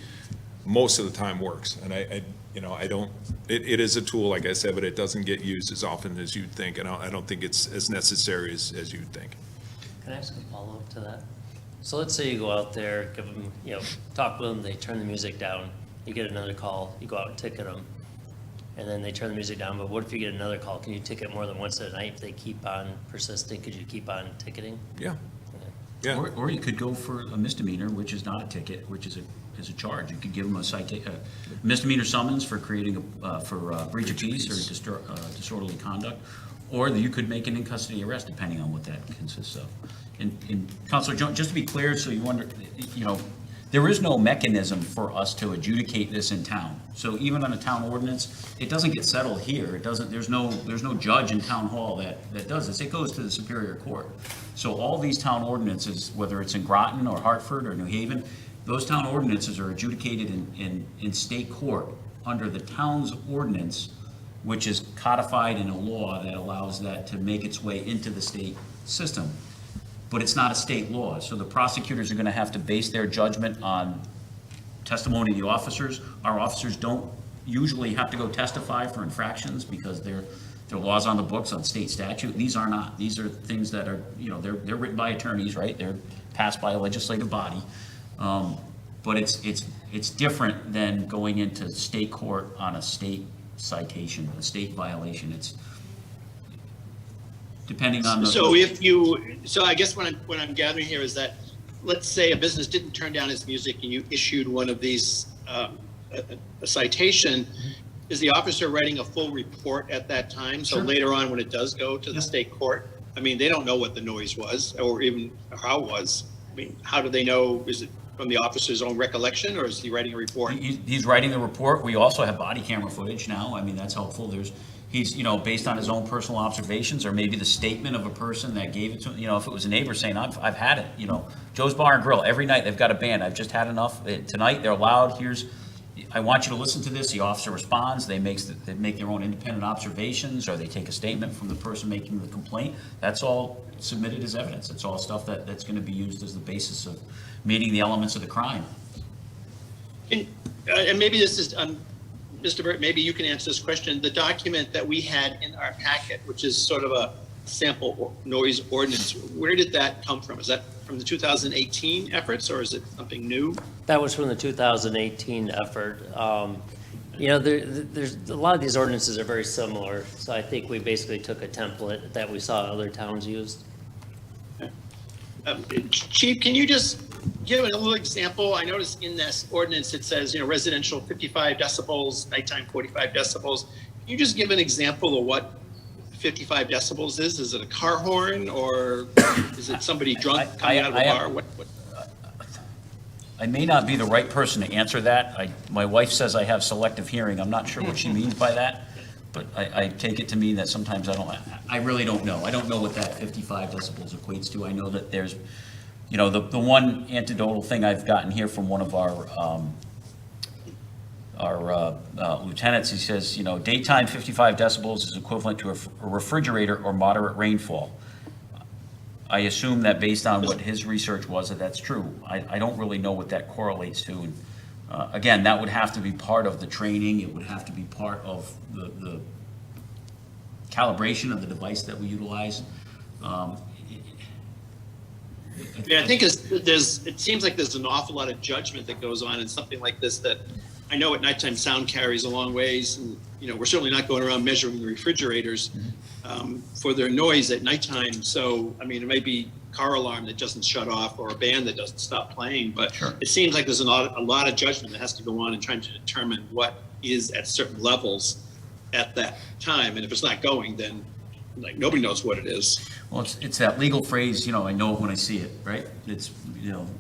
most of the time, works. And it is a tool, like I said, but it doesn't get used as often as you'd think. And I don't think it's as necessary as you'd think. Can I ask a follow-up to that? So let's say you go out there, give them, talk with them, they turn the music down, you get another call, you go out and ticket them, and then they turn the music down, but what if you get another call? Can you ticket more than once a night if they keep on persisting? Could you keep on ticketing? Yeah. Yeah. Or you could go for a misdemeanor, which is not a ticket, which is a charge. You could give them a misdemeanor summons for creating for breach of peace or disorderly conduct, or you could make an in-custody arrest, depending on what that consists of. And Councilor Jones, just to be clear, so there is no mechanism for us to adjudicate this in town. So even on a town ordinance, it doesn't get settled here. There's no judge in town hall that does this. It goes to the Superior Court. So all these town ordinances, whether it's in Groton or Hartford or New Haven, those town ordinances are adjudicated in state court under the town's ordinance, which is codified in a law that allows that to make its way into the state system. But it's not a state law, so the prosecutors are going to have to base their judgment on testimony of the officers. Our officers don't usually have to go testify for infractions because their laws on the books on state statute. These are not. These are things that are, they're written by attorneys, right? They're passed by a legislative body. But it's different than going into state court on a state citation, a state violation. It's depending on the. So I guess what I'm gathering here is that, let's say a business didn't turn down its music and you issued one of these, a citation, is the officer writing a full report at that time? So Sure. later on, when it does go to the state court, they don't know what the noise was or even how it was. How do they know? Is it from the officer's own recollection, or is he writing a report? He's writing the report. We also have body camera footage now. That's helpful. He's, based on his own personal observations, or maybe the statement of a person that gave it to him. If it was a neighbor saying, I've had it, Joe's Bar and Grill, every night they've got a band. I've just had enough. Tonight they're loud. I want you to listen to this. The officer responds. They make their own independent observations, or they take a statement from the person making the complaint. That's all submitted as evidence. It's all stuff that's going to be used as the basis of meeting the elements of the crime. And maybe this is, Mr. Burt, maybe you can answer this question. The document that we had in our packet, which is sort of a sample noise ordinance, where did that come from? Is that from the 2018 efforts, or is it something new? That was from the 2018 effort. There's a lot of these ordinances are very similar, so I think we basically took a template that we saw other towns used. Chief, can you just give a little example? I noticed in this ordinance, it says, residential 55 decibels, nighttime 45 decibels. Can you just give an example of what 55 decibels is? Is it a car horn, or is it somebody drunk coming out of a bar? What? I may not be the right person to answer that. My wife says I have selective hearing. I'm not sure what she means by that, but I take it to mean that sometimes I really don't know. I don't know what that 55 decibels equates to. I know that there's, the one anecdotal thing I've gotten here from one of our lieutenants, he says, daytime 55 decibels is equivalent to a refrigerator or moderate rainfall. I assume that based on what his research was, that's true. I don't really know what that correlates to. And again, that would have to be part of the training. It would have to be part of the calibration of the device that we utilize. I think it seems like there's an awful lot of judgment that goes on in something like this, that I know at nighttime sound carries a long ways, and we're certainly not going around measuring the refrigerators for their noise at nighttime. So it may be car alarm that doesn't shut off or a band that doesn't stop playing, but Sure. it seems like there's a lot of judgment that has to go on in trying to determine what is at certain levels at that time. And if it's not going, then like nobody knows what it is. Well, it's that legal phrase, I know it when I see it, right? It's,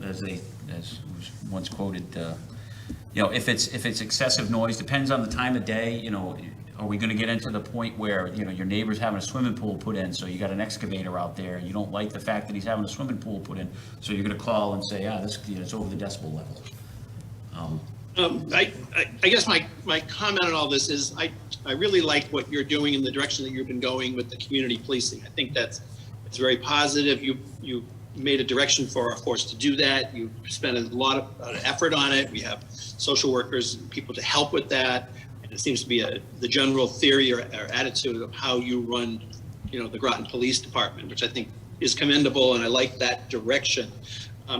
as was once quoted, if it's excessive noise, depends on the time of day, are we gonna get into the point where, your neighbor's having a swimming pool put in, so you got an excavator out there, and you don't like the fact that he's having a swimming pool put in, so you're gonna call and say, this, it's over the decibel level. I guess my comment on all this is I really like what you're doing in the direction that you've been going with the community policing. I think it's very positive. You made a direction for our force to do that. You spent a lot of effort on it. We have social workers, people to help with that. And it seems to be the general theory or attitude of how you run, the Groton Police Department, which I think is commendable, and I like that direction.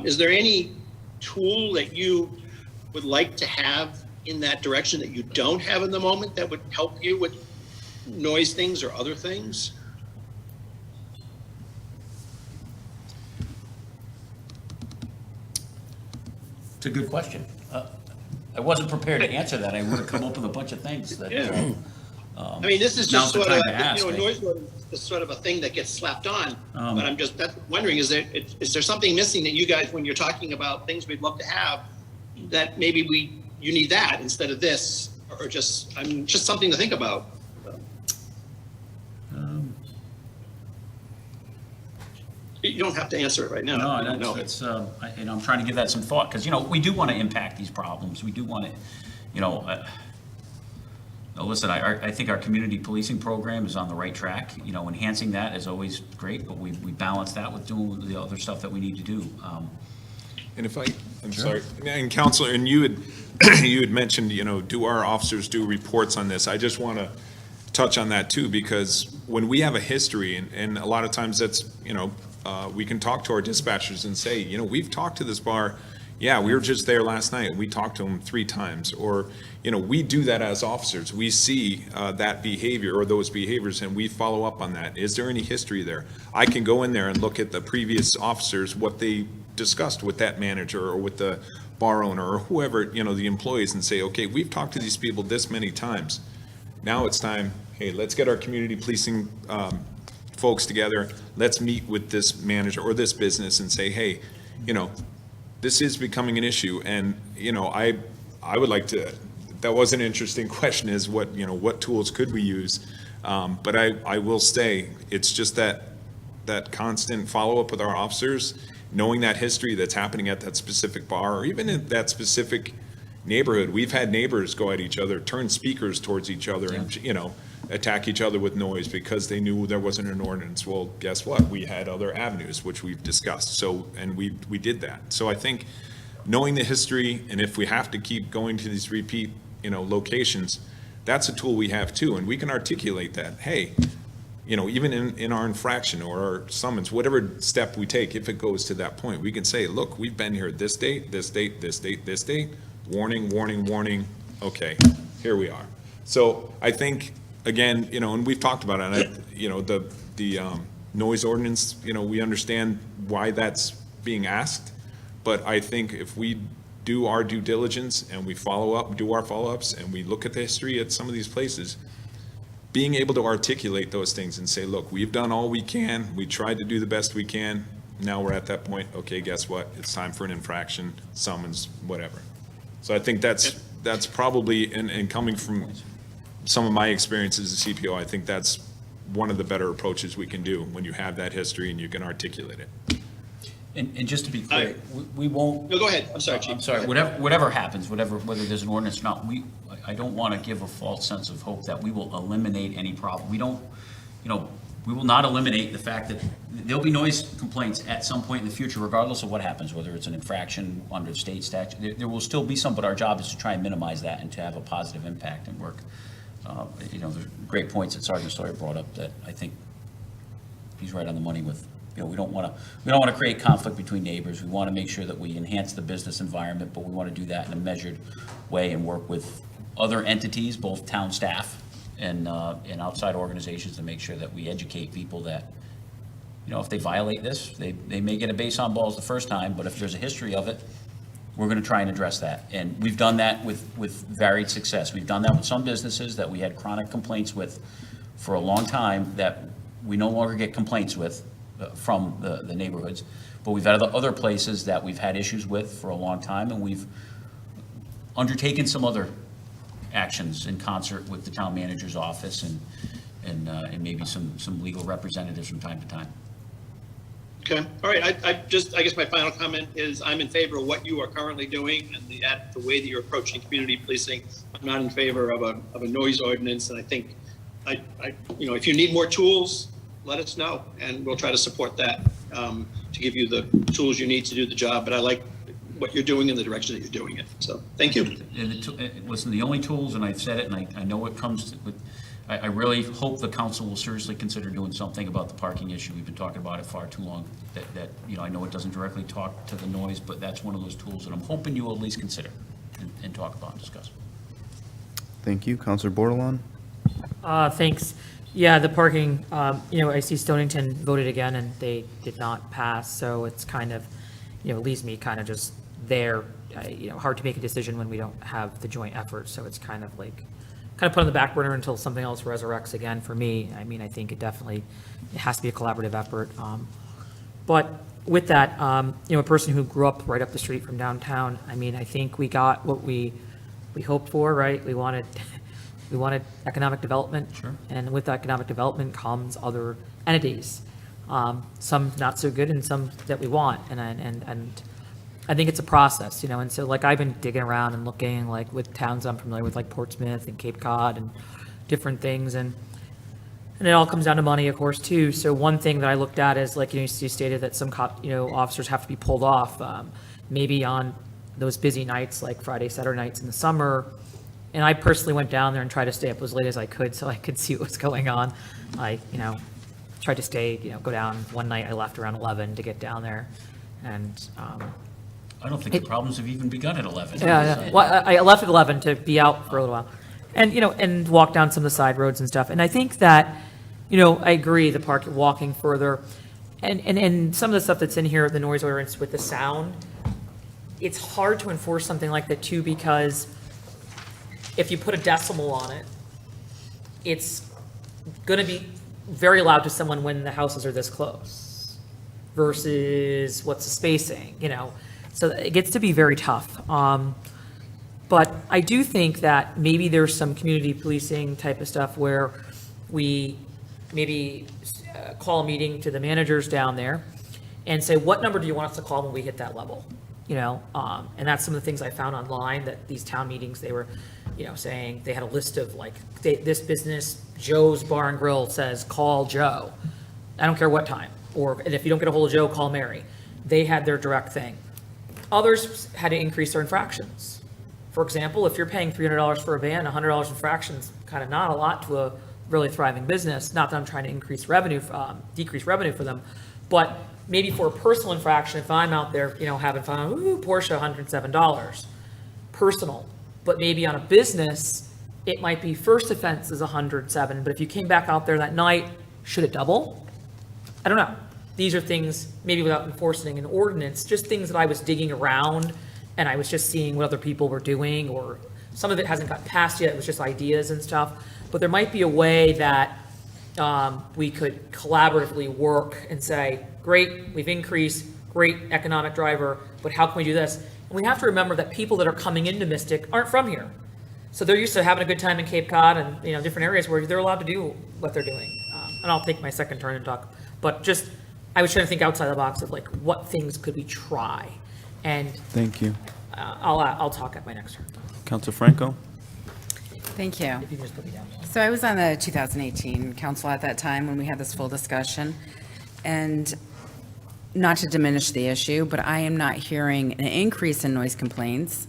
Is there any tool that you would like to have in that direction that you don't have in the moment that would help you with noise things or other things? It's a good question. I wasn't prepared to answer that. I would have come up with a bunch of things that. Yeah. I mean, this is now's just the sort of, time to ask, noise ordinance is sort of a thing that gets slapped on. But I'm just wondering, is there something missing that you guys, when you're talking about things we'd love to have, that maybe you need that instead of this, or just something to think about? You don't have to answer it right now. No, that's, I'm trying to give that some thought, because, we do want to impact these problems. We do want to, listen, I think our community policing program is on the right track. Enhancing that is always great, but we balance that with doing the other stuff that we need to do. And I'm sorry, and Counselor, and you had mentioned, do our officers do reports on this? I just want to touch on that too, because when we have a history, and a lot of times that's, we can talk to our dispatchers and say, we've talked to this bar. Yeah, we were just there last night and we talked to them 3 times. Or, we do that as officers. We see that behavior or those behaviors and we follow up on that. Is there any history there? I can go in there and look at the previous officers, what they discussed with that manager or with the bar owner or whoever, the employees, and say, okay, we've talked to these people this many times. Now it's time, hey, let's get our community policing folks together. Let's meet with this manager or this business and say, hey, this is becoming an issue. And, I would like to, that was an interesting question, is what tools could we use? But I will say, it's just that constant follow-up with our officers, knowing that history that's happening at that specific bar or even in that specific neighborhood. We've had neighbors go at each other, turn speakers towards each other and, attack each other with noise because they knew there wasn't an ordinance. Well, guess what? We had other avenues, which we've discussed. So, and we did that. So I think knowing the history, and if we have to keep going to these repeat, locations, that's a tool we have too. And we can articulate that, hey, even in our infraction or our summons, whatever step we take, if it goes to that point, we can say, look, we've been here this date, this date, this date, this date, warning, warning, warning. Okay, here we are. So I think, again, and we've talked about it, and the noise ordinance, we understand why that's being asked. But I think if we do our due diligence and we do our follow-ups, and we look at the history at some of these places, being able to articulate those things and say, look, we've done all we can. We tried to do the best we can. Now we're at that point. Okay, guess what? It's time for an infraction, summons, whatever. So I think that's probably, and coming from some of my experiences as a CPO, I think that's one of the better approaches we can do when you have that history and you can articulate it. And just to be clear, we won't. No, go ahead. I'm sorry, Chief. I'm sorry, whatever happens, whether there's an ordinance or not, I don't want to give a false sense of hope that we will eliminate any problem. We don't, we will not eliminate the fact that there'll be noise complaints at some point in the future, regardless of what happens, whether it's an infraction under state statute. There will still be some, but our job is to try and minimize that and to have a positive impact and work. There's great points that Sergeant Sawyer brought up that I think he's right on the money with. We don't want to create conflict between neighbors. We want to make sure that we enhance the business environment, but we want to do that in a measured way and work with other entities, both town staff and outside organizations, to make sure that we educate people that if they violate this, they may get a base on balls the first time, but if there's a history of it, we're going to try and address that. And we've done that with varied success. We've done that with some businesses that we had chronic complaints with for a long time that we no longer get complaints with from the neighborhoods. But we've had other places that we've had issues with for a long time, and we've undertaken some other actions in concert with the town manager's office and maybe some legal representatives from time to time. Okay, all right, I guess my final comment is I'm in favor of what you are currently doing and the way that you're approaching community policing. I'm not in favor of a noise ordinance, and I think, if you need more tools, let us know, and we'll try to support that, to give you the tools you need to do the job, but I like what you're doing in the direction that you're doing it, so, thank you. Listen, the only tools, and I've said it, and I know it comes with, I really hope the council will seriously consider doing something about the parking issue. We've been talking about it far too long. That I know it doesn't directly talk to the noise, but that's one of those tools that I'm hoping you will at least consider and talk about and discuss. Thank you. Counselor Bordelon? Thanks. Yeah, the parking, I see Stonington voted again and they did not pass, so it's kind of, it leaves me kind of just there, hard to make a decision when we don't have the joint effort, so it's kind of put on the back burner until something else resurrects again for me. I mean, I think it has to be a collaborative effort. But with that, a person who grew up right up the street from downtown, I mean, I think we got what we hoped for, right? We wanted economic development. Sure. And with economic development comes other entities, some not so good and some that we want. And I think it's a process, and so I've been digging around and looking with towns I'm familiar with, like Portsmouth and Cape Cod and different things. And it all comes down to money, of course, too. So one thing that I looked at is you stated that some officers have to be pulled off, maybe on those busy nights like Friday, Saturday nights in the summer. And I personally went down there and tried to stay up as late as I could so I could see what was going on. I, tried to stay, go down. One night I left around 11 to get down there. And I don't think the problems have even begun at 11. yeah. Well, I left at 11 to be out for a little while. And, and walk down some of the side roads and stuff. And I think that, I agree, the park, walking further. And some of the stuff that's in here, the noise ordinance with the sound, it's hard to enforce something like that too, because if you put a decimal on it, it's going to be very loud to someone when the houses are this close versus what's the spacing, So it gets to be very tough. But I do think that maybe there's some community policing type of stuff where we maybe call a meeting to the managers down there and say, what number do you want us to call when we hit that level? And that's some of the things I found online, that these town meetings, they were, saying they had a list of this business, Joe's Bar and Grill says, call Joe. I don't care what time. And if you don't get a hold of Joe, call Mary. They had their direct thing. Others had to increase their infractions. For example, if you're paying $300 for a van, $100 infractions, kind of not a lot to a really thriving business. Not that I'm trying to decrease revenue for them, but maybe for a personal infraction, if I'm out there, having fun, Porsche, $107, personal. But maybe on a business, it might be first offense is $107, but if you came back out there that night, should it double? I don't know. These are things, maybe without enforcing an ordinance, just things that I was digging around and I was just seeing what other people were doing, or some of it hasn't got passed yet, it was just ideas and stuff. But there might be a way that we could collaboratively work and say, great, we've increased, great economic driver, but how can we do this? And we have to remember that people that are coming into Mystic aren't from here. So they're used to having a good time in Cape Cod and different areas where they're allowed to do what they're doing. And I'll take my second turn and talk. But just, I was trying to think outside the box of what things could we try? And Thank you. I'll talk at my next turn. Counselor Franco? Thank you. If you can just put me down. So I was on the 2018 council at that time when we had this full discussion. And not to diminish the issue, but I am not hearing an increase in noise complaints.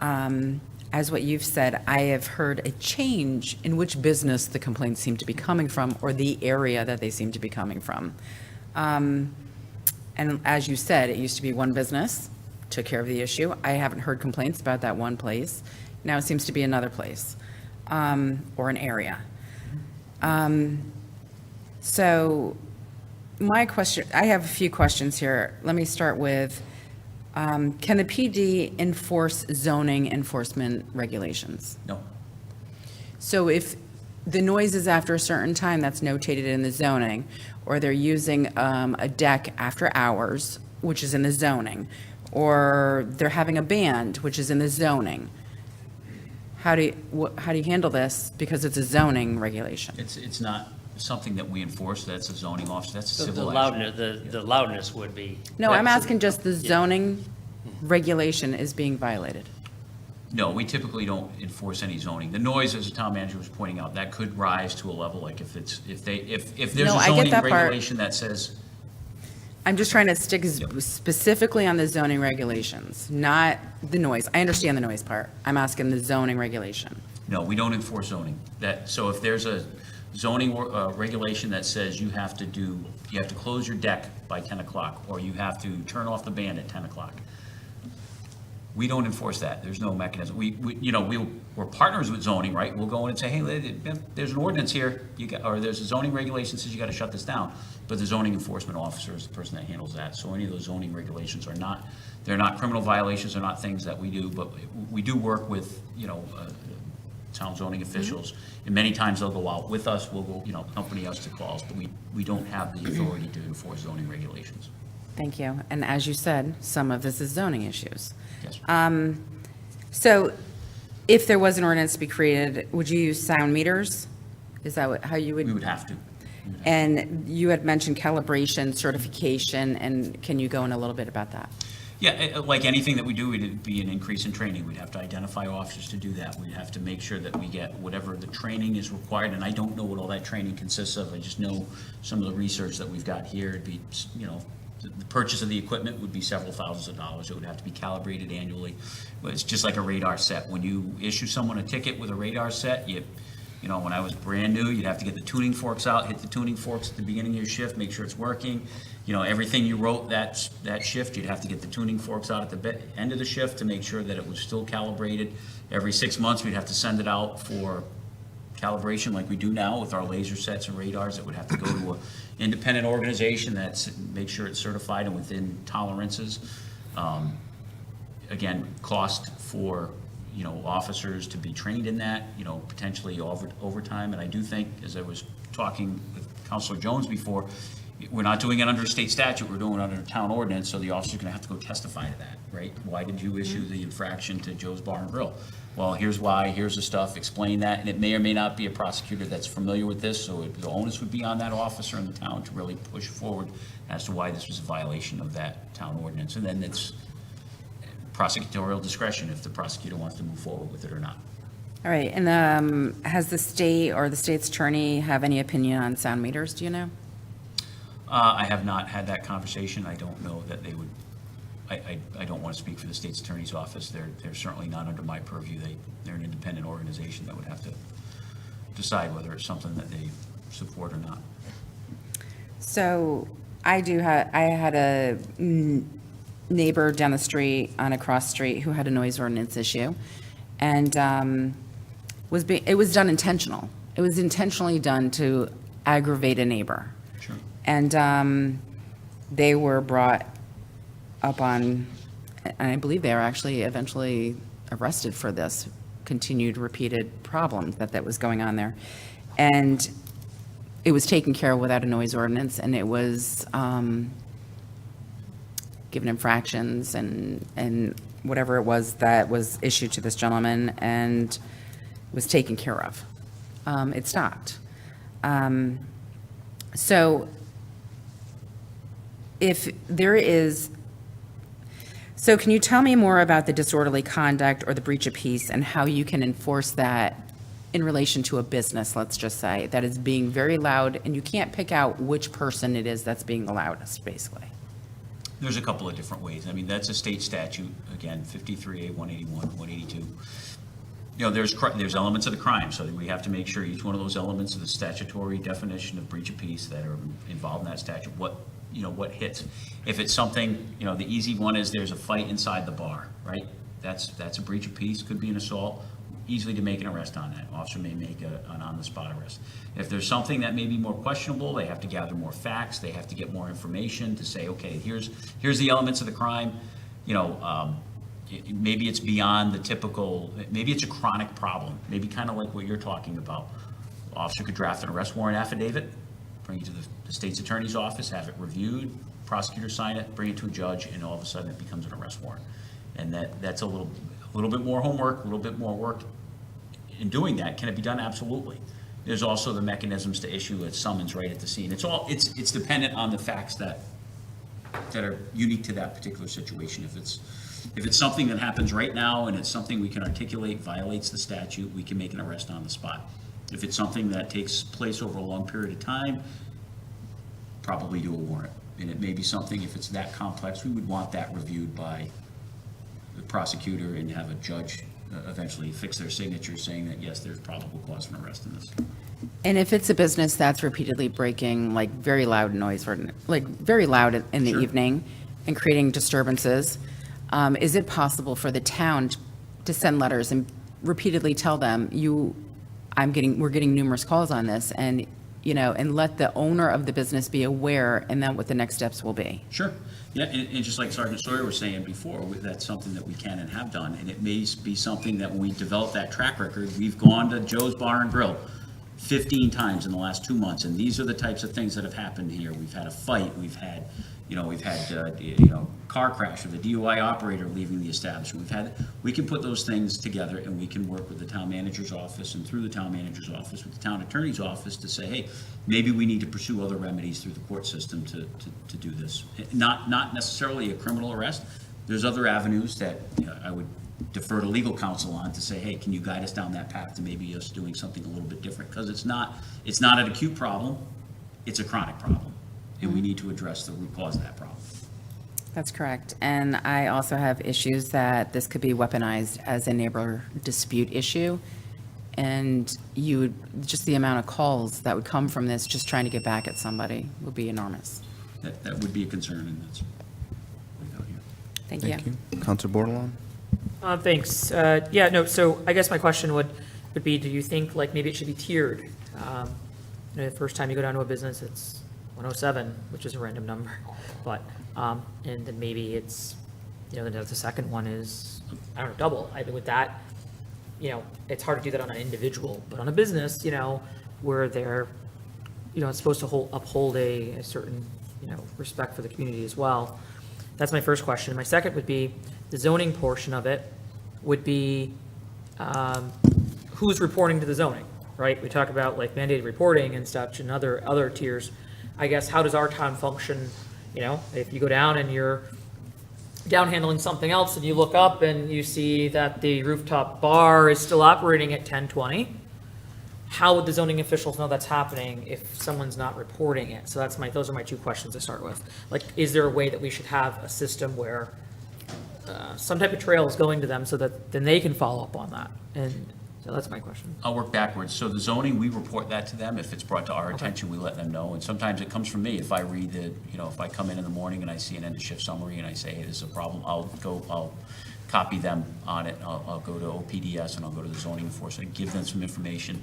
As what you've said, I have heard a change in which business the complaints seem to be coming from, or the area that they seem to be coming from. And as you said, it used to be one business, took care of the issue. I haven't heard complaints about that one place. Now it seems to be another place, or an area. So My question, I have a few questions here. Let me start with, can the PD enforce zoning enforcement regulations? No. So if the noise is after a certain time that's notated in the zoning, or they're using a deck after hours, which is in the zoning, or they're having a band, which is in the zoning, how do you handle this? Because it's a zoning regulation. It's not something that we enforce, that's a zoning officer, that's a The civil action. loudness, the loudness would be. No, I'm that's- asking just the zoning regulation is being violated. No, we typically don't enforce any zoning. The noise, as the town manager was pointing out, that could rise to a level, like if there's No, a I get zoning that part. regulation that says, I'm just trying to stick specifically on the zoning regulations, not the noise. I understand the noise part. I'm asking the zoning regulation. no, we don't enforce zoning. So if there's a zoning regulation that says you have to close your deck by 10 o'clock, or you have to turn off the band at 10 o'clock, we don't enforce that. There's no mechanism. We're partners with zoning, right? We'll go in and say, hey, there's an ordinance here, or there's a zoning regulation that says you got to shut this down. But the zoning enforcement officer is the person that handles that. So any of those zoning regulations they're not criminal violations, they're not things that we do, but we do work with, town zoning officials. And many times they'll go out with us, we'll go, accompany us to calls, but we don't have the authority to enforce zoning regulations. Thank you. And as you said, some of this is zoning issues. Yes. So if there was an ordinance to be created, would you use sound meters? Is that how you would? We would have to. And you had mentioned calibration, certification, and can you go in a little bit about that? Yeah, like anything that we do, it'd be an increase in training. We'd have to identify officers to do that. We'd have to make sure that we get whatever the training is required, and I don't know what all that training consists of. I just know some of the research that we've got here. It'd be, the purchase of the equipment would be several thousands of dollars. It would have to be calibrated annually. It's just like a radar set. When you issue someone a ticket with a radar set, when I was brand new, you'd have to get the tuning forks out, hit the tuning forks at the beginning of your shift, make sure it's working. Everything you wrote that shift, you'd have to get the tuning forks out at the end of the shift to make sure that it was still calibrated. Every 6 months, we'd have to send it out for calibration like we do now with our laser sets and radars. It would have to go to an independent organization make sure it's certified and within tolerances. Again, cost for officers to be trained in that, potentially overtime. And I do think, as I was talking with Councilor Jones before, we're not doing it under state statute, we're doing it under town ordinance, so the officer's gonna have to go testify to that, right? Why did you issue the infraction to Joe's Bar and Grill? Well, here's why, here's the stuff, explain that, and it may or may not be a prosecutor that's familiar with this, so the onus would be on that officer in the town to really push forward as to why this was a violation of that town ordinance. And then it's prosecutorial discretion if the prosecutor wants to move forward with it or not. All right, and has the state or the state's attorney have any opinion on sound meters, do you know? I have not had that conversation. I don't know that they would, I don't want to speak for the state's attorney's office. They're certainly not under my purview. They're an independent organization that would have to decide whether it's something that they support or not. So I had a neighbor down the street on a cross street who had a noise ordinance issue. And it was done intentional. It was intentionally done to aggravate a neighbor. Sure. And they were brought up on, and I believe they were actually eventually arrested for this continued repeated problem that was going on there. And it was taken care of without a noise ordinance, and it was given infractions and whatever it was that was issued to this gentleman, and was taken care of. It stopped. So if there is, so can you tell me more about the disorderly conduct or the breach of peace and how you can enforce that in relation to a business, let's just say, that is being very loud, and you can't pick out which person it is that's being the loudest, basically? There's a couple of different ways. I mean, that's a state statute, again, 53A, 181, 182. There's elements of the crime, so we have to make sure each one of those elements of the statutory definition of breach of peace that are involved in that statute, what hits. If it's something, the easy one is there's a fight inside the bar, right? That's a breach of peace, could be an assault. easily to make an arrest on that. Officer may make an on-the-spot arrest. If there's something that may be more questionable, they have to gather more facts, they have to get more information to say, okay, here's the elements of the crime. Maybe it's beyond the typical, maybe it's a chronic problem, maybe kind of like what you're talking about. Officer could draft an arrest warrant affidavit, bring it to the state's attorney's office, have it reviewed, prosecutor sign it, bring it to a judge, and all of a sudden it becomes an arrest warrant. And that's a little bit more homework, a little bit more work in doing that. Can it be done? Absolutely. There's also the mechanisms to issue a summons right at the scene. It's dependent on the facts that are unique to that particular situation. If it's something that happens right now and it's something we can articulate, violates the statute, we can make an arrest on the spot. If it's something that takes place over a long period of time, probably do a warrant. And it may be something, if it's that complex, we would want that reviewed by the prosecutor and have a judge eventually fix their signature saying that, yes, there's probable cause for an arrest in this. And if it's a business that's repeatedly breaking, like very loud noise, or like very loud in the Sure. evening and creating disturbances, is it possible for the town to send letters and repeatedly tell them, we're getting numerous calls on this, and, and let the owner of the business be aware, and then what the next steps will be? Sure. Yeah, and just like Sergeant Sawyer was saying before, that's something that we can and have done, and it may be something that when we develop that track record, we've gone to Joe's Bar and Grill 15 times in the last 2 months, and these are the types of things that have happened here. We've had a fight, we've had car crash, or the DUI operator leaving the establishment. We can put those things together, and we can work with the town manager's office and through the town manager's office with the town attorney's office to say, hey, maybe we need to pursue other remedies through the court system to do this. Not necessarily a criminal arrest. There's other avenues that I would defer to legal counsel on to say, hey, can you guide us down that path to maybe us doing something a little bit different? Because it's not an acute problem, it's a chronic problem, and we need to address the root cause of that problem. That's correct. And I also have issues that this could be weaponized as a neighbor dispute issue. And just the amount of calls that would come from this, just trying to get back at somebody, would be enormous. That would be a concern, and that's. Thank you. Thank you. Counselor Bordelon? Thanks. So I guess my question would be, do you think like maybe it should be tiered? The first time you go down to a business, it's 107, which is a random number, but, and then maybe it's, the second one is, I don't know, double. With that, it's hard to do that on an individual, but on a business, where they're, it's supposed to uphold a certain, respect for the community as well. That's my first question. My second would be, the zoning portion of it would be, who's reporting to the zoning, right? We talk about like mandated reporting and such and other tiers. I guess, how does our town function, if you go down and you're down handling something else and you look up and you see that the rooftop bar is still operating at 10:20, how would the zoning officials know that's happening if someone's not reporting it? So those are my two questions to start with. Like, is there a way that we should have a system where some type of trail is going to them so that then they can follow up on that? And so that's my question. I'll work backwards. So the zoning, we report that to them. If it's brought to our attention, we let them know. And sometimes it comes from me. If I read if I come in the morning and I see an end of shift summary and I say, hey, this is a problem, I'll copy them on it. I'll go to OPDS and I'll go to the zoning enforcement and give them some information.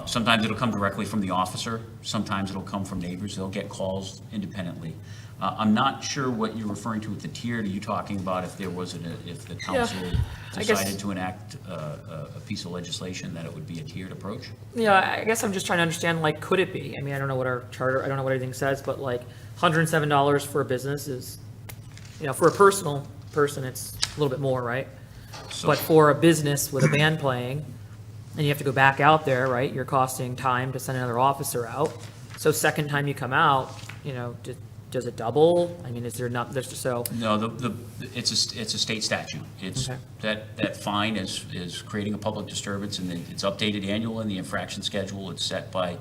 Sometimes it'll come directly from the officer. Sometimes it'll come from neighbors. They'll get calls independently. I'm not sure what you're referring to with the tiered. Are you talking about if the council decided to enact a piece of legislation that it would be a tiered approach? Yeah, I guess I'm just trying to understand, like, could it be? I mean, I don't know what our charter, I don't know what everything says, but like $107 for a business is, for a personal person, it's a little bit more, right? But for a business with a band playing, and you have to go back out there, right? You're costing time to send another officer out. So second time you come out, does it double? I mean, is there not, there's so. No, it's a state statute. It's, Okay. that fine is creating a public disturbance, and it's updated annual in the infraction schedule. It's set by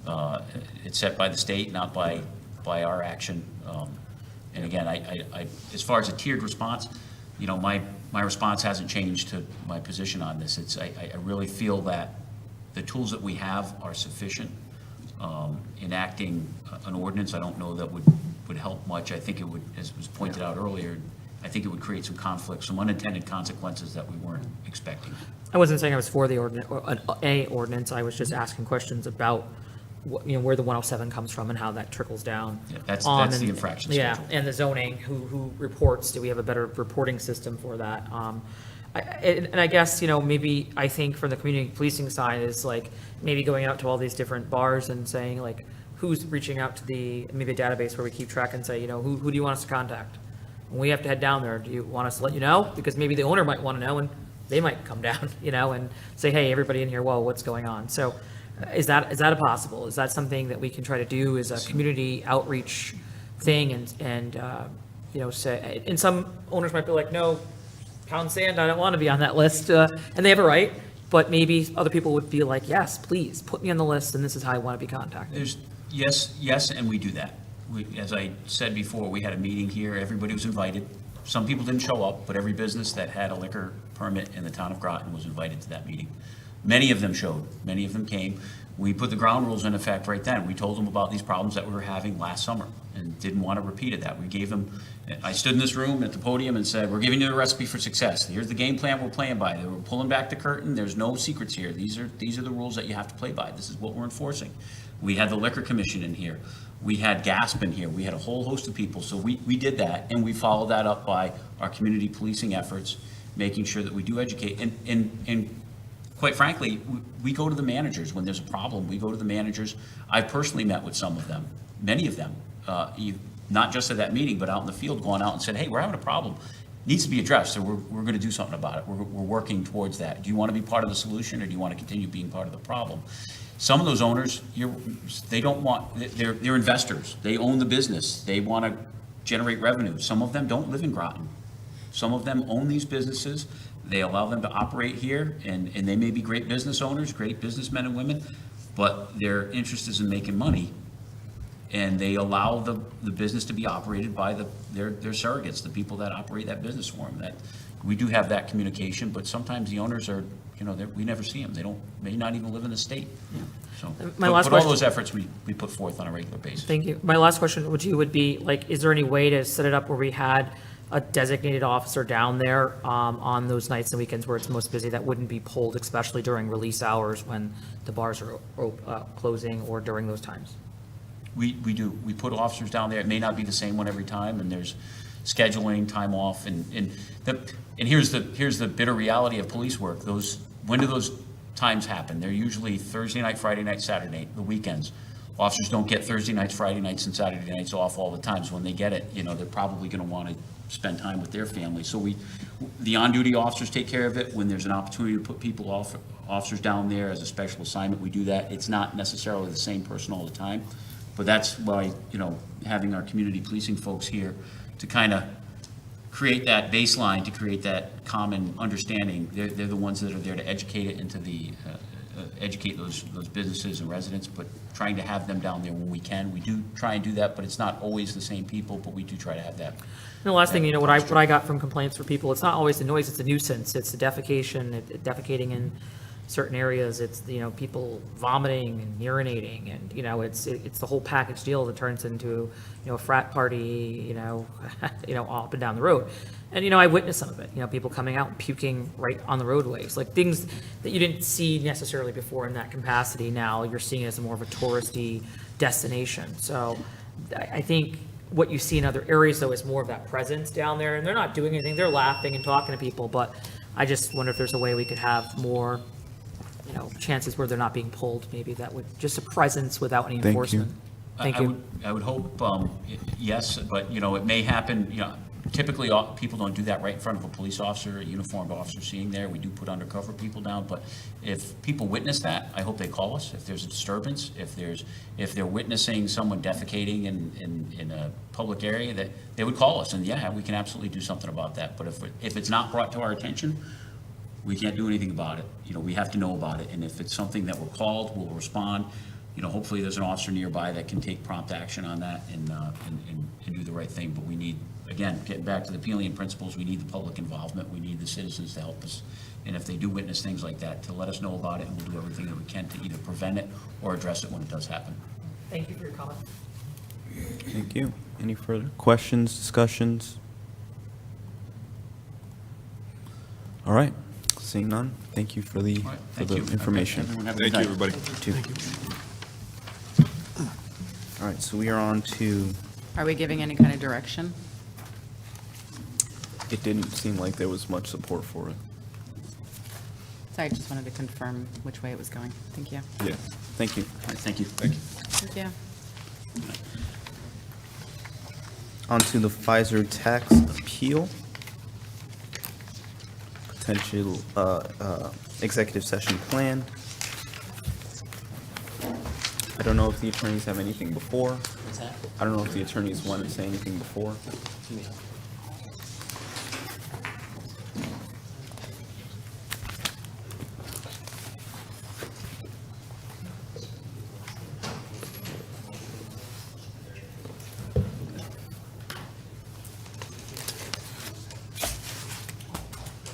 the state, not by our action. And again, I as far as a tiered response, my response hasn't changed to my position on this. I really feel that the tools that we have are sufficient. Enacting an ordinance, I don't know that would help much. I think it would, as was pointed out earlier, I think it would create some conflict, some unintended consequences that we weren't expecting. I wasn't saying I was for the ordinance, a ordinance, I was just asking questions about, where the 107 comes from and how that trickles down. Yeah, that's on the and- infraction Yeah, schedule. and the zoning, who reports, do we have a better reporting system for that? And I guess, maybe I think from the community policing side is like, maybe going out to all these different bars and saying like, who's reaching out to maybe a database where we keep track and say, who do you want us to contact? When we have to head down there, do you want us to let you know? Because maybe the owner might want to know, and they might come down, and say, hey, everybody in here, whoa, what's going on? So is that a possible? Is that something that we can try to do as a community outreach thing and say, and some owners might be like, no, pound sand, I don't want to be on that list, and they have a right, but maybe other people would be like, yes, please, put me on the list, and this is how I want to be contacted. Yes, and we do that. As I said before, we had a meeting here, everybody was invited. Some people didn't show up, but every business that had a liquor permit in the town of Groton was invited to that meeting. Many of them showed, many of them came. We put the ground rules in effect right then. We told them about these problems that we were having last summer and didn't want to repeat it that. We gave them, I stood in this room at the podium and said, we're giving you the recipe for success. Here's the game plan we're playing by. We're pulling back the curtain. There's no secrets here. These are the rules that you have to play by. This is what we're enforcing. We had the Liquor Commission in here. We had GASP in here. We had a whole host of people. So we did that, and we followed that up by our community policing efforts, making sure that we do educate. And quite frankly, we go to the managers when there's a problem. We go to the managers. I've personally met with some of them, many of them, not just at that meeting, but out in the field, going out and said, hey, we're having a problem. It needs to be addressed, so we're going to do something about it. We're working towards that. Do you want to be part of the solution, or do you want to continue being part of the problem? Some of those owners, they don't want, they're investors. They own the business. They want to generate revenue. Some of them don't live in Groton. Some of them own these businesses. They allow them to operate here, and they may be great business owners, great businessmen and women, but their interest is in making money. And they allow the business to be operated by their surrogates, the people that operate that business for them. That we do have that communication, but sometimes the owners are, we never see them. They may not even live in the state. So, My but last all question- those efforts we put forth on a regular basis. Thank you. My last question would be, like, is there any way to set it up where we had a designated officer down there on those nights and weekends where it's most busy that wouldn't be pulled, especially during release hours when the bars are closing or during those times? We do. We put officers down there. It may not be the same one every time, and there's scheduling, time off, and here's the bitter reality of police work. When do those times happen? They're usually Thursday night, Friday night, Saturday night, the weekends. Officers don't get Thursday nights, Friday nights, and Saturday nights off all the time. So when they get it, they're probably going to want to spend time with their family. So the on-duty officers take care of it. When there's an opportunity to put officers down there as a special assignment, we do that. It's not necessarily the same person all the time. But that's why, having our community policing folks here to kind of create that baseline, to create that common understanding, they're the ones that are there to educate it into educate those businesses and residents, but trying to have them down there when we can. We do try and do that, but it's not always the same people, but we do try to have that. And the last thing, what I got from complaints for people, it's not always the noise, it's a nuisance. It's the defecating in certain areas. It's, people vomiting and urinating, and, it's the whole package deal that turns into, a frat party, up and down the road. And, I witnessed some of it, people coming out and puking right on the roadways, like things that you didn't see necessarily before in that capacity. Now you're seeing it as more of a touristy destination. So I think what you see in other areas, though, is more of that presence down there, and they're not doing anything. They're laughing and talking to people, but I just wonder if there's a way we could have more, chances where they're not being pulled, maybe that would, just a presence without any Thank you. enforcement. Thank you. I would hope, yes, but, it may happen, typically, people don't do that right in front of a police officer, a uniformed officer seeing there. We do put undercover people down, but if people witness that, I hope they call us. If there's a disturbance, if they're witnessing someone defecating in a public area, that they would call us, and yeah, we can absolutely do something about that. But if it's not brought to our attention, we can't do anything about it. We have to know about it, and if it's something that we're called, we'll respond. Hopefully there's an officer nearby that can take prompt action on that and do the right thing. But we need, again, getting back to the Pelian principles, we need the public involvement. We need the citizens to help us. And if they do witness things like that, to let us know about it, and we'll do everything that we can to either prevent it or address it when it does happen. Thank you for your comment. Thank you. Any further questions, discussions? All right, seeing none, thank you for the, All right, for thank the you. information. Everyone have a good Thank you, night. everybody. All right, so we are on to, Are we giving any kind of direction? it didn't seem like there was much support for it. So I just wanted to confirm which way it was going. Thank you. Yeah, thank you. All right, thank you. Thank you. Thank you. On to the Pfizer tax appeal. Potential executive session plan. I don't know if the attorneys have anything before. What's that? I don't know if the attorneys want to say anything before.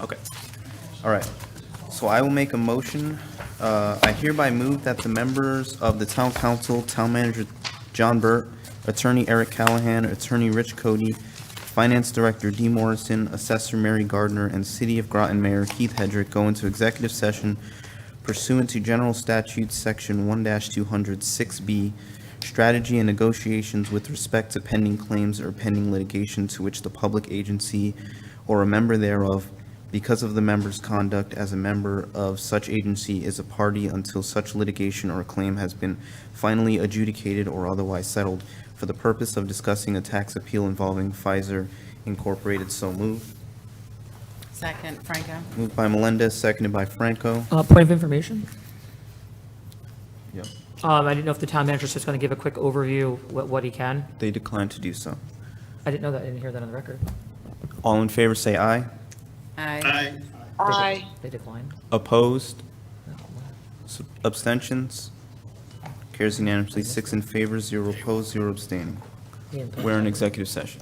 Okay. All right. So I will make a motion. I hereby move that the members of the town council, town manager John Burt, attorney Eric Callahan, attorney Rich Cody, finance director Dee Morrison, assessor Mary Gardner, and city of Groton mayor Keith Hedrick go into executive session pursuant to general statutes section 1-206B, strategy and negotiations with respect to pending claims or pending litigation to which the public agency or a member thereof, because of the member's conduct as a member of such agency, is a party until such litigation or claim has been finally adjudicated or otherwise settled, for the purpose of discussing a tax appeal involving Pfizer Incorporated. So moved. Second, Franco? Moved by Melendez, seconded by Franco. Point of information? Yep. I didn't know if the town manager's just going to give a quick overview, what he can. They declined to do so. I didn't know that, I didn't hear that on the record. All in favor, say aye. Aye. Aye. They declined. Opposed? Abstentions? Carries unanimously, 6 in favor, 0 opposed, 0 abstaining. We're in executive session.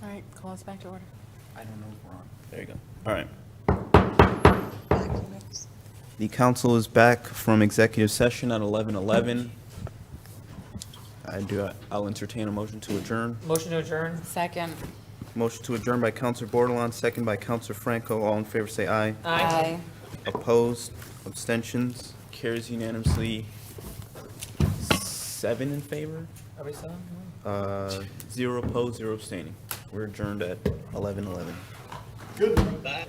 All right, call us back to order. I don't know if we're on. There you go. All right. The council is back from executive session at 11:11. I'll entertain a motion to adjourn. Motion to adjourn? Second. Motion to adjourn by Counselor Bordelon, second by Counselor Franco. All in favor, say aye. Aye. Opposed, abstentions, carries unanimously. 7 in favor, Are we still? 0 opposed, 0 abstaining. We're adjourned at 11:11. Good night.